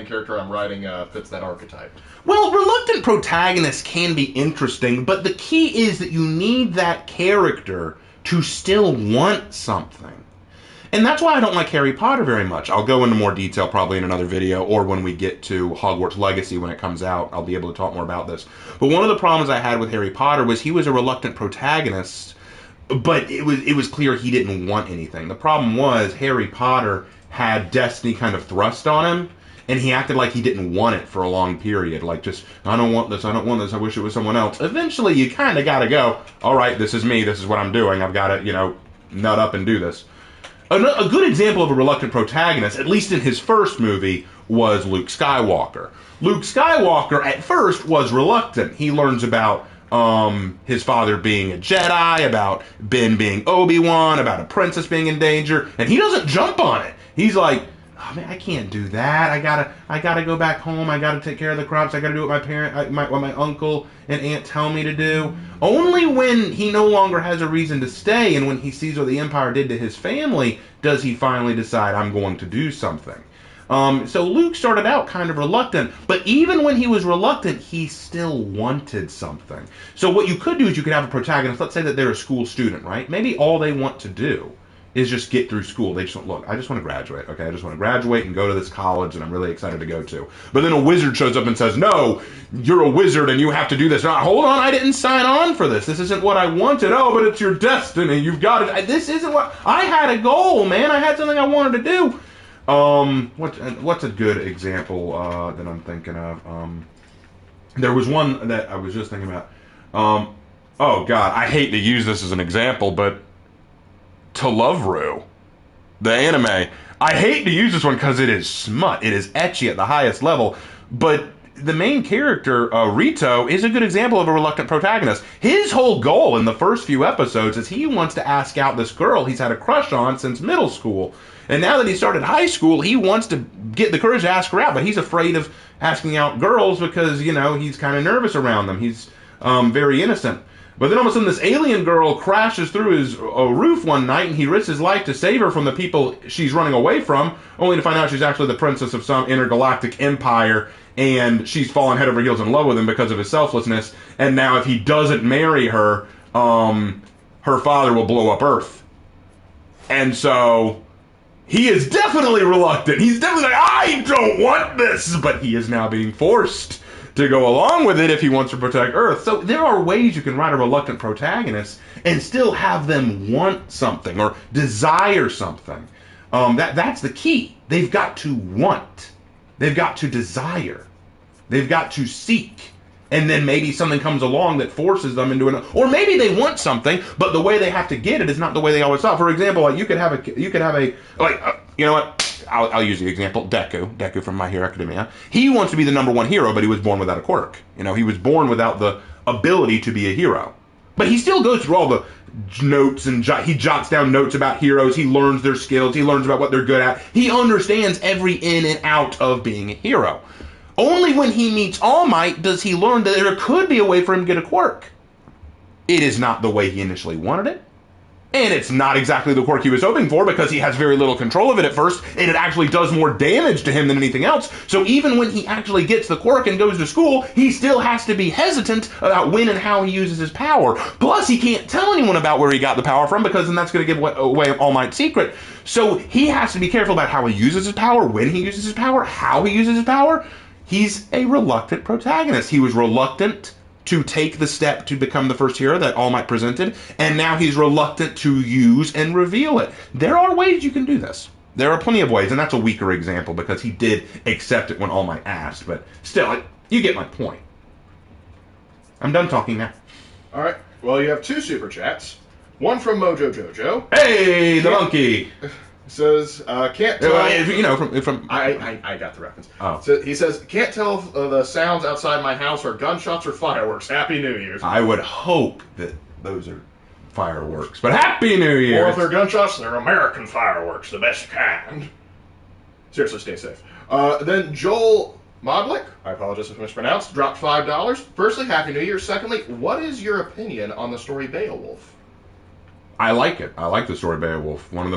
character I'm writing fits that archetype. Well, reluctant protagonists can be interesting, but the key is that you need that character to still want something. And that's why I don't like Harry Potter very much. I'll go into more detail probably in another video, or when we get to Hogwarts Legacy when it comes out, I'll be able to talk more about this. But one of the problems I had with Harry Potter was he was a reluctant protagonist, but it was clear he didn't want anything. The problem was Harry Potter had destiny kind of thrust on him, and he acted like he didn't want it for a long period. Like, just, I don't want this, I wish it was someone else. Eventually, you kind of got to go, all right, this is me, this is what I'm doing, I've got to, nut up and do this. A good example of a reluctant protagonist, at least in his first movie, was Luke Skywalker. Luke Skywalker, at first, was reluctant. He learns about his father being a Jedi, about Ben being Obi-Wan, about a princess being in danger, and he doesn't jump on it. He's like, oh man, I can't do that. I gotta go back home. I gotta take care of the crops. I gotta do what what my uncle and aunt tell me to do. Only when he no longer has a reason to stay, and when he sees what the Empire did to his family, does he finally decide, I'm going to do something. So Luke started out kind of reluctant, but even when he was reluctant, he still wanted something. So what you could do is you could have a protagonist, let's say that they're a school student, right? Maybe all they want to do is just get through school. They just want, look, I just want to graduate, okay? I just want to graduate and go to this college that I'm really excited to go to. But then a wizard shows up and says, no, you're a wizard and you have to do this. No, hold on, I didn't sign on for this. This isn't what I wanted. Oh, but it's your destiny. You've got it. This isn't what, I had a goal, man. I had something I wanted to do. What's a good example that I'm thinking of? There was one that I was just thinking about. Oh, God, I hate to use this as an example, but To Love Ru, the anime. I hate to use this one because it is smut. It is ecchi at the highest level. But the main character, Rito, is a good example of a reluctant protagonist. His whole goal in the first few episodes is he wants to ask out this girl he's had a crush on since middle school. And now that he started high school, he wants to get the courage to ask her out, but he's afraid of asking out girls because, he's kind of nervous around them. He's very innocent. But then all of a sudden this alien girl crashes through his roof one night, and he risks his life to save her from the people she's running away from, only to find out she's actually the princess of some intergalactic empire, and she's fallen head over heels in love with him because of his selflessness. And now if he doesn't marry her, her father will blow up Earth. And so he is definitely reluctant. He's definitely like, I don't want this, but he is now being forced to go along with it if he wants to protect Earth. So there are ways you can write a reluctant protagonist and still have them want something or desire something. That's the key. They've got to want. They've got to desire. They've got to seek. And then maybe something comes along that forces them into it. Or maybe they want something, but the way they have to get it is not the way they always thought. For example, like you could have a you know what? I'll use the example, Deku from My Hero Academia. He wants to be the #1 hero, but he was born without a quirk. He was born without the ability to be a hero. But he still goes through all the notes and he jots down notes about heroes. He learns their skills. He learns about what they're good at. He understands every in and out of being a hero. Only when he meets All Might does he learn that there could be a way for him to get a quirk. It is not the way he initially wanted it. And it's not exactly the quirk he was hoping for because he has very little control of it at first, and it actually does more damage to him than anything else. So even when he actually gets the quirk and goes to school, he still has to be hesitant about when and how he uses his power. Plus, he can't tell anyone about where he got the power from because then that's going to give away All Might's secret. So he has to be careful about how he uses his power, when he uses his power, how he uses his power. He's a reluctant protagonist. He was reluctant to take the step to become the first hero that All Might presented, and now he's reluctant to use and reveal it. There are ways you can do this. There are plenty of ways, and that's a weaker example because he did accept it when All Might asked, but still, you get my point. I'm done talking now. All right. Well, you have 2 super chats. One from Mojo Jojo. Hey, the monkey! Says, can't tell... You know, from I got the reference. Oh. So he says, can't tell if the sounds outside my house are gunshots or fireworks. Happy New Year's. I would hope that those are fireworks, but Happy New Year! Or if they're gunshots, they're American fireworks, the best kind. Seriously, stay safe. Then Joel Modlick, I apologize if I mispronounced, dropped $5. Firstly, Happy New Year. Secondly, what is your opinion on the story Beowulf? I like it. I like the story Beowulf. One of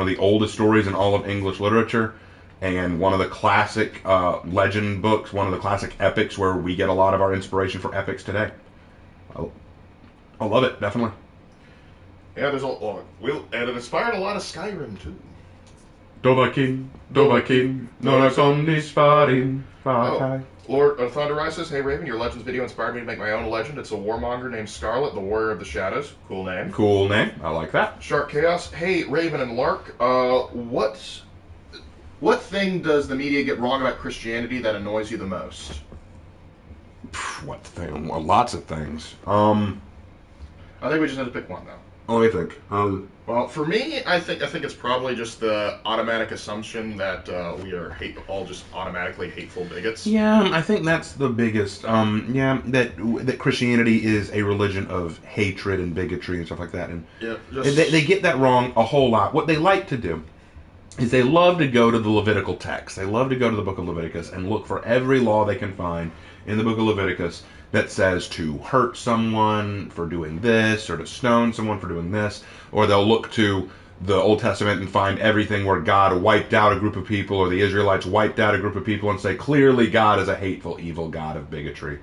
the oldest stories in all of English literature, and one of the classic legend books, one of the classic epics where we get a lot of our inspiration for epics today. I love it, definitely. Yeah, there's and it inspired a lot of Skyrim too. Dovahkiin, Norakon Isparin, Fakai. Lord Thunderrise says, hey Raven, your Legends video inspired me to make my own legend. It's a warmonger named Scarlet, the Warrior of the Shadows. Cool name. Cool name. I like that. Shark Chaos, hey Raven and Lark, what thing does the media get wrong about Christianity that annoys you the most? What thing? Well, lots of things. I think we just have to pick one though. Let me think. Well, for me, I think it's probably just the automatic assumption that we are all just automatically hateful bigots. Yeah, I think that's the biggest. That Christianity is a religion of hatred and bigotry and stuff like that, and yeah, they get that wrong a whole lot. What they like to do is they love to go to the Levitical text. They love to go to the book of Leviticus and look for every law they can find in the book of Leviticus that says to hurt someone for doing this, or to stone someone for doing this, or they'll look to the Old Testament and find everything where God wiped out a group of people, or the Israelites wiped out a group of people, and say, clearly God is a hateful, evil God of bigotry.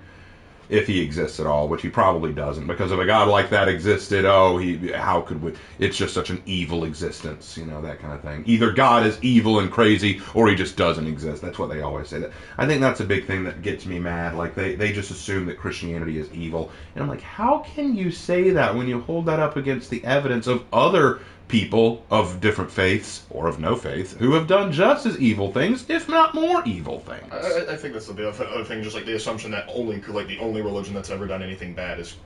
If he exists at all, which he probably doesn't, because if a God like that existed, how could we? It's just such an evil existence, that kind of thing. Either God is evil and crazy, or he just doesn't exist. That's what they always say. I think that's a big thing that gets me mad. Like, they just assume that Christianity is evil. And I'm like, how can you say that when you hold that up against the evidence of other people of different faiths, or of no faith, who have done just as evil things, if not more evil things? I think that's the other thing, just like the assumption that the only religion that's ever done anything bad is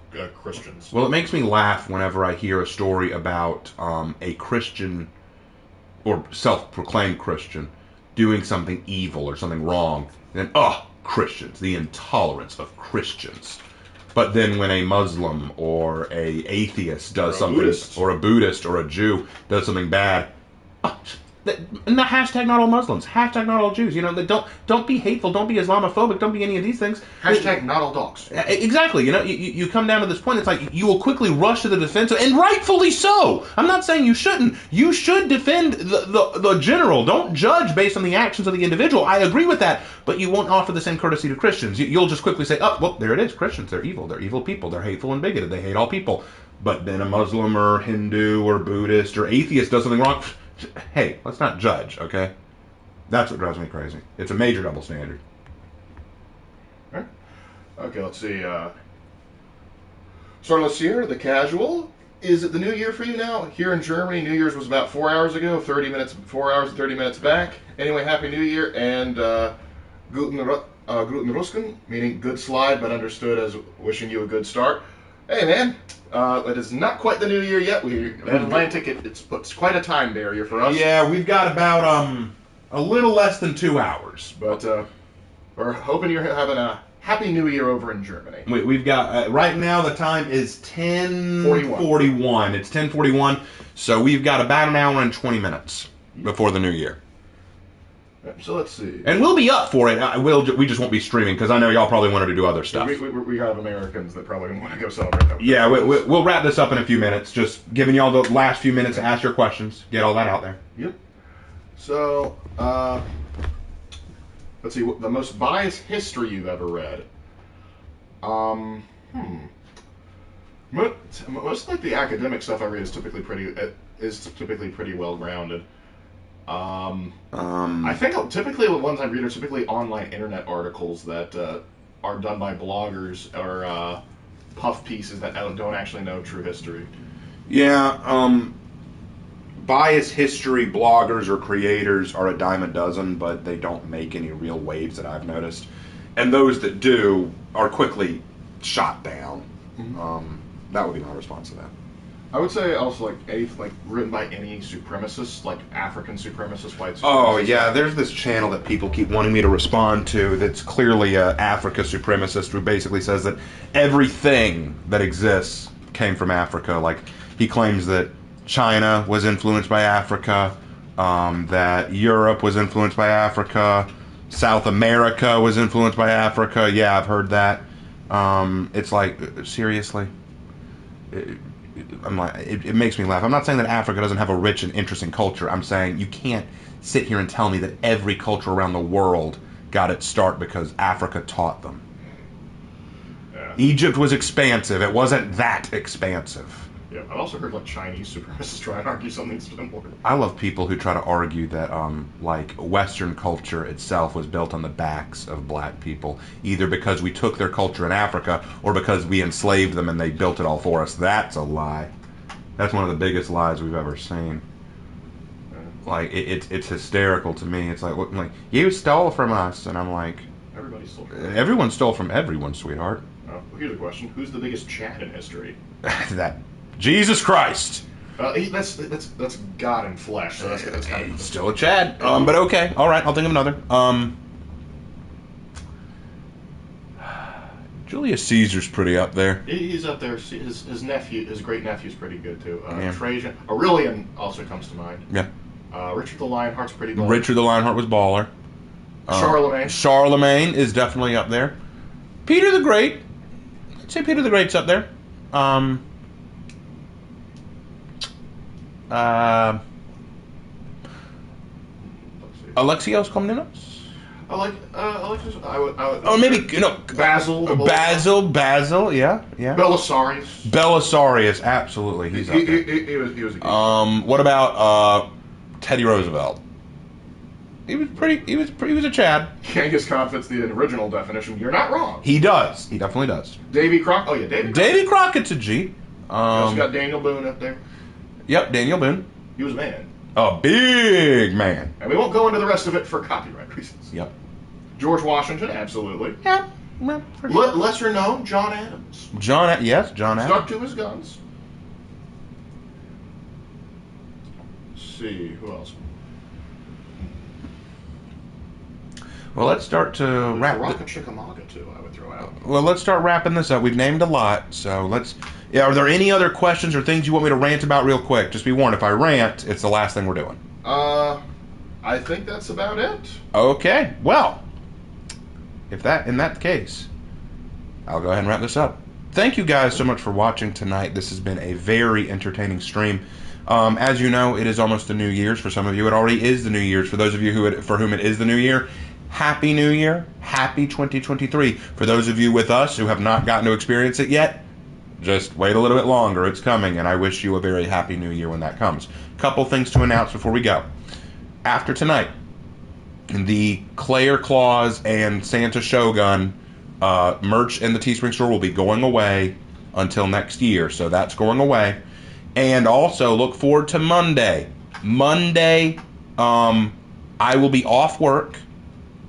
Christians. Well, it makes me laugh whenever I hear a story about a Christian, or self-proclaimed Christian, doing something evil or something wrong, and Christians, the intolerance of Christians. But then when a Muslim or a atheist does something, or a Buddhist or a Jew does something bad, and the hashtag not all Muslims, hashtag not all Jews, don't be hateful, don't be Islamophobic, don't be any of these things. Hashtag not all dogs. Exactly, you come down to this point, it's like you will quickly rush to the defense, and rightfully so. I'm not saying you shouldn't. You should defend the general. Don't judge based on the actions of the individual. I agree with that, but you won't offer the same courtesy to Christians. You'll just quickly say, there it is, Christians, they're evil people, they're hateful and bigoted, they hate all people. But then a Muslim or Hindu or Buddhist or atheist does something wrong. Hey, let's not judge, okay? That's what drives me crazy. It's a major double standard. All right. Okay, let's see. Starless Sierra, the casual. Is it the new year for you now? Here in Germany, New Year's was about 4 hours ago, 4 hours and 30 minutes back. Anyway, Happy New Year, and Guten Rusken, meaning good slide, but understood as wishing you a good start. Hey, man. It is not quite the new year yet. Atlantic, it's quite a time barrier for us. Yeah, we've got about a little less than 2 hours. But we're hoping you're having a happy new year over in Germany. We've got, right now the time is 10:41. It's 10:41, so we've got about an hour and 20 minutes before the new year. So let's see. And we'll be up for it. We just won't be streaming, because I know y'all probably wanted to do other stuff. We have Americans that probably want to go celebrate that. Yeah, we'll wrap this up in a few minutes. Just giving y'all the last few minutes to ask your questions. Get all that out there. Yep. So, let's see. The most biased history you've ever read. Most like the academic stuff I read is typically pretty well grounded. I think typically the ones I read are typically online internet articles that are done by bloggers or puff pieces that don't actually know true history. Yeah, biased history bloggers or creators are a dime a dozen, but they don't make any real waves that I've noticed. And those that do are quickly shot down. Mm-hmm. That would be my response to that. I would say also like written by any supremacist, like African supremacist, white supremacist. Oh yeah, there's this channel that people keep wanting me to respond to that's clearly a Africa supremacist who basically says that everything that exists came from Africa. Like he claims that China was influenced by Africa, that Europe was influenced by Africa, South America was influenced by Africa. Yeah, I've heard that. It's like, seriously? It makes me laugh. I'm not saying that Africa doesn't have a rich and interesting culture. I'm saying you can't sit here and tell me that every culture around the world got its start because Africa taught them. Yeah. Egypt was expansive. It wasn't that expansive. Yeah, I've also heard like Chinese supremacists try and argue something similar. I love people who try to argue that like Western culture itself was built on the backs of black people, either because we took their culture in Africa or because we enslaved them and they built it all for us. That's a lie. That's one of the biggest lies we've ever seen. Like it's hysterical to me. It's like you stole from us, and I'm like, everybody stole from us. Everyone stole from everyone, sweetheart. Well, here's a question: who's the biggest Chad in history? That. Jesus Christ! That's God in flesh. So that's kind of still a Chad. But okay, all right. I'll think of another. Julius Caesar's pretty up there. He's up there. His nephew, his great nephew's pretty good too. Yeah. Trajan, Aurelian also comes to mind. Yeah. Richard the Lionheart's pretty baller. Richard the Lionheart was baller. Charlemagne. Charlemagne is definitely up there. Peter the Great. I'd say Peter the Great's up there. Alexios Komnenos? Alexios. I would. Oh, maybe Basil. Basil. Yeah. Belisarius. Belisarius, absolutely. He's up there. He was a good what about Teddy Roosevelt? He was a Chad. Genghis Khan fits the original definition. You're not wrong. He does. He definitely does. Davy Crockett. Oh yeah, Davy. Davy Crockett's a G. You also got Daniel Boone up there. Yep, Daniel Boone. He was a man. A big man. And we won't go into the rest of it for copyright reasons. Yep. George Washington, absolutely. Yeah. Lesser known, John Adams. John Adams. Stuck to his guns. Let's see, who else? Well, let's start to wrap. Rocket Chickamauga too, I would throw out. Well, let's start wrapping this up. We've named a lot, so let's. Yeah, are there any other questions or things you want me to rant about real quick? Just be warned, if I rant, it's the last thing we're doing. I think that's about it. Okay, well, in that case, I'll go ahead and wrap this up. Thank you guys so much for watching tonight. This has been a very entertaining stream. As you know, it is almost the New Year's. For some of you, it already is the New Year's. For those of you for whom it is the New Year, Happy New Year. Happy 2023. For those of you with us who have not gotten to experience it yet, just wait a little bit longer. It's coming, and I wish you a very happy New Year when that comes. Couple things to announce before we go. After tonight, the Claire Claus and Santa Shogun merch in the Teespring store will be going away until next year, so that's going away. And also look forward to Monday. Monday, I will be off work,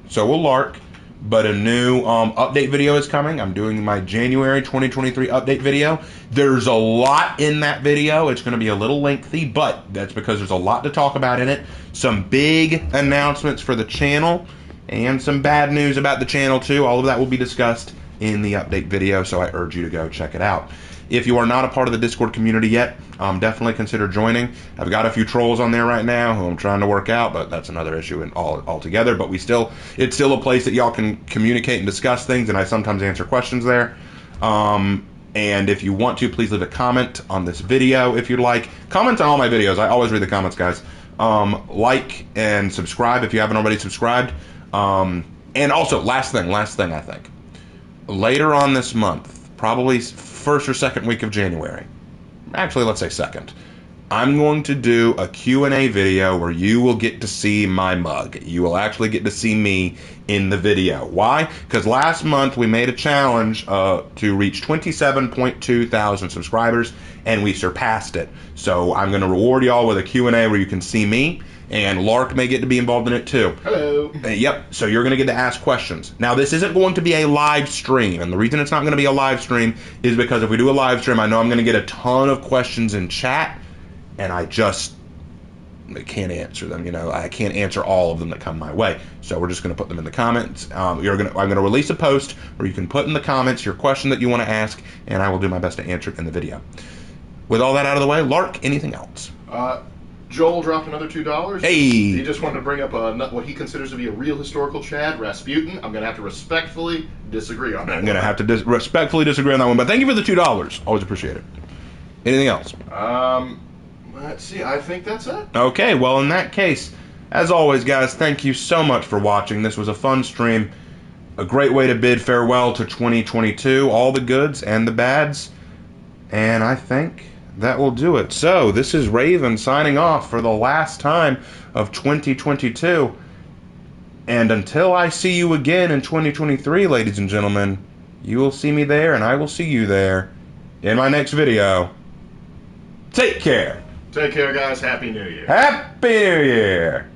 so will Lark, but a new update video is coming. I'm doing my January 2023 update video. There's a lot in that video. It's going to be a little lengthy, but that's because there's a lot to talk about in it. Some big announcements for the channel and some bad news about the channel too. All of that will be discussed in the update video, so I urge you to go check it out. If you are not a part of the Discord community yet, definitely consider joining. I've got a few trolls on there right now who I'm trying to work out, but that's another issue altogether. But it's still a place that y'all can communicate and discuss things, and I sometimes answer questions there. And if you want to, please leave a comment on this video if you'd like. Comment on all my videos. I always read the comments, guys. Like and subscribe if you haven't already subscribed. And also, last thing, I think. Later on this month, probably first or second week of January. Actually, let's say second. I'm going to do a Q&A video where you will get to see my mug. You will actually get to see me in the video. Why? Because last month we made a challenge to reach 27.2 thousand subscribers, and we surpassed it. So I'm going to reward y'all with a Q&A where you can see me, and Lark may get to be involved in it too. Hello. Yep, so you're going to get to ask questions. Now, this isn't going to be a live stream, and the reason it's not going to be a live stream is because if we do a live stream, I know I'm going to get a ton of questions in chat, and I can't answer them. I can't answer all of them that come my way. So we're just going to put them in the comments. I'm going to release a post where you can put in the comments your question that you want to ask, and I will do my best to answer it in the video. With all that out of the way, Lark, anything else? Joel dropped another $2. Hey! He just wanted to bring up what he considers to be a real historical Chad, Rasputin. I'm going to have to respectfully disagree on that. I'm going to have to respectfully disagree on that one, but thank you for the $2. Always appreciate it. Anything else? Let's see. I think that's it. Okay, well, in that case, as always, guys, thank you so much for watching. This was a fun stream. A great way to bid farewell to 2022, all the goods and the bads. And I think that will do it. So, this is Raven signing off for the last time of 2022. And until I see you again in 2023, ladies and gentlemen, you will see me there and I will see you there in my next video. Take care. Take care, guys. Happy New Year. Happy New Year.